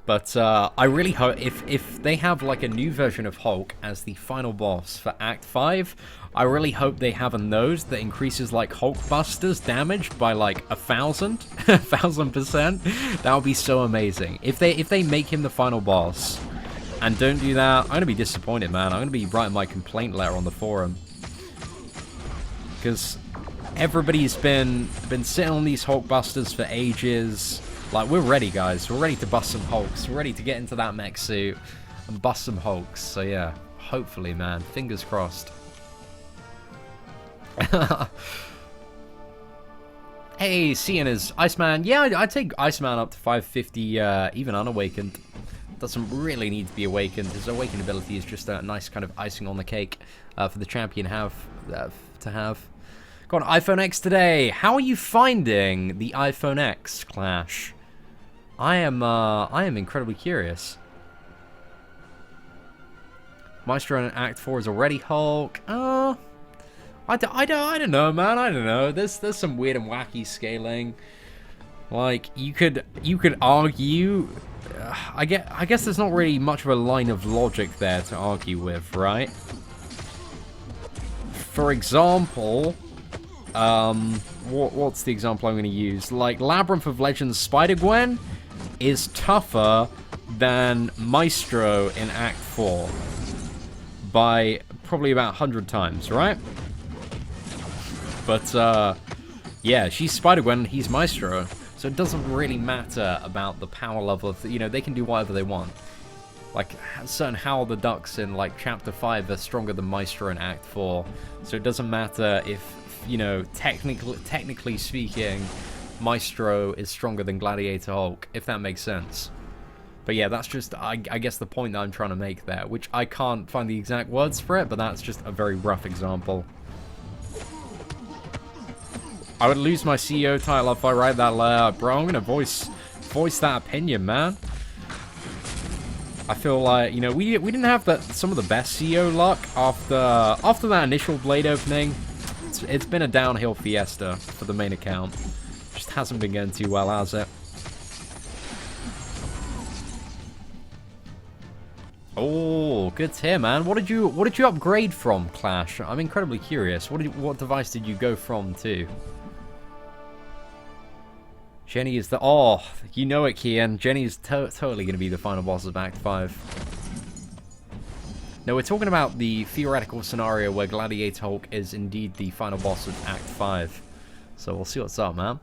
But I really hope if they have like a new version of Hulk as the final boss for Act 5, I really hope they have a nose that increases like Hulkbuster's damage by like 1,000, 1,000%. That would be so amazing. If they make him the final boss and don't do that, I'm gonna be disappointed, man. I'm gonna be writing my complaint letter on the forum because everybody's been sitting on these Hulkbusters for ages. Like, we're ready, guys. We're ready to bust some Hulks. We're ready to get into that mech suit and bust some Hulks. So, yeah. Hopefully, man. Fingers crossed. Hey, Seatin is Iceman. Yeah, I take Iceman up to 550, even unawakened. Doesn't really need to be awakened. His awakened ability is just a nice kind of icing on the cake for the champion to have. Got an iPhone X today. How are you finding the iPhone X, Clash? I am incredibly curious. Maestro in Act 4 is already Hulk. I don't know, man. I don't know. There's some weird and wacky scaling. Like, you could argue. I guess there's not really much of a line of logic there to argue with, right? For example, what's the example I'm going to use? Like, Labyrinth of Legends Spider-Gwen is tougher than Maestro in Act 4 by probably about 100 times, right? But, yeah, she's Spider-Gwen, he's Maestro, so it doesn't really matter about the power level of, you know, they can do whatever they want. Like, certain Howard the Ducks in, like, Chapter 5 are stronger than Maestro in Act 4, so it doesn't matter if, you know, technically speaking, Maestro is stronger than Gladiator Hulk, if that makes sense. But yeah, that's just, I guess, the point that I'm trying to make there, which I can't find the exact words for it, but that's just a very rough example. I would lose my CEO title if I write that letter. Bro, I'm gonna voice that opinion, man. I feel like, you know, we didn't have some of the best CEO luck after that initial Blade opening. It's been a downhill fiesta for the main account. Just hasn't been going too well, has it? Oh, good to hear, man. What did you upgrade from, Clash? I'm incredibly curious. What device did you go from to? Jenny is the... Oh, you know it, Kian. Jenny is totally going to be the final boss of Act 5. No, we're talking about the theoretical scenario where Gladiator Hulk is indeed the final boss of Act 5. So we'll see what's up, man.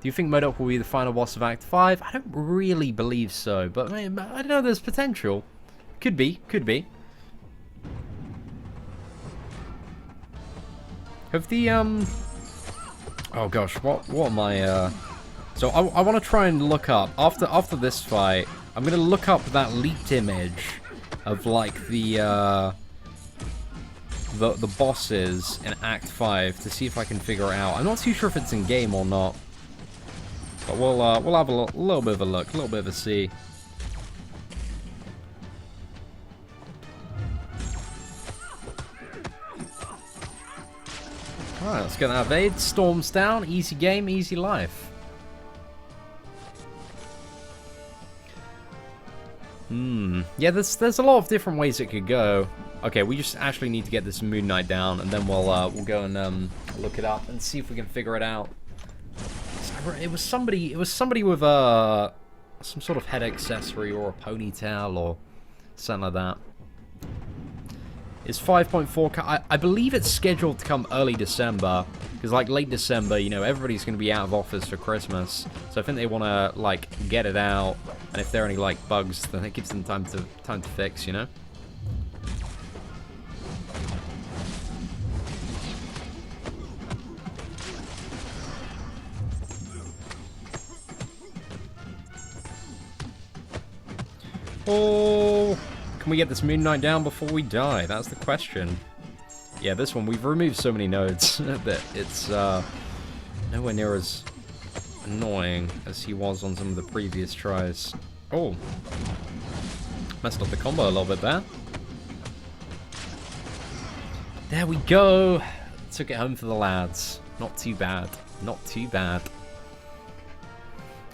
Do you think MODOK will be the final boss of Act 5? I don't really believe so, but I don't know, there's potential. Could be, could be. Have the, Oh gosh, what am I, So I want to try and look up, after this fight, I'm going to look up that leaked image of, like, the bosses in Act 5 to see if I can figure it out. I'm not too sure if it's in-game or not. But we'll have a little bit of a look, a little bit of a see. Alright, let's get that evade. Storms down, easy game, easy life. Yeah, there's a lot of different ways it could go. Okay, we just actually need to get this Moon Knight down, and then we'll go and look it up and see if we can figure it out. It was somebody with some sort of head accessory or a ponytail or something like that. It's 5.4K. I believe it's scheduled to come early December, because like late December, you know, everybody's going to be out of office for Christmas. So I think they want to like get it out, and if there are any like bugs, then it gives them time to fix, you know. before... Can we get this Moon Knight down before we die? That's the question. Yeah, this one, we've removed so many nodes that it's nowhere near as annoying as he was on some of the previous tries. Oh. Messed up the combo a little bit there. There we go. Took it home for the lads. Not too bad. Not too bad.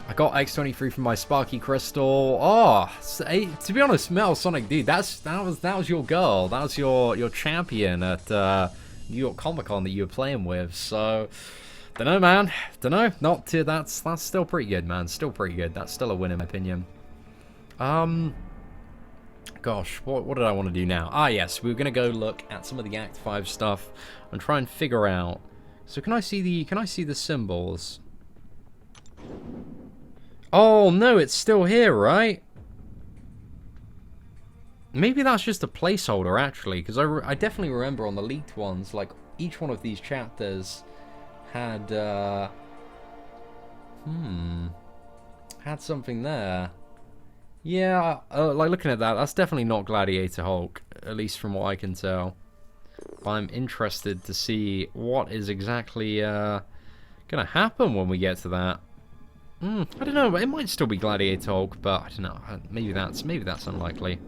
I got X23 from my Sparky Crystal. Oh, to be honest, Metal Sonic, dude, that was your girl. That was your champion at New York Comic Con that you were playing with. So, don't know, man. Don't know. Not too. That's still pretty good, man. Still pretty good. That's still a win in my opinion. Gosh, what did I want to do now? Ah, yes, we were gonna go look at some of the Act 5 stuff and try and figure out. So can I see the symbols? Oh, no, it's still here, right? Maybe that's just a placeholder, actually, because I definitely remember on the leaked ones, like, each one of these chapters had, had something there. Yeah, like, looking at that, that's definitely not Gladiator Hulk, at least from what I can tell. But I'm interested to see what is exactly, gonna happen when we get to that. I don't know, it might still be Gladiator Hulk, but I don't know, maybe that's unlikely.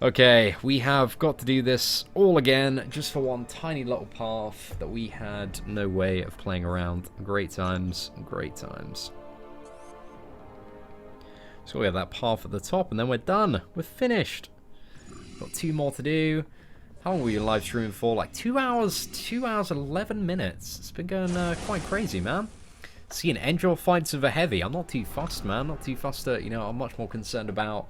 Okay, we have got to do this all again, just for one tiny little path that we had no way of playing around. Great times, great times. So we have that path at the top, and then we're done. We're finished. Got 2 more to do. How long were you live streaming for? Like 2 hours, 2 hours, 11 minutes. It's been going quite crazy, man. Seeing Angel fights of a heavy. I'm not too fussed, man. Not too fussed. You know, I'm much more concerned about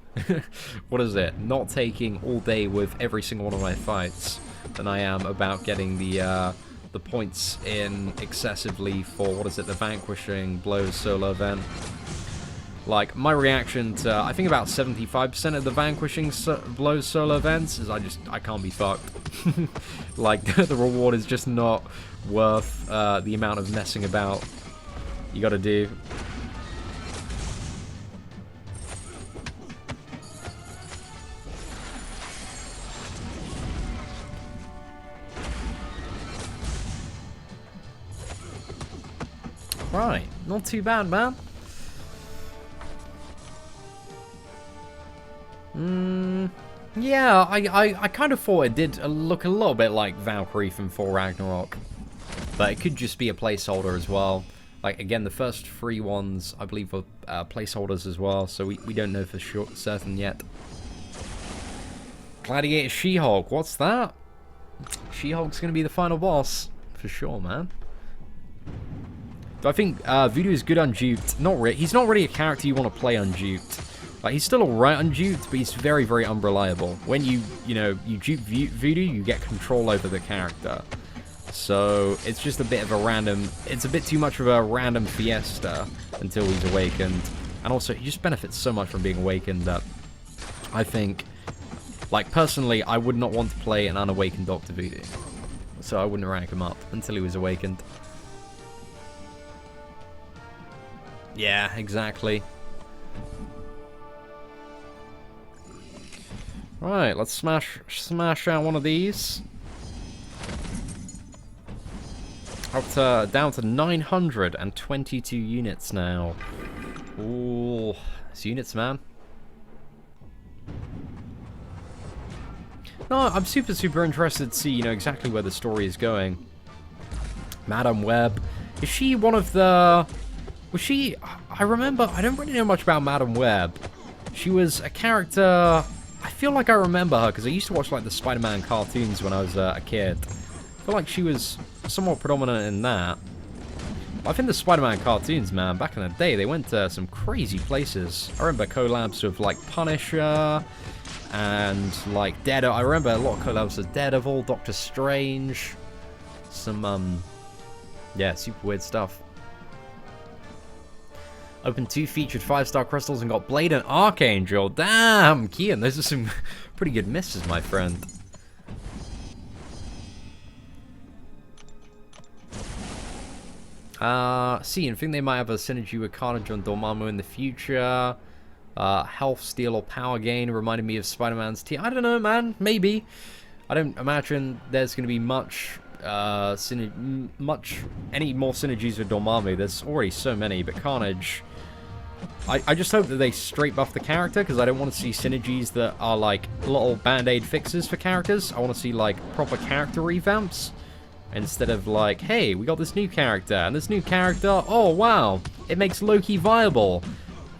what is it? Not taking all day with every single one of my fights than I am about getting the points in excessively for what is it? The Vanquishing Blows solo event. Like my reaction to I think about 75% of the Vanquishing Blows solo events is I can't be fucked. Like the reward is just not worth the amount of messing about you gotta do. Right, not too bad, man. Yeah, I kind of thought it did look a little bit like Valkyrie from Thor Ragnarok, but it could just be a placeholder as well. Like, again, the first 3 ones, I believe, were placeholders as well, so we don't know for certain yet. Gladiator She-Hulk, what's that? She-Hulk's going to be the final boss, for sure, man. Do I think Voodoo is good unduped? Not really. He's not really a character you want to play unduped. Like, he's still alright unduped, but he's very, very unreliable. When you dupe Voodoo, you get control over the character. So, it's just a bit of a random... It's a bit too much of a random fiesta until he's awakened. And also, he just benefits so much from being awakened that I think... Like, personally, I would not want to play an unawakened Dr. Voodoo. So I wouldn't rank him up until he was awakened. Yeah, exactly. Right, let's smash out one of these. Down to 922 units now. Ooh, it's units, man. No, I'm super interested to see, you know, exactly where the story is going. Madam Web. Is she one of the... Was she... I remember... I don't really know much about Madam Web. She was a character... I feel like I remember her, because I used to watch, like, the Spider-Man cartoons when I was a kid. I feel like she was somewhat predominant in that. But I think the Spider-Man cartoons, man, back in the day, they went to some crazy places. I remember collabs with, like, Punisher... And, like, Daredevil. I remember a lot of collabs with Daredevil, Doctor Strange. Some, yeah, super weird stuff. Opened 2 featured 5-star crystals and got Blade and Archangel. Damn, Kian, those are some pretty good misses, my friend. Seatin, think they might have a synergy with Carnage and Dormammu in the future. Health steal or power gain reminded me of Spider-Man's team. I don't know, man. Maybe. I don't imagine there's going to be any more synergies with Dormammu. There's already so many, but Carnage... I just hope that they straight buff the character, because I don't want to see synergies that are like little band-aid fixes for characters. I want to see like proper character revamps, instead of like, hey, we got this new character, and this new character, oh wow, it makes Loki viable.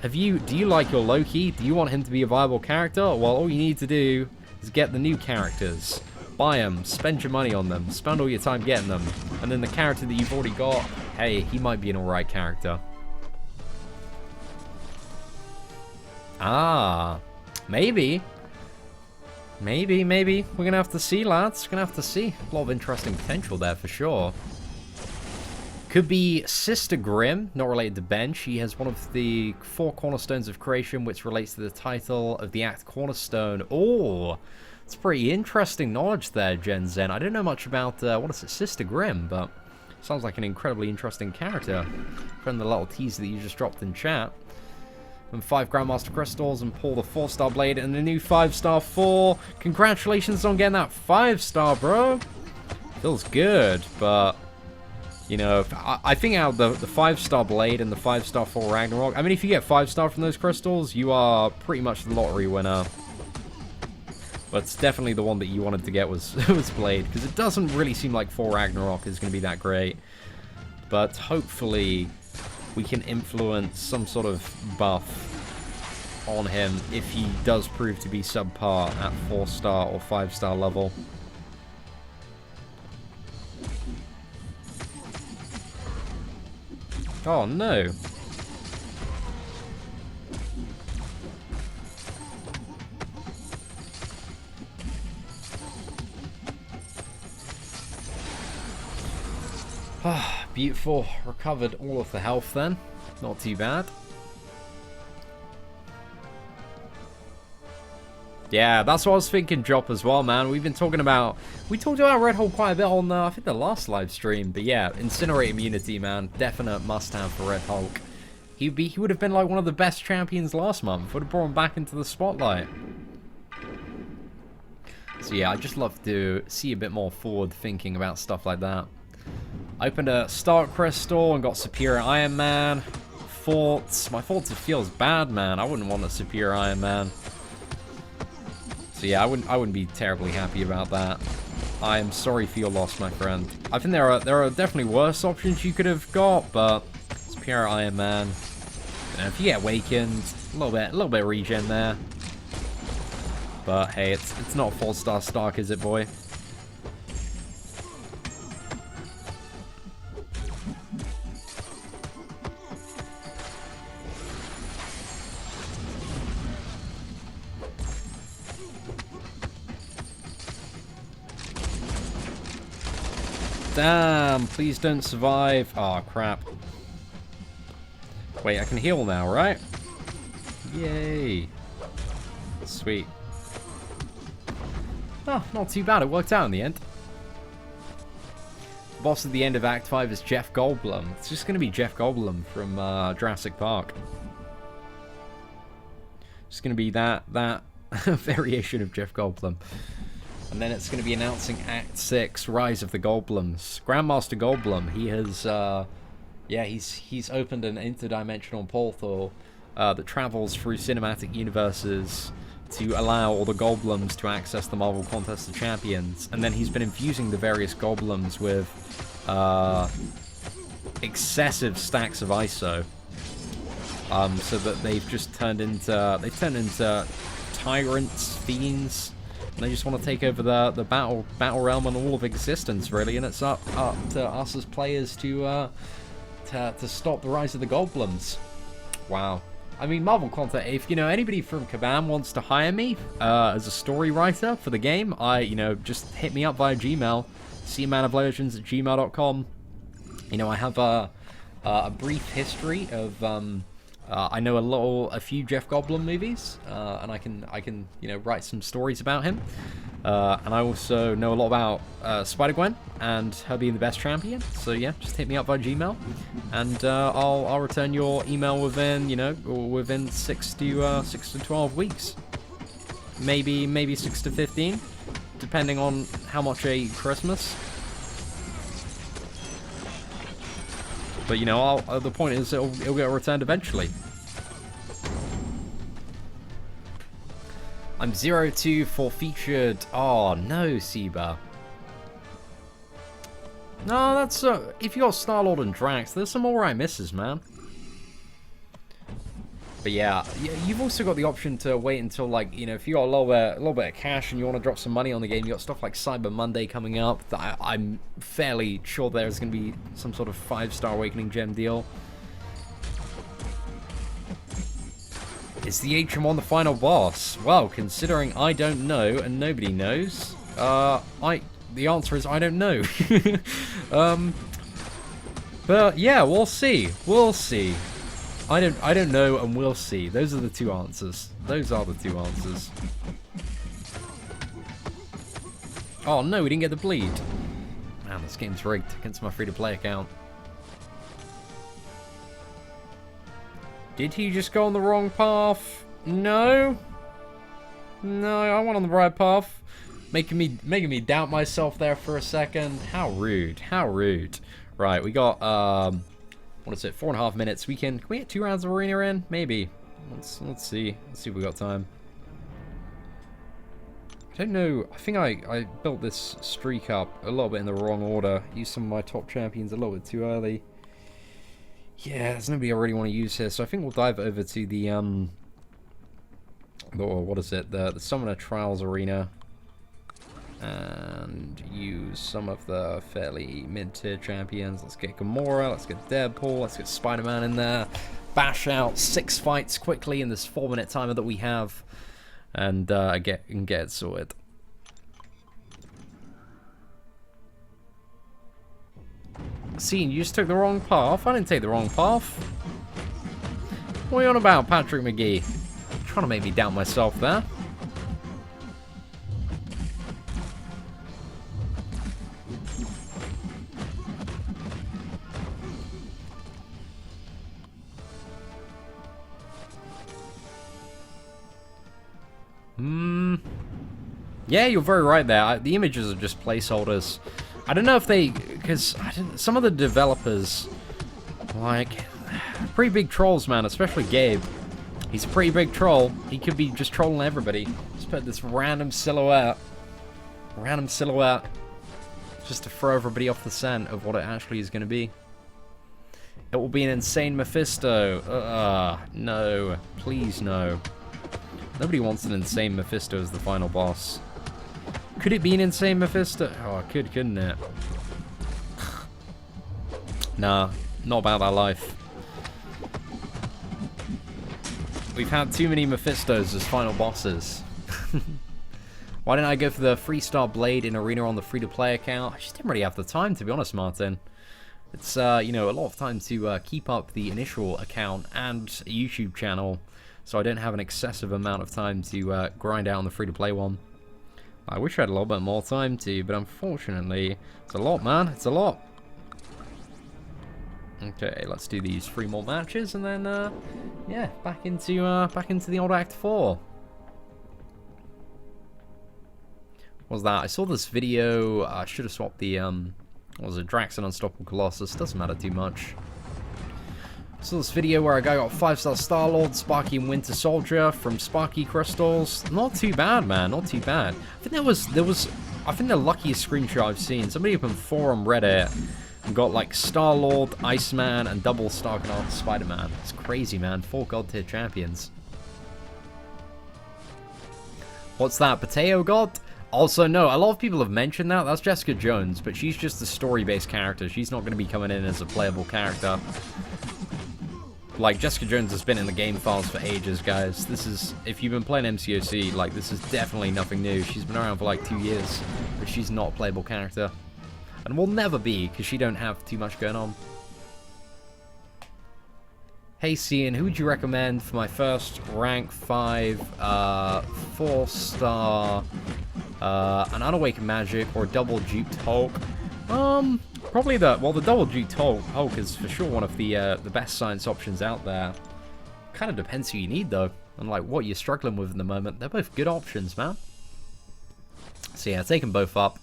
Do you like your Loki? Do you want him to be a viable character? Well, all you need to do is get the new characters. Buy them, spend your money on them, spend all your time getting them, and then the character that you've already got, hey, he might be an alright character. Ah, maybe. Maybe. We're gonna have to see, lads. We're gonna have to see. A lot of interesting potential there for sure. Could be Sister Grimm, not related to Ben. She has one of the 4 cornerstones of creation, which relates to the title of the act Cornerstone. Oh, it's pretty interesting knowledge there, Gen Zen. I don't know much about, what is it, Sister Grimm, but sounds like an incredibly interesting character from the little teaser that you just dropped in chat. And 5 Grandmaster Crystals and pull the 4-star blade and the new 5-star 4. Congratulations on getting that 5-star, bro. Feels good, but, you know, I think out of the 5-star blade and the 5-star 4 Ragnarok, I mean, if you get 5-star from those crystals, you are pretty much the lottery winner. But it's definitely the one that you wanted to get was Blade, because it doesn't really seem like 4 Ragnarok is going to be that great. But hopefully we can influence some sort of buff on him if he does prove to be subpar at 4-star or 5-star level. Oh no. Ah, beautiful. Recovered all of the health then. Not too bad. Yeah, that's what I was thinking, Jop, as well, man. We talked about Red Hole quite a bit on, I think, the last live stream. But yeah, Incinerate immunity, man. Definite must-have for Red Hulk. He would have been like one of the best champions last month. Would have brought him back into the spotlight. So yeah, I just love to see a bit more forward thinking about stuff like that. I opened a Stark Crystal and got Superior Iron Man. Thoughts. My thoughts, it feels bad, man. I wouldn't want a Superior Iron Man. So yeah, I wouldn't be terribly happy about that. I am sorry for your loss, my friend. I think there are definitely worse options you could have got, but Superior Iron Man. You know, if you get Awakened, a little bit of regen there. But hey, it's not 4-star Stark, is it, boy? Damn, please don't survive. Oh, crap. Wait, I can heal now, right? Yay. Sweet. Oh, not too bad. It worked out in the end. The boss at the end of Act 5 is Jeff Goldblum. It's just going to be Jeff Goldblum from Jurassic Park. Just going to be that variation of Jeff Goldblum. And then it's going to be announcing Act 6, Rise of the Goldblums. Grandmaster Goldblum, he has, yeah, he's opened an interdimensional portal that travels through cinematic universes to allow all the Goldblums to access the Marvel Contest of Champions. And then he's been infusing the various Goldblums with excessive stacks of ISO. So that they've just turned into tyrants, fiends. And they just want to take over the battle realm and all of existence, really. And it's up to us as players to stop the rise of the Goldblums. Wow. I mean, Marvel Contest. If anybody from Kabam wants to hire me as a story writer for the game, just hit me up via Gmail, cmanoflegends@gmail.com. I have a brief history of I know a few Jeff Goldblum movies, and I can you know, write some stories about him. And I also know a lot about Spider-Gwen and her being the best champion. So yeah, just hit me up via Gmail, and I'll return your email within, you know, within 6 to 12 weeks, maybe 6 to 15, depending on how much I eat Christmas. But, you know, the point is it'll get returned eventually. I'm 0-2 for featured. Oh, no, Seba. No, that's... if you got Star-Lord and Drax, there's some alright misses, man. But yeah, you've also got the option to wait until, like, you know, if you got a little bit of cash and you want to drop some money on the game, you got stuff like Cyber Monday coming up. That I'm fairly sure there's going to be some sort of 5-star Awakening Gem deal. Is the HM on the final boss? Well, considering I don't know and nobody knows, the answer is I don't know. But yeah, we'll see. We'll see. I don't know, and we'll see. Those are the two answers. Those are the two answers. Oh no, we didn't get the bleed. Man, this game's rigged against my free-to-play account. Did he just go on the wrong path? No. No, I went on the right path. Making me doubt myself there for a second. How rude. How rude. Right, we got what is it? 4.5 minutes. Can we get 2 rounds of arena in? Maybe. Let's see. Let's see if we got time. I don't know. I think I built this streak up a little bit in the wrong order. Used some of my top champions a little bit too early. Yeah, there's nobody I really want to use here, so I think we'll dive over to the what is it? The Summoner Trials arena. And use some of the fairly mid-tier champions. Let's get Gamora, let's get Deadpool, let's get Spider-Man in there. Bash out 6 fights quickly in this 4-minute timer that we have, and get it sorted. Seatin, you just took the wrong path. I didn't take the wrong path. What are you on about, Patrick McGee? Trying to make me doubt myself there. Yeah, you're very right there. The images are just placeholders. I don't know if they... Because some of the developers, like, pretty big trolls, man, especially Gabe. He's a pretty big troll. He could be just trolling everybody. Just put this random silhouette, just to throw everybody off the scent of what it actually is going to be. It will be an insane Mephisto. No. Please, no. Nobody wants an insane Mephisto as the final boss. Could it be an insane Mephisto? Oh, it could, couldn't it? Nah, not about that life. We've had too many Mephistos as final bosses. Why didn't I go for the Freestar Blade in Arena on the free-to-play account? I just didn't really have the time, to be honest, Martin. It's, you know, a lot of time to keep up the initial account and a YouTube channel, so I don't have an excessive amount of time to grind out on the free-to-play one. I wish I had a little bit more time to, but unfortunately, it's a lot, man. It's a lot. Okay, let's do these 3 more matches, and then, yeah, back into the old Act 4. What was that? I saw this video. I should have swapped the, what was it? Drax and Unstoppable Colossus. Doesn't matter too much. So this video where a guy got 5-star Star-Lord, Sparky and Winter Soldier from Sparky Crystals. Not too bad, man. Not too bad. I think I think the luckiest screenshot I've seen. Somebody up on forum Reddit and got like Star-Lord, Iceman, and double Juggernaut Spider-Man. It's crazy, man. 4 god tier champions. What's that? Potato God? Also, no, a lot of people have mentioned that. That's Jessica Jones, but she's just a story-based character. She's not going to be coming in as a playable character. Like, Jessica Jones has been in the game files for ages, guys. This is, if you've been playing MCOC, like, this is definitely nothing new. She's been around for, like, 2 years, but she's not a playable character. And will never be, because she don't have too much going on. Hey Seatin, who would you recommend for my first rank 5, 4-star, an unawakened magic or double duped Hulk? Probably the double duped Hulk is for sure one of the best science options out there. Kind of depends who you need though, and like what you're struggling with in the moment. They're both good options, man. So yeah, take them both up.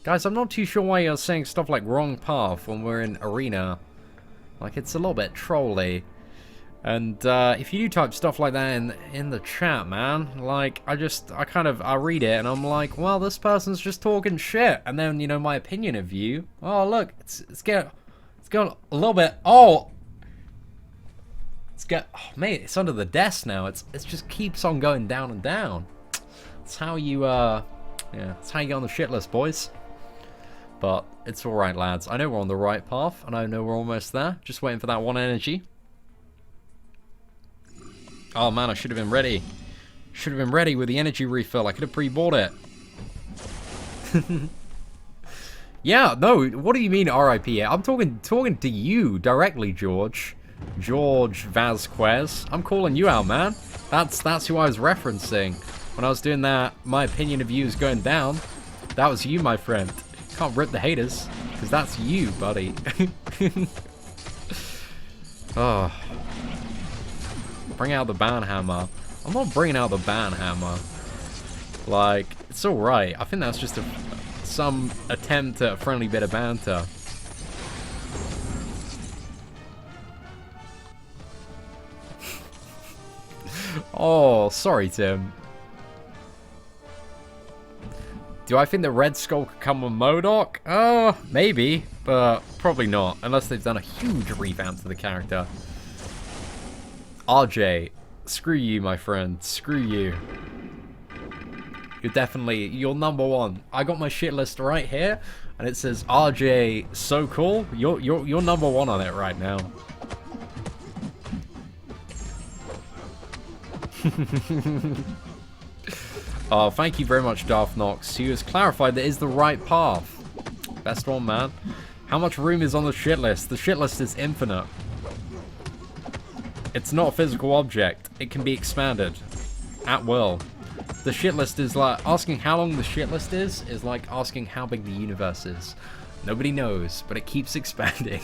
Guys, I'm not too sure why you're saying stuff like wrong path when we're in arena. Like, it's a little bit trolly. And if you do type stuff like that in the chat, man, like, I read it and I'm like, well, this person's just talking shit. And then, you know, my opinion of you, oh, look, it's going a little bit, oh, mate, it's under the desk now. It just keeps on going down and down. It's how you, yeah, it's how you get on the shit list, boys. But it's alright, lads. I know we're on the right path, and I know we're almost there. Just waiting for that one energy. Oh man, I should have been ready. Should have been ready with the energy refill. I could have pre-bought it. Yeah, no, what do you mean RIP? I'm talking to you directly, George. George Vasquez. I'm calling you out, man. That's who I was referencing. When I was doing that, my opinion of you is going down. That was you, my friend. Can't rip the haters, because that's you, buddy. Oh. Bring out the banhammer. I'm not bringing out the banhammer. Like, it's alright. I think that's just some attempt at a friendly bit of banter. Oh, sorry, Tim. Do I think the Red Skull could come with MODOK? Oh, maybe, but probably not, unless they've done a huge revamp to the character. RJ, screw you, my friend. Screw you. You're number one. I got my shit list right here, and it says RJ so cool. You're number one on it right now. Oh, thank you very much, Darth Nox. You has clarified that is the right path. Best one, man. How much room is on the shit list? The shit list is infinite. It's not a physical object. It can be expanded at will. The shit list is like asking how long the shit list is like asking how big the universe is. Nobody knows, but it keeps expanding.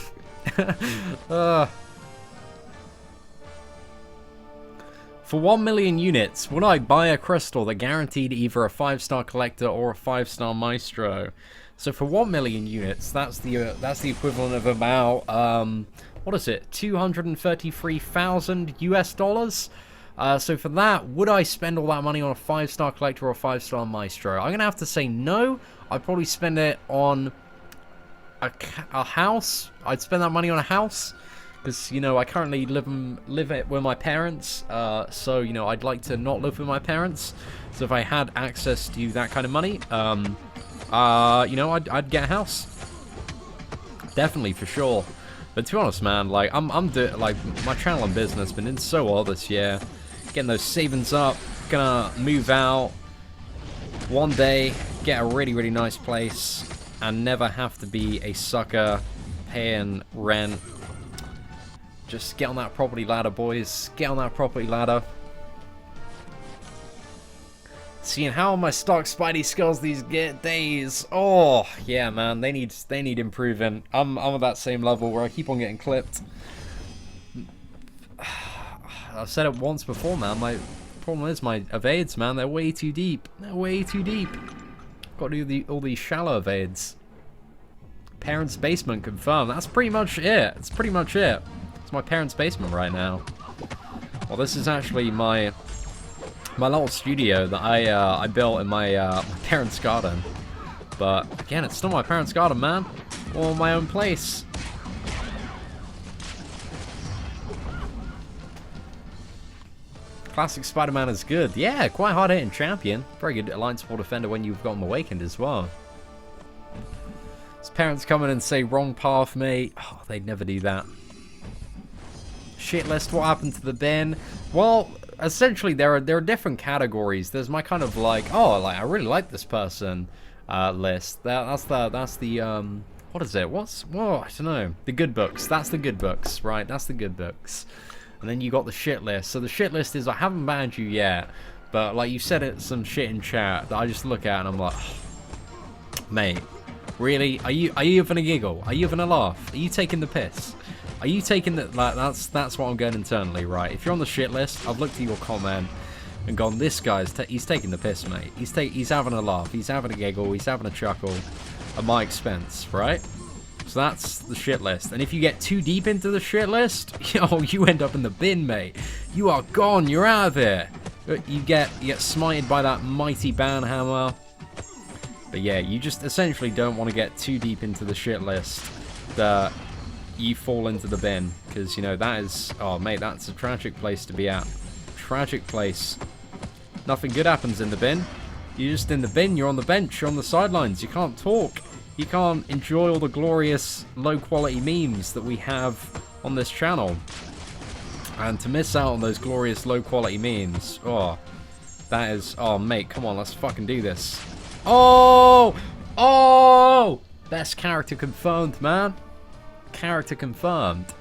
For 1 million units, would I buy a crystal that guaranteed either a 5-star collector or a 5-star maestro? So for 1 million units, that's the equivalent of about what is it? 233,000 US dollars. So for that, would I spend all that money on a 5-star collector or a 5-star maestro? I'm gonna have to say no. I'd probably spend it on a house. I'd spend that money on a house. Because, you know, I currently live it with my parents, so, you know, I'd like to not live with my parents. So if I had access to that kind of money, you know, I'd get a house. Definitely, for sure. But to be honest, man, like, like, my channel and business been in so well this year. Getting those savings up, gonna move out one day, get a really, really nice place, and never have to be a sucker paying rent. Just get on that property ladder, boys. Get on that property ladder. Seeing how my stock Spidey skills these days. Oh, yeah, man. They need improving. I'm at that same level where I keep on getting clipped. I've said it once before, man. My problem is my evades, man. They're way too deep. They're way too deep. Got to do all these shallow evades. Parents' basement confirmed. That's pretty much it. That's pretty much it. My parents' basement right now. Well, this is actually my little studio that I built in my parents' garden. But again, it's still my parents' garden, man. Or my own place. Classic Spider-Man is good. Yeah, quite hard hitting champion. Very good Alliance War defender when you've got him awakened as well. His parents come in and say wrong path, mate. Oh, they'd never do that. Shit list, what happened to the bin? Well, essentially there are different categories. There's my kind of like, oh, like I really like this person. list. That's the what is it? I don't know. The good books. That's the good books, right? That's the good books. And then you got the shit list. So the shit list is I haven't banned you yet, but like you said it some shit in chat that I just look at and I'm like, oh, mate, really? Are you having a giggle? Are you having a laugh? Are you taking the piss? Are you taking the like? That's what I'm going internally, right? If you're on the shit list, I've looked at your comment and gone, this guy's he's taking the piss, mate. He's having a laugh. He's having a giggle. He's having a chuckle at my expense, right? So that's the shit list. And if you get too deep into the shit list, you end up in the bin, mate. You are gone. You're out of here. You get smited by that mighty ban hammer. But yeah, you just essentially don't want to get too deep into the shit list that you fall into the bin, because that is, oh mate, that's a tragic place to be at. Tragic place. Nothing good happens in the bin. You're just in the bin, you're on the bench, you're on the sidelines, you can't talk. You can't enjoy all the glorious low quality memes that we have on this channel. And to miss out on those glorious low quality memes, oh, that is, oh mate, come on, let's fucking do this. Oh! Oh! Best character confirmed, man. Character confirmed.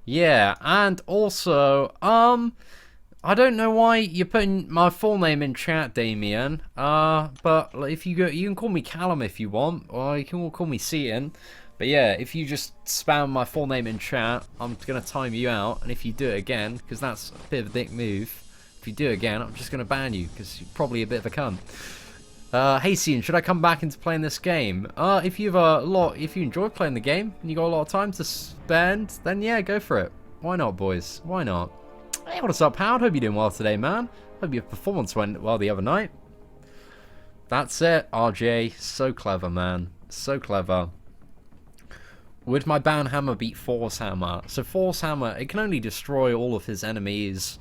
Yeah, and also, I don't know why you're putting my full name in chat, Damien. But if you can call me Callum if you want, or you can call me Seatin. But yeah, if you just spam my full name in chat, I'm gonna time you out. And if you do it again, because that's a bit of a dick move, if you do it again, I'm just gonna ban you because you're probably a bit of a cunt. Hey Seatin, should I come back into playing this game? If you enjoy playing the game and you got a lot of time to spend, then yeah, go for it. Why not, boys? Why not? Hey, what's up, Howard? Hope you're doing well today, man. Hope your performance went well the other night. That's it, RJ. So clever, man. So clever. Would my ban hammer beat Thor's hammer? So Thor's hammer, it can only destroy all of his enemies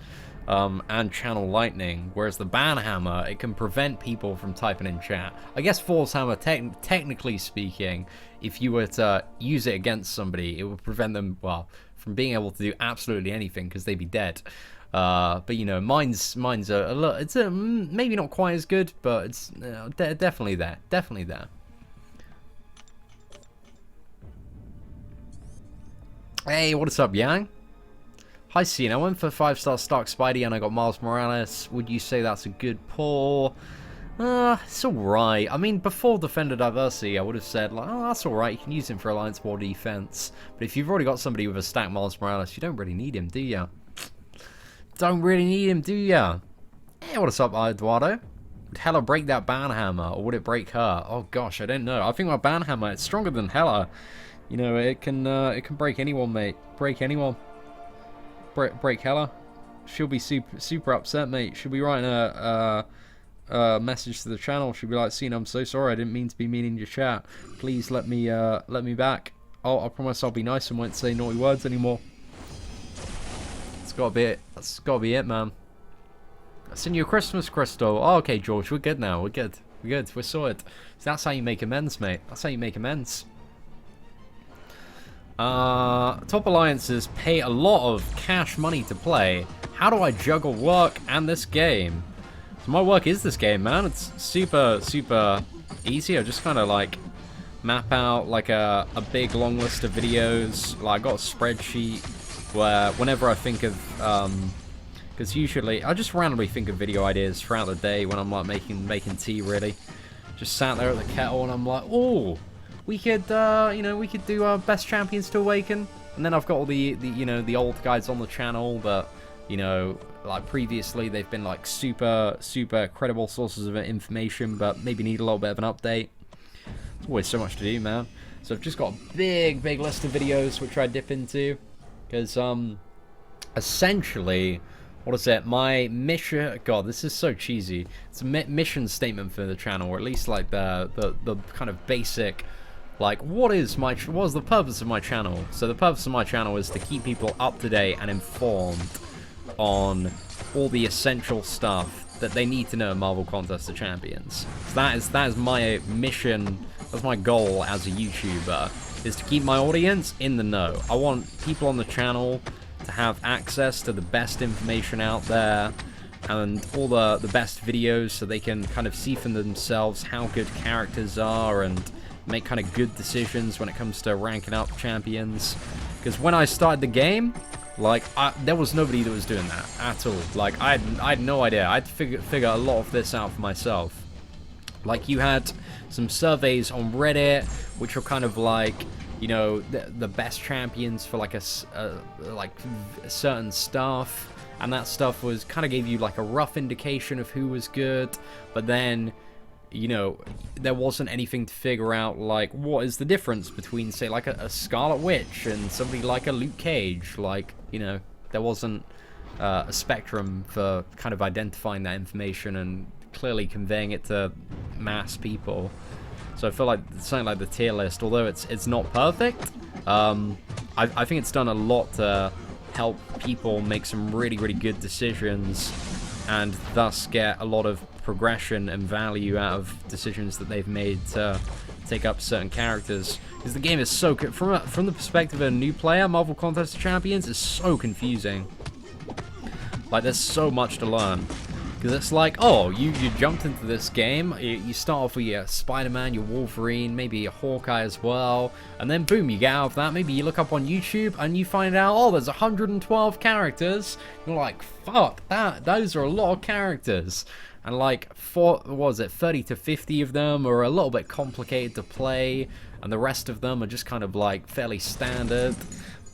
and channel lightning, whereas the ban hammer, it can prevent people from typing in chat. I guess Thor's hammer, technically speaking, if you were to use it against somebody, it would prevent them, well, from being able to do absolutely anything because they'd be dead. But mine's a lot. It's maybe not quite as good, but it's definitely there. Definitely there. Hey, what's up, Yang? Hi, Seatin. I went for 5-star Stark Spidey and I got Miles Morales. Would you say that's a good pull? It's alright. I mean, before Defender Diversity, I would have said, like, oh, that's alright. You can use him for Alliance War defense. But if you've already got somebody with a stacked Miles Morales, you don't really need him, do ya? Don't really need him, do ya? Hey, what's up, Eduardo? Would Hela break that ban hammer, or would it break her? Oh gosh, I don't know. I think my ban hammer, it's stronger than Hela. It can break anyone, mate. Break anyone. Break Hela. She'll be super upset, mate. She'll be writing a message to the channel. She'll be like, "Seatin, I'm so sorry. I didn't mean to be mean in your chat. Please let me back. I promise I'll be nice and won't say naughty words anymore." That's gotta be it. That's gotta be it, man. I sent you a Christmas crystal. Oh, okay, George. We're good now. We're good. We're sorted. So that's how you make amends, mate. That's how you make amends. Top alliances pay a lot of cash money to play. How do I juggle work and this game? So my work is this game, man. It's super easy. I just kind of like map out like a big long list of videos. Like I got a spreadsheet where whenever I think of because usually I just randomly think of video ideas throughout the day when I'm like making tea, really. Just sat there at the kettle and I'm like, oh, we could we could do our best champions to awaken. And then I've got all the old guys on the channel that like previously they've been like super credible sources of information, but maybe need a little bit of an update. There's always so much to do, man. So I've just got a big list of videos which I dip into, because essentially, what is it? My mission. God, this is so cheesy. It's a mission statement for the channel, or at least like the kind of basic. Like, what is the purpose of my channel? So the purpose of my channel is to keep people up to date and informed on all the essential stuff that they need to know in Marvel Contest of Champions. So that is my mission. That's my goal as a YouTuber, is to keep my audience in the know. I want people on the channel to have access to the best information out there and all the best videos so they can kind of see for themselves how good characters are and make kind of good decisions when it comes to ranking up champions. Because when I started the game, like, there was nobody that was doing that at all. Like, I had no idea. I had to figure a lot of this out for myself. Like, you had some surveys on Reddit, which were kind of like, you know, the best champions for like like certain stuff. And that stuff was kind of gave you like a rough indication of who was good, but then, you know, there wasn't anything to figure out like what is the difference between, say, like a Scarlet Witch and somebody like a Luke Cage. Like, you know, there wasn't a spectrum for kind of identifying that information and clearly conveying it to mass people. So I feel like something like the tier list, although it's not perfect, I think it's done a lot to help people make some really, really good decisions and thus get a lot of progression and value out of decisions that they've made to take up certain characters. Because the game is so good. From the perspective of a new player, Marvel Contest of Champions is so confusing. Like, there's so much to learn. Because it's like, oh, you jumped into this game, you start off with your Spider-Man, your Wolverine, maybe a Hawkeye as well, and then boom, you get out of that, maybe you look up on YouTube, and you find out, oh, there's 112 characters. You're like, fuck, those are a lot of characters. And like, 30 to 50 of them are a little bit complicated to play, and the rest of them are just kind of like fairly standard.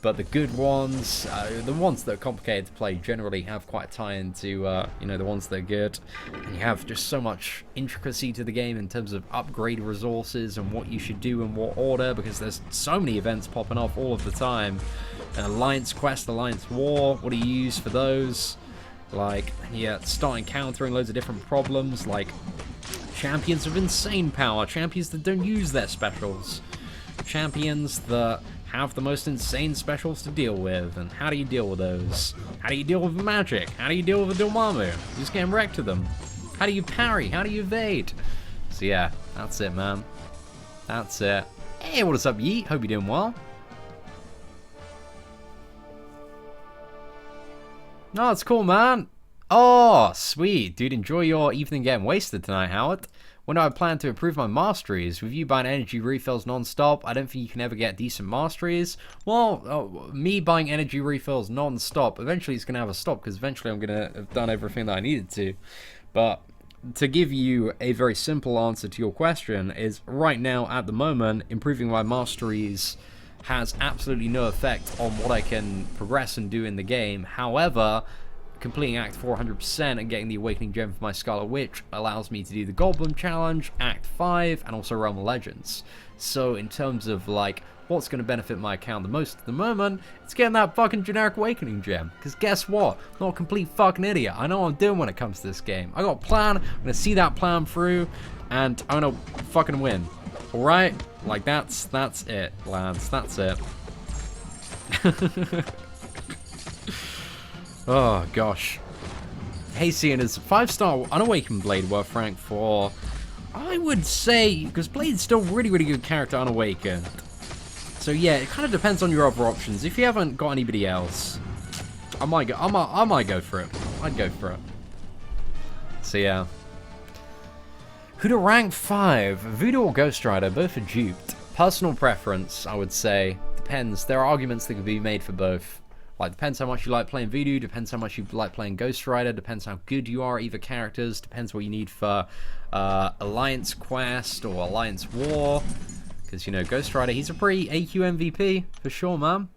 But the good ones, the ones that are complicated to play, generally have quite a tie into, you know, the ones that are good. And you have just so much intricacy to the game in terms of upgrade resources and what you should do in what order, because there's so many events popping off all of the time. An Alliance Quest, Alliance War, what do you use for those? Like, yeah, start encountering loads of different problems, like champions of insane power, champions that don't use their specials, champions that have the most insane specials to deal with, and how do you deal with those? How do you deal with magic? How do you deal with a Dormammu? You just getting wrecked to them. How do you parry? How do you evade? So yeah, that's it, man. That's it. Hey, what is up, Yeet? Hope you're doing well. No, that's cool, man. Oh, sweet. Dude, enjoy your evening getting wasted tonight, Howard. When I plan to improve my masteries, with you buying energy refills non-stop, I don't think you can ever get decent masteries. Well, me buying energy refills non-stop, eventually it's going to have a stop, because eventually I'm going to have done everything that I needed to. But to give you a very simple answer to your question is, right now, at the moment, improving my masteries has absolutely no effect on what I can progress and do in the game. However, completing Act 4 100% and getting the Awakening Gem for my Scarlet Witch allows me to do the Goldblum Challenge, Act 5, and also Realm of Legends. So in terms of, like, what's going to benefit my account the most at the moment, it's getting that fucking generic Awakening Gem. Because guess what? I'm not a complete fucking idiot. I know what I'm doing when it comes to this game. I got a plan, I'm going to see that plan through, and I'm going to fucking win. Alright? Like, that's it, lads. That's it. Oh, gosh. Hey, Seatin, is 5-star Unawakened Blade worth rank for? I would say, because Blade's still really, really good character Unawakened. So yeah, it kind of depends on your other options. If you haven't got anybody else, I might go for it. I'd go for it. So yeah. Who to rank 5? Voodoo or Ghostrider? Both are duped. Personal preference, I would say. Depends. There are arguments that could be made for both. Like, depends how much you like playing Voodoo, depends how much you like playing Ghostrider, depends how good you are at either characters, depends what you need for Alliance Quest or Alliance War. Because, you know, Ghostrider, he's a pretty AQ MVP, for sure, man.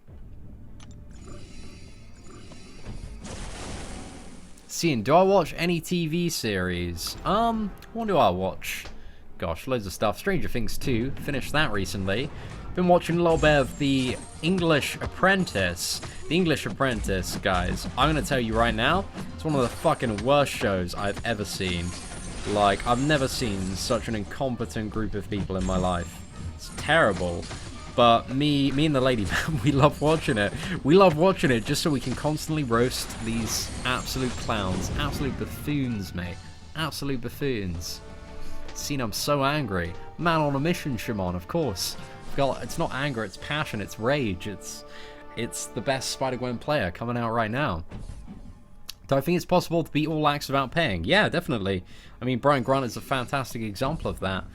Seeing, do I watch any TV series? What do I watch? Gosh, loads of stuff. Stranger Things 2, finished that recently. Been watching a little bit of The English Apprentice. The English Apprentice, guys, I'm going to tell you right now, it's one of the fucking worst shows I've ever seen. Like, I've never seen such an incompetent group of people in my life. It's terrible. But me and the lady, we love watching it. We love watching it just so we can constantly roast these absolute clowns. Absolute buffoons, mate. Absolute buffoons. Seen, I'm so angry. Man on a mission, Shimon, of course. God, it's not anger, it's passion, it's rage, it's it's the best Spider-Gwen player coming out right now. Do I think it's possible to beat all acts without paying? Yeah, definitely. I mean, Brian Grant is a fantastic example of that.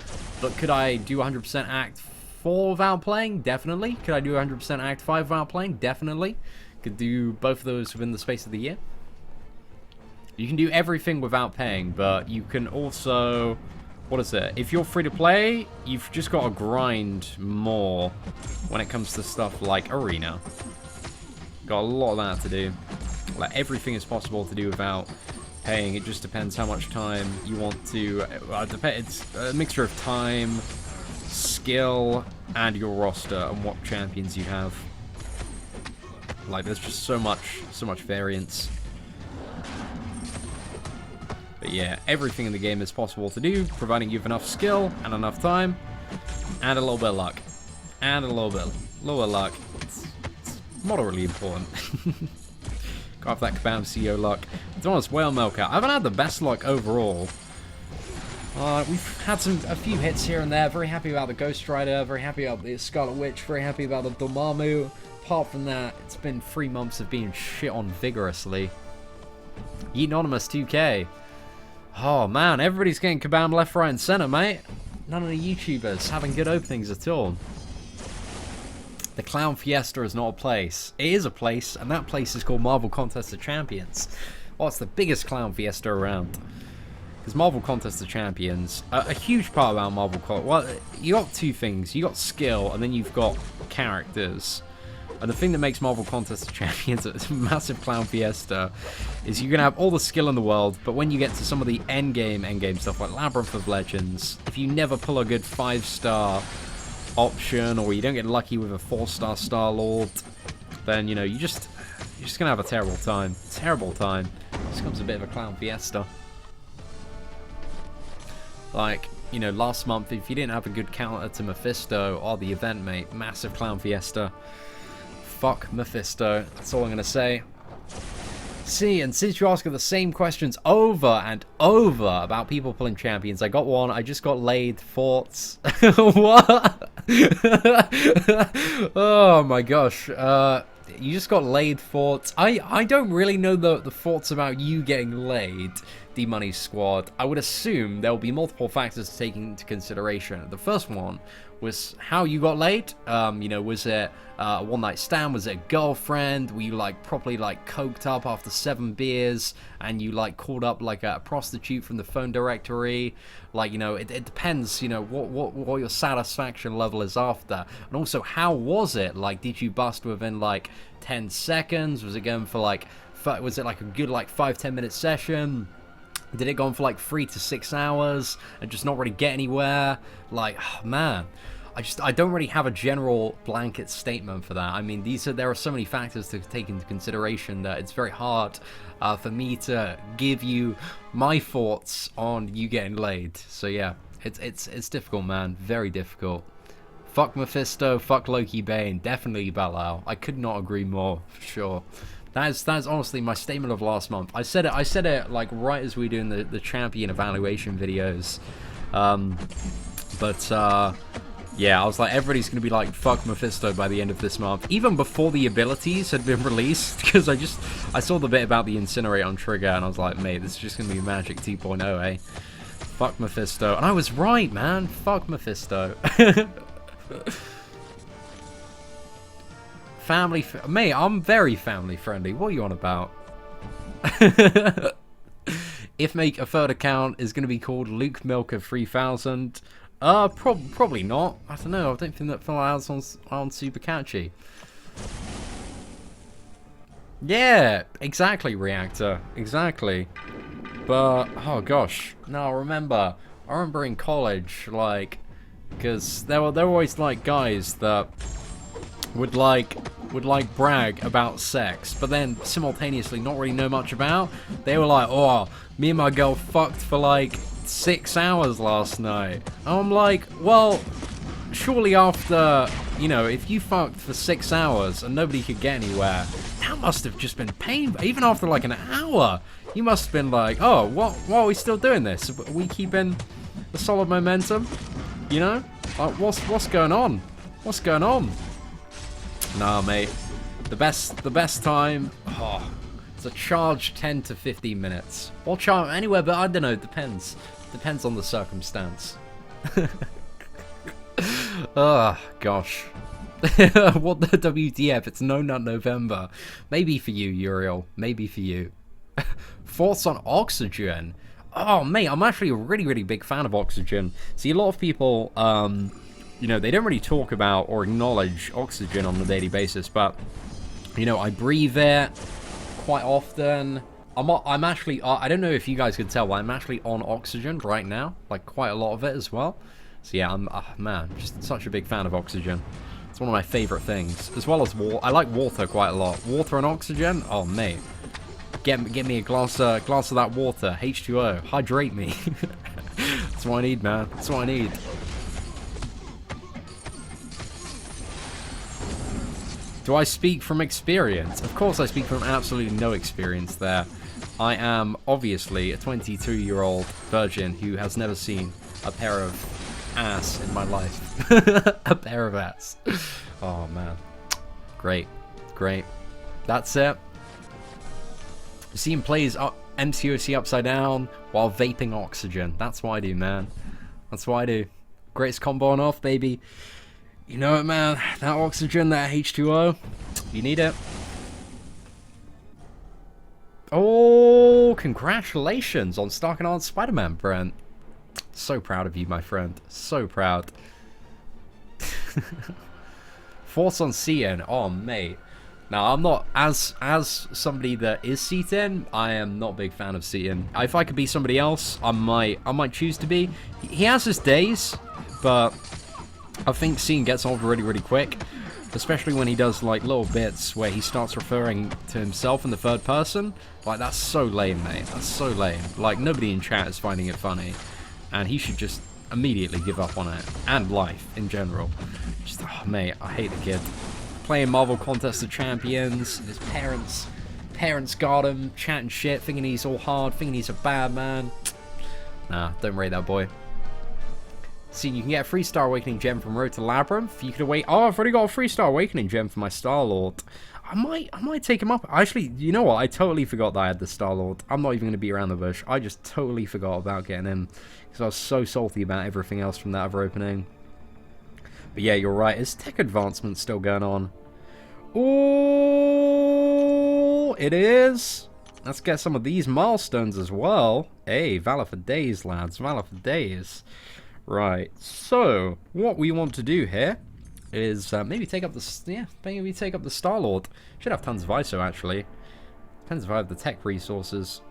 But could I do 100% Act 4 without playing? Definitely. Could I do 100% Act 5 without playing? Definitely. Could do both of those within the space of the year. You can do everything without paying, but you can also... What is it? If you're free to play, you've just got to grind more when it comes to stuff like Arena. Got a lot of that to do. Like, everything is possible to do without paying. It just depends how much time you want to... It's a mixture of time, skill, and your roster, and what champions you have. Like, there's just so much variance. But yeah, everything in the game is possible to do, providing you have enough skill and enough time, and a little bit of luck. And a little bit of luck. It's moderately important. Got that Kabam CEO luck. To be honest, Whale Milker, I haven't had the best luck overall. We've had a few hits here and there. Very happy about the Ghostrider, very happy about the Scarlet Witch, very happy about the Dormammu. Apart from that, it's been 3 months of being shit on vigorously. Anonymous 2K. Oh man, everybody's getting Kabam left, right, and center, mate. None of the YouTubers having good openings at all. The Clown Fiesta is not a place. It is a place, and that place is called Marvel Contest of Champions. Well, it's the biggest Clown Fiesta around. Because Marvel Contest of Champions, a huge part about Marvel Contest, well, you got two things. You got skill, and then you've got characters. And the thing that makes Marvel Contest of Champions a massive Clown Fiesta is you're going to have all the skill in the world, but when you get to some of the endgame stuff like Labyrinth of Legends, if you never pull a good 5-star option, or you don't get lucky with a 4-star Star-Lord, then, you know, you're just going to have a terrible time. Terrible time. It becomes a bit of a Clown Fiesta. Like, you know, last month, if you didn't have a good counter to Mephisto or the event, mate, massive Clown Fiesta. Fuck Mephisto. That's all I'm going to say. See, and since you're asking the same questions over and over about people pulling champions, I got one. I just got laid. Thoughts? What? Oh my gosh. You just got laid. Thoughts? I don't really know the thoughts about you getting laid, D-Money Squad. I would assume there will be multiple factors to take into consideration. The first one was how you got laid. You know, was it a one-night stand? Was it a girlfriend? Were you like properly like coked up after 7 beers and you like called up like a prostitute from the phone directory? Like, you know, it depends, you know, what your satisfaction level is after. And also, how was it? Like, did you bust within like 10 seconds? Was it going for like, was it like a good like 5-10 minute session? Did it go on for like 3 to 6 hours and just not really get anywhere? Like, oh, man, I don't really have a general blanket statement for that. I mean, there are so many factors to take into consideration that it's very hard for me to give you my thoughts on you getting laid. So yeah, it's difficult, man, very difficult. Fuck Mephisto, fuck Loki Bane, definitely Balao. I could not agree more, for sure. That's honestly my statement of last month. I said it like right as we were doing the champion evaluation videos. Yeah, I was like, everybody's gonna be like, fuck Mephisto by the end of this month, even before the abilities had been released, because I saw the bit about the Incinerate on Trigger, and I was like, mate, this is just gonna be Magic 2.0, eh? Fuck Mephisto. And I was right, man. Fuck Mephisto. Mate, I'm very family friendly. What are you on about? If make a third account is going to be called Luke Milker 3000, probably not. I don't know. I don't think that files aren't super catchy. Yeah, exactly, Reactor. Exactly. But oh gosh, no. I remember in college, like, because there were always like guys that would brag about sex, but then simultaneously not really know much about. They were like, oh, me and my girl fucked for like 6 hours last night. And I'm like, well, surely after, you know, if you fucked for 6 hours and nobody could get anywhere, that must have just been painful. Even after like an hour, you must have been like, oh, what are we still doing this? Are we keeping the solid momentum? You know? Like, what's going on? What's going on? Nah, mate. The best time, oh, it's a charge 10 to 15 minutes. Or charge anywhere, but I don't know, depends. Depends on the circumstance. Oh, gosh. What the WTF? It's No Nut November. Maybe for you, Uriel. Maybe for you. Thoughts on Oxygen? Oh, mate, I'm actually a really, really big fan of Oxygen. See, a lot of people, you know, they don't really talk about or acknowledge Oxygen on a daily basis, but, you know, I breathe it quite often. I'm actually, I don't know if you guys can tell, but I'm actually on Oxygen right now, like quite a lot of it as well. So yeah, I'm, man, just such a big fan of Oxygen. It's one of my favorite things, as well as water. I like water quite a lot. Water and Oxygen, oh mate, get me a glass of that water, H2O, hydrate me. That's what I need, man. That's what I need. Do I speak from experience? Of course I speak from absolutely no experience there. I am obviously a 22-year-old virgin who has never seen a pair of ass in my life. A pair of ass. Oh man. Great. Great. That's it. Seatin plays MCOC upside down while vaping Oxygen. That's what I do, man. That's what I do. Greatest combo on off, baby. You know it, man. That Oxygen, that H2O. You need it. Oh, congratulations on stocking on Spider-Man, Brent. So proud of you, my friend. So proud. Thoughts on Seatin? Oh, mate. Now, I'm not, as somebody that is Seatin, I am not a big fan of Seatin. If I could be somebody else, I might choose to be. He has his days, but I think Seatin gets on really, really quick. Especially when he does, like, little bits where he starts referring to himself in the third person. Like, that's so lame, mate. That's so lame. Like, nobody in chat is finding it funny. And he should just immediately give up on it. And life, in general. Just, oh, mate, I hate the kid. Playing Marvel Contest of Champions. His parents got him, chatting shit, thinking he's all hard, thinking he's a bad man. Nah, don't rate that boy. See, you can get a 3-star Awakening gem from Road to Labyrinth. You could await. Oh, I've already got a 3-star Awakening gem for my Star-Lord. I might take him up. Actually, you know what? I totally forgot that I had the Star-Lord. I'm not even going to be around the bush. I just totally forgot about getting him. Because I was so salty about everything else from that other opening. But yeah, you're right. Is tech advancement still going on? Oh, it is. Let's get some of these milestones as well. Hey, valor for days, lads. Valor for days. Right, so what we want to do here is maybe take up the Star-Lord. Should have tons of ISO actually. Depends if I have the tech resources.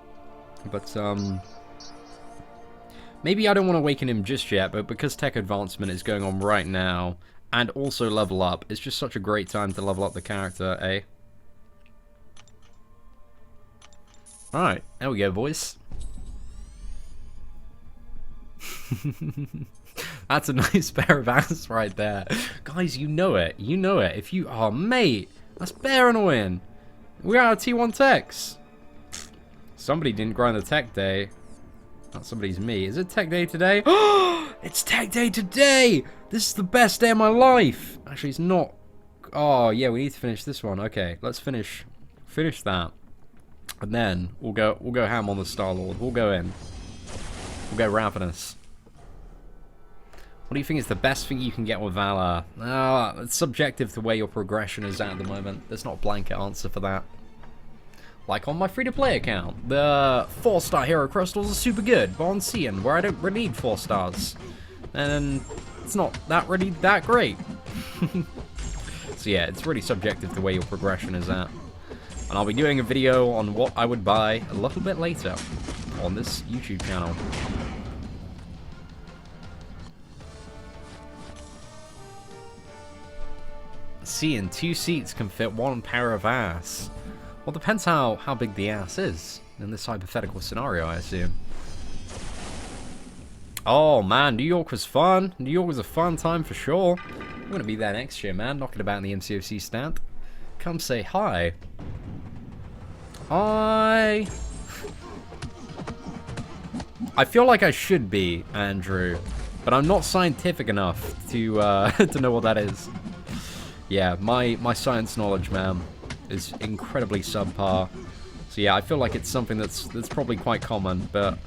But maybe I don't want to awaken him just yet, but because tech advancement is going on right now, and also level up, it's just such a great time to level up the character, eh? Alright, there we go, boys. That's a nice pair of ass right there. Guys, you know it. You know it. If you... Oh, mate. That's bare annoying. We're out of T1 techs. Somebody didn't grind the tech day. Not somebody's me. Is it tech day today? Oh, it's tech day today. This is the best day of my life. Actually, it's not. Oh, yeah, we need to finish this one. Okay, let's finish that. And then we'll go ham on the Star-Lord. We'll go in. We'll go ravenous. What do you think is the best thing you can get with Valor? It's subjective to where your progression is at the moment. There's not a blanket answer for that. Like on my free-to-play account, the 4-star hero crystals are super good, but on Seatin, where I don't really need 4 stars, and it's not that really that great. So yeah, it's really subjective to where your progression is at. And I'll be doing a video on what I would buy a little bit later on this YouTube channel. Seatin, 2 seats can fit 1 pair of ass. Well, depends how big the ass is in this hypothetical scenario, I assume. Oh man, New York was fun. New York was a fun time for sure. I'm gonna be there next year, man. Knocking about in the MCOC stand. Come say hi. I feel like I should be, Andrew, but I'm not scientific enough to to know what that is. Yeah, my science knowledge, man. is incredibly subpar. So yeah, I feel like it's something that's probably quite common, but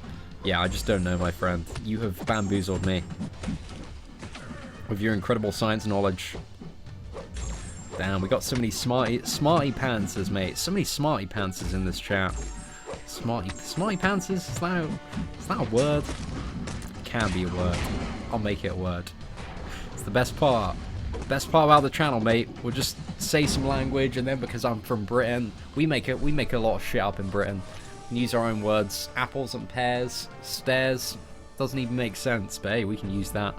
yeah, I just don't know, my friend. You have bamboozled me with your incredible science knowledge. Damn, we got so many smarty pantsers, mate. So many smarty pantsers in this chat. Smarty pantsers? Is that a word? It can be a word. I'll make it a word. It's the best part. Best part about the channel, mate. We'll just say some language, and then because I'm from Britain, we make a lot of shit up in Britain. We use our own words. Apples and pears, stairs. Doesn't even make sense, but hey, we can use that.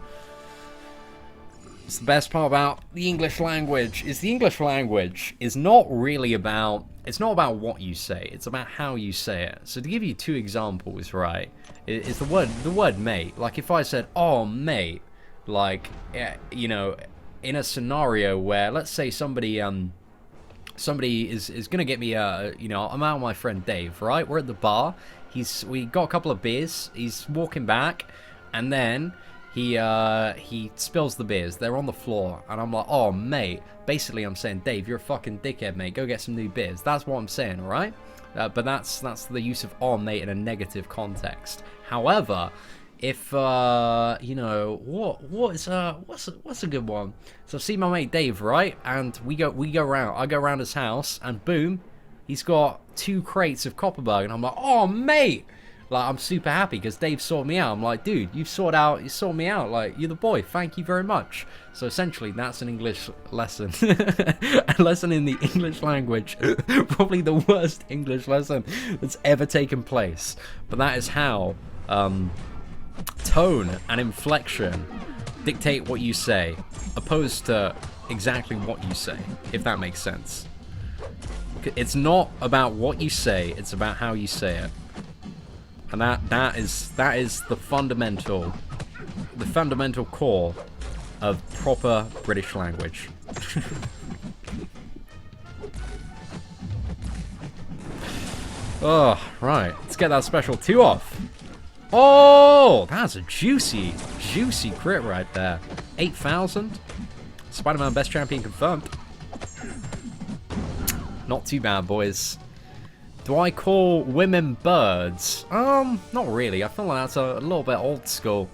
It's the best part about the English language. Is the English language is not really about. It's not about what you say. It's about how you say it. So to give you two examples, right? Is the word mate. Like if I said, "Oh mate," like you know, in a scenario where let's say somebody is gonna get me you know, I'm out with my friend Dave, right? We're at the bar. We got a couple of beers. He's walking back, and then he spills the beers. They're on the floor, and I'm like, "Oh mate." Basically, I'm saying, "Dave, you're a fucking dickhead, mate. Go get some new beers." That's what I'm saying, all right? But that's the use of "oh mate" in a negative context. However, if you know what's a good one? So I see my mate Dave, right? And we go around. I go around his house, and boom, he's got 2 crates of Copperberg, and I'm like, "Oh mate." Like, I'm super happy because Dave sorted me out. I'm like, "Dude, you sorted me out. Like, you're the boy. Thank you very much." So essentially, that's an English lesson. A lesson in the English language. Probably the worst English lesson that's ever taken place. But that is how tone and inflection dictate what you say, opposed to exactly what you say, if that makes sense. It's not about what you say, it's about how you say it. And that is the fundamental core of proper British language. Oh, right. Let's get that special 2 off. Oh, that's a juicy crit right there. 8,000. Spider-Man best champion confirmed. Not too bad, boys. Do I call women birds? Not really. I feel like that's a little bit old school.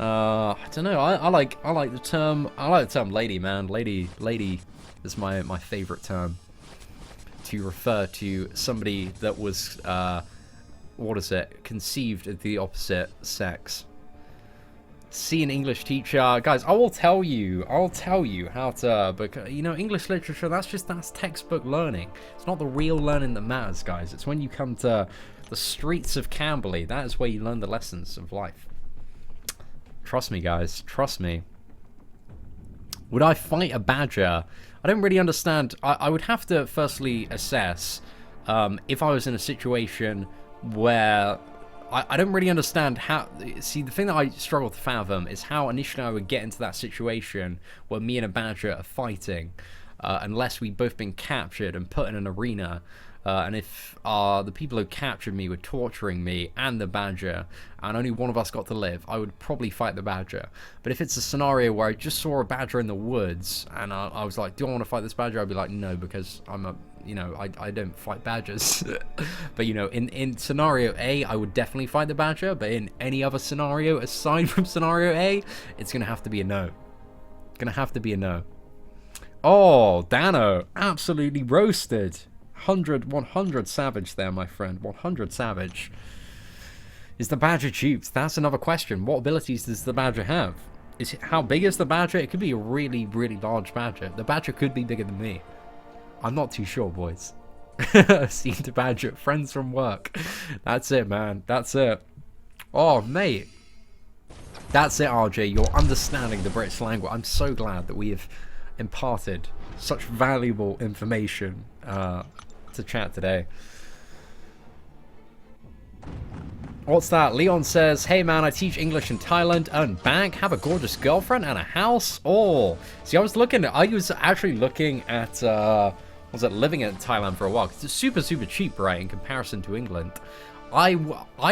I don't know. I like the term. I like the term lady, man. Lady is my favorite term to refer to somebody that was what is it? Conceived of the opposite sex. See an English teacher, guys. I will tell you how to. Because you know, English literature. That's textbook learning. It's not the real learning that matters, guys. It's when you come to the streets of Camberley. That is where you learn the lessons of life. Trust me, guys. Trust me. Would I fight a badger? I don't really understand. I would have to firstly assess if I was in a situation where I don't really understand how. See, the thing that I struggle to fathom is how initially I would get into that situation where me and a badger are fighting, unless we've both been captured and put in an arena. And if the people who captured me were torturing me and the badger, and only one of us got to live, I would probably fight the badger. But if it's a scenario where I just saw a badger in the woods, and I was like, "Do I want to fight this badger?" I'd be like, "No, because I don't fight badgers." But you know, in scenario A, I would definitely fight the badger. But in any other scenario aside from scenario A, it's gonna have to be a no. Gonna have to be a no. Oh, Dano, absolutely roasted. 100 savage there, my friend. 100 savage. Is the badger duped? That's another question. What abilities does the badger have? How big is the badger? It could be a really, really large badger. The badger could be bigger than me. I'm not too sure, boys. See the badger. Friends from work. That's it, man. That's it. Oh, mate. That's it, RJ. You're understanding the British language. I'm so glad that we have imparted such valuable information to chat today. What's that? Leon says, "Hey man, I teach English in Thailand, earn bank, have a gorgeous girlfriend and a house." Oh, see, I was actually looking at living in Thailand for a while. It's super cheap, right, in comparison to England. I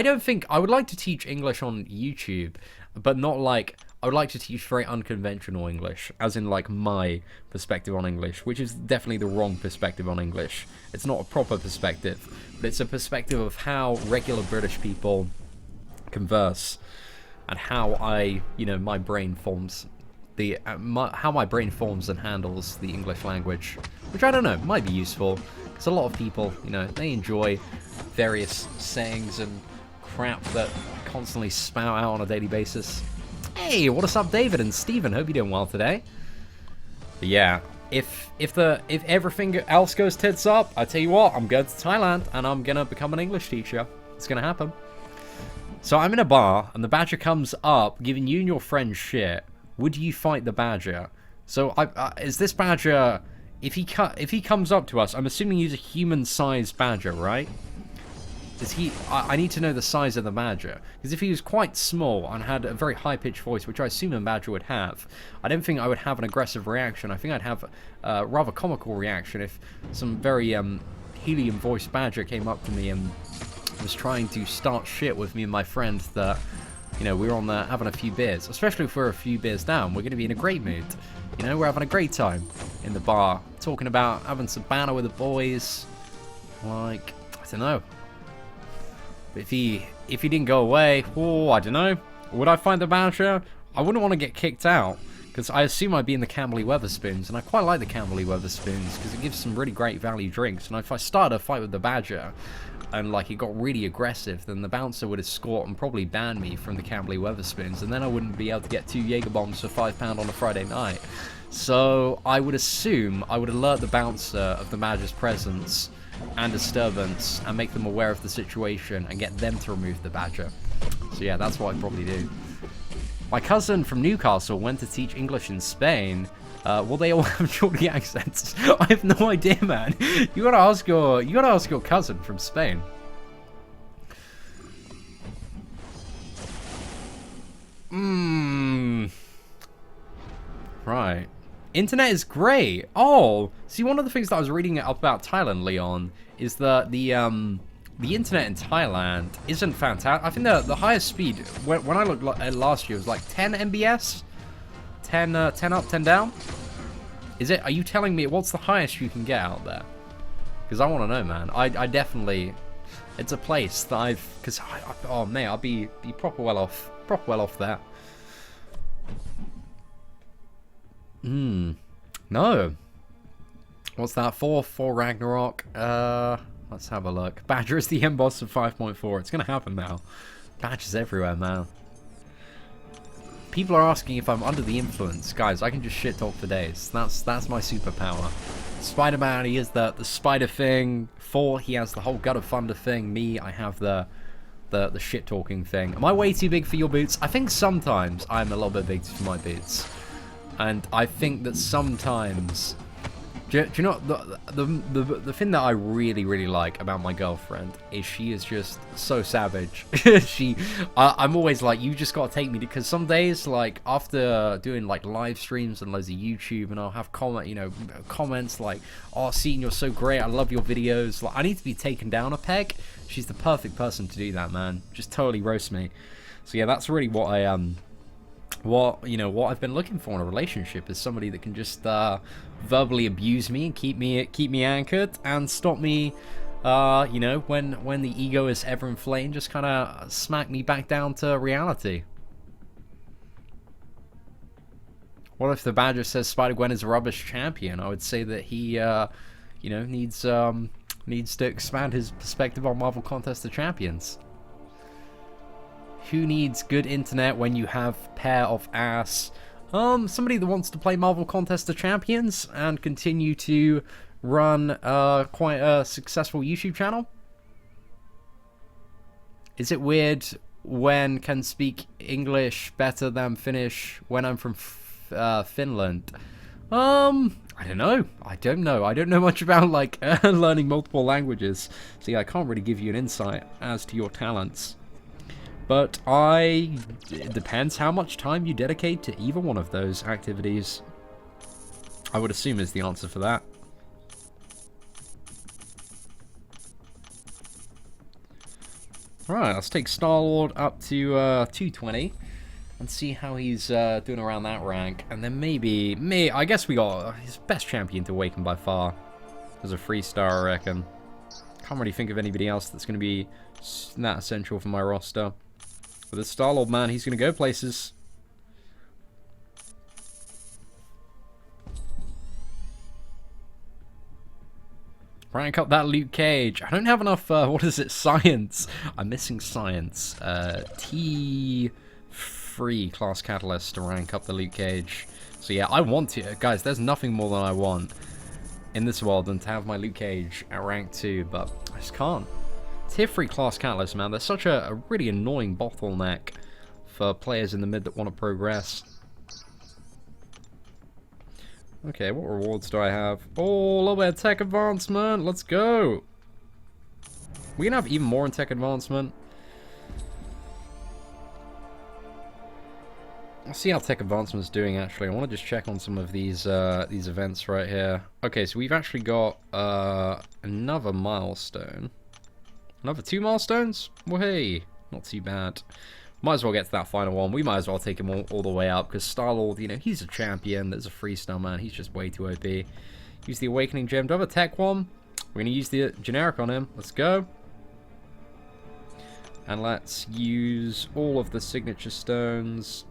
don't think I would like to teach English on YouTube, but not like I would like to teach very unconventional English, as in like my perspective on English, which is definitely the wrong perspective on English. It's not a proper perspective, but it's a perspective of how regular British people converse and how my brain forms how my brain forms and handles the English language, which I don't know, might be useful, because a lot of people, they enjoy various sayings and crap that constantly spout out on a daily basis. Hey, what's up, David and Steven? Hope you're doing well today. But yeah, if everything else goes tits up, I tell you what, I'm going to Thailand and I'm gonna become an English teacher. It's gonna happen. So I'm in a bar and the badger comes up, giving you and your friend shit. Would you fight the badger? So is this badger? If he comes up to us, I'm assuming he's a human-sized badger, right? Is he? I need to know the size of the badger, because if he was quite small and had a very high-pitched voice, which I assume a badger would have, I don't think I would have an aggressive reaction. I think I'd have a rather comical reaction if some very helium-voiced badger came up to me and was trying to start shit with me and my friend that, we were on there having a few beers. Especially if we're a few beers down, we're going to be in a great mood. We're having a great time in the bar, talking about having some banter with the boys. Like, I don't know. If he didn't go away, I don't know. Would I find the badger? I wouldn't want to get kicked out, because I assume I'd be in the Camberley Weatherspoons, and I quite like the Camberley Weatherspoons because it gives some really great value drinks. And if I started a fight with the badger, and like it got really aggressive, then the bouncer would escort and probably ban me from the Camberley Weatherspoons, and then I wouldn't be able to get 2 Jaeger bombs for £5 on a Friday night. So I would assume I would alert the bouncer of the badger's presence and disturbance and make them aware of the situation and get them to remove the badger. So yeah, that's what I'd probably do. My cousin from Newcastle went to teach English in Spain. Will they all have Geordie accents? I have no idea, man. You gotta ask your cousin from Spain. Right. Internet is great. Oh, see, one of the things that I was reading up about Thailand, Leon, is that the internet in Thailand isn't fantastic. I think the highest speed when I looked at last year was like 10 mbs, 10 up, 10 down. Is it? Are you telling me what's the highest you can get out there? Because I want to know, man. I definitely. It's a place that oh man, I'll be proper well off there. No. What's that for? For Ragnarok? Let's have a look. Badger is the end boss of 5.4. It's gonna happen now. Badgers everywhere, man. People are asking if I'm under the influence. Guys, I can just shit talk for days. That's my superpower. Spider-Man, he is the spider thing. Thor, he has the whole gut of thunder thing. Me, I have the shit talking thing. Am I way too big for your boots? I think sometimes I'm a little bit big for my boots. And I think that sometimes... Do you know the thing that I really, really like about my girlfriend is she is just so savage. I'm always like, you just gotta take me, because some days, like, after doing like live streams and loads of YouTube, and I'll have comments like, oh, Seatin, you're so great, I love your videos. Like, I need to be taken down a peg. She's the perfect person to do that, man. Just totally roast me. So yeah, that's really what what I've been looking for in a relationship, is somebody that can just verbally abuse me and keep me anchored and stop me when the ego is ever inflamed, just kind of smack me back down to reality. What if the badger says Spider-Gwen is a rubbish champion? I would say that he needs to expand his perspective on Marvel Contest of Champions. Who needs good internet when you have pair of ass? Somebody that wants to play Marvel Contest of Champions and continue to run quite a successful YouTube channel. Is it weird when can speak English better than Finnish when I'm from Finland? I don't know. I don't know much about like learning multiple languages. So yeah, I can't really give you an insight as to your talents. But it depends how much time you dedicate to either one of those activities. I would assume is the answer for that. Alright, let's take Star-Lord up to 220. and see how he's doing around that rank. And then maybe, I guess we got his best champion to awaken by far. As a 3-star, I reckon. Can't really think of anybody else that's going to be that essential for my roster. But this Star-Lord, man, he's going to go places. Rank up that Luke Cage. I don't have enough, what is it, science. I'm missing science. T3 class catalyst to rank up the Luke Cage. So yeah, I want to. Guys, there's nothing more than I want in this world than to have my Luke Cage at rank 2, but I just can't. Tier 3 class catalyst, man. They're such a really annoying bottleneck for players in the mid that want to progress. Okay, what rewards do I have? Oh, a little bit of tech advancement. Let's go. We can have even more in tech advancement. Let's see how tech advancement's doing, actually. I want to just check on some of these events right here. Okay, so we've actually got another milestone. Another 2 milestones? Well, hey, not too bad. Might as well get to that final one. We might as well take him all the way up, because Star-Lord, you know, he's a champion. There's a 3-star, man. He's just way too OP. Use the Awakening Gem. Do I have a tech one? We're going to use the generic on him. Let's go. And let's use all of the signature stones.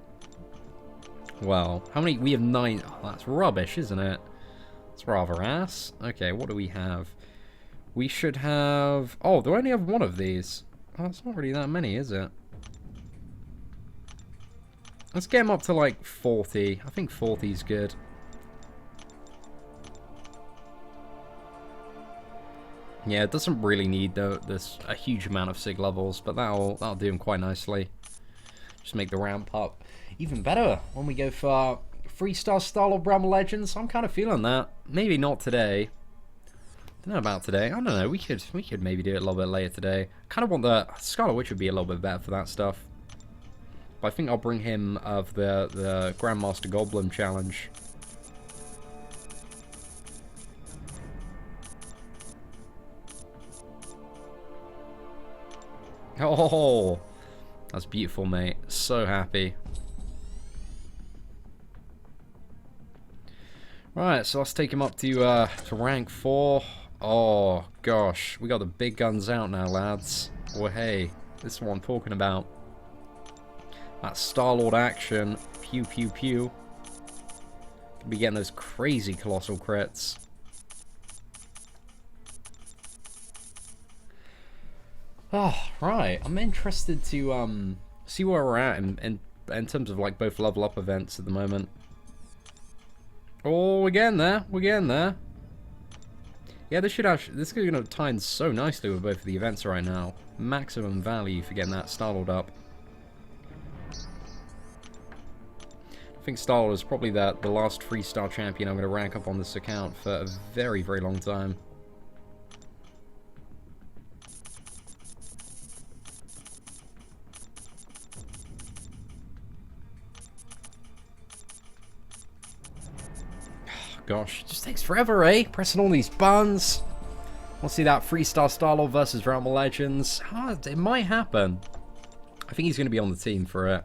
Well, how many? We have 9. Oh, that's rubbish, isn't it? It's rather ass. Okay, what do we have? We should have... Oh, do I only have 1 of these? Oh, it's not really that many, is it? Let's get him up to like 40. I think 40 is good. Yeah, it doesn't really need this a huge amount of sig levels, but that'll do him quite nicely. Just make the ramp up even better when we go for 3-star Star-Lord Realm of Legends. I'm kind of feeling that. Maybe not today. Don't know about today. I don't know. We could maybe do it a little bit later today. Kind of want the Scarlet Witch would be a little bit better for that stuff. But I think I'll bring him of the Grandmaster Goblin challenge. Oh, that's beautiful, mate. So happy. Right, so let's take him up to rank 4. Oh gosh, we got the big guns out now, lads. Well, hey, this is what I'm talking about. That Star-Lord action. Pew, pew, pew. Could be getting those crazy colossal crits. Oh, right. I'm interested to see where we're at in terms of like both level up events at the moment. Oh, we're getting there. We're getting there. Yeah, this is going to tie in so nicely with both of the events right now. Maximum value for getting that Star-Lord up. I think Star-Lord is probably the last 3-star champion I'm going to rank up on this account for a very, very long time. Gosh, it just takes forever, eh? Pressing all these buttons. We'll see that 3-star Star-Lord versus Realm of Legends. It might happen. I think he's going to be on the team for it.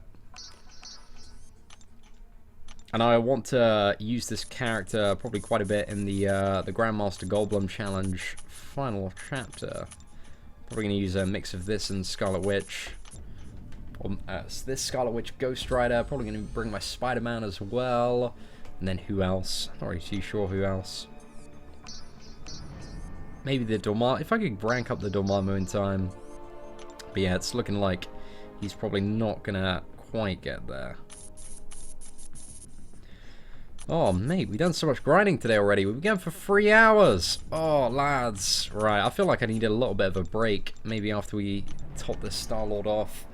And I want to use this character probably quite a bit in the Grandmaster Goblin Challenge final chapter. Probably going to use a mix of this and Scarlet Witch. Or, this Scarlet Witch Ghostrider. Probably going to bring my Spider-Man as well. And then who else? Not really too sure who else. Maybe the Dormammu. If I could rank up the Dormammu in time. But yeah, it's looking like he's probably not going to quite get there. Oh, mate, we've done so much grinding today already. We've been going for 3 hours. Oh, lads. Right, I feel like I need a little bit of a break. Maybe after we top this Star-Lord off.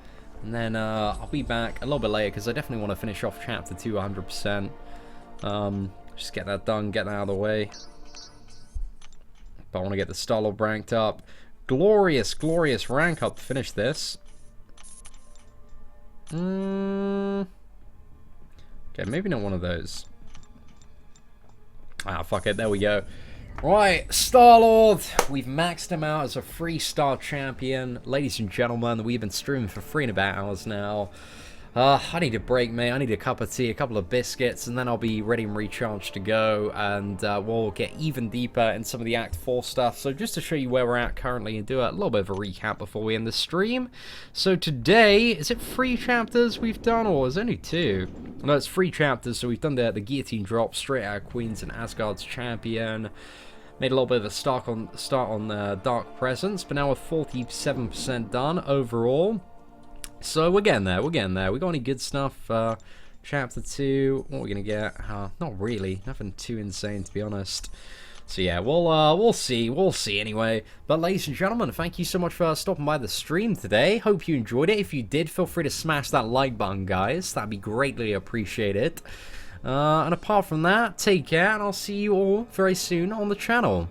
And then I'll be back a little bit later because I definitely want to finish off Chapter 2 100%. Just get that done, get that out of the way. But I want to get the Star-Lord ranked up. Glorious, glorious rank up to finish this. Okay, maybe not one of those. Ah, fuck it, there we go. Right, Star-Lord. We've maxed him out as a 3-star champion. Ladies and gentlemen, we've been streaming for 3 and a bit hours now. I need a break, mate. I need a cup of tea, a couple of biscuits, and then I'll be ready and recharged to go, and we'll get even deeper in some of the Act 4 stuff. So just to show you where we're at currently and do a little bit of a recap before we end the stream. So today, is it 3 chapters we've done, or is it only 2? No, it's 3 chapters, so we've done the guillotine drop straight out of Queens and Asgard's champion. Made a little bit of a start on Dark Presence, but now we're 47% done overall. So we're getting there, We got any good stuff? Chapter 2, what are we gonna get? Not really, nothing too insane to be honest. So yeah, we'll see anyway. But ladies and gentlemen, thank you so much for stopping by the stream today. Hope you enjoyed it. If you did, feel free to smash that like button, guys. That'd be greatly appreciated. And apart from that, take care, and I'll see you all very soon on the channel.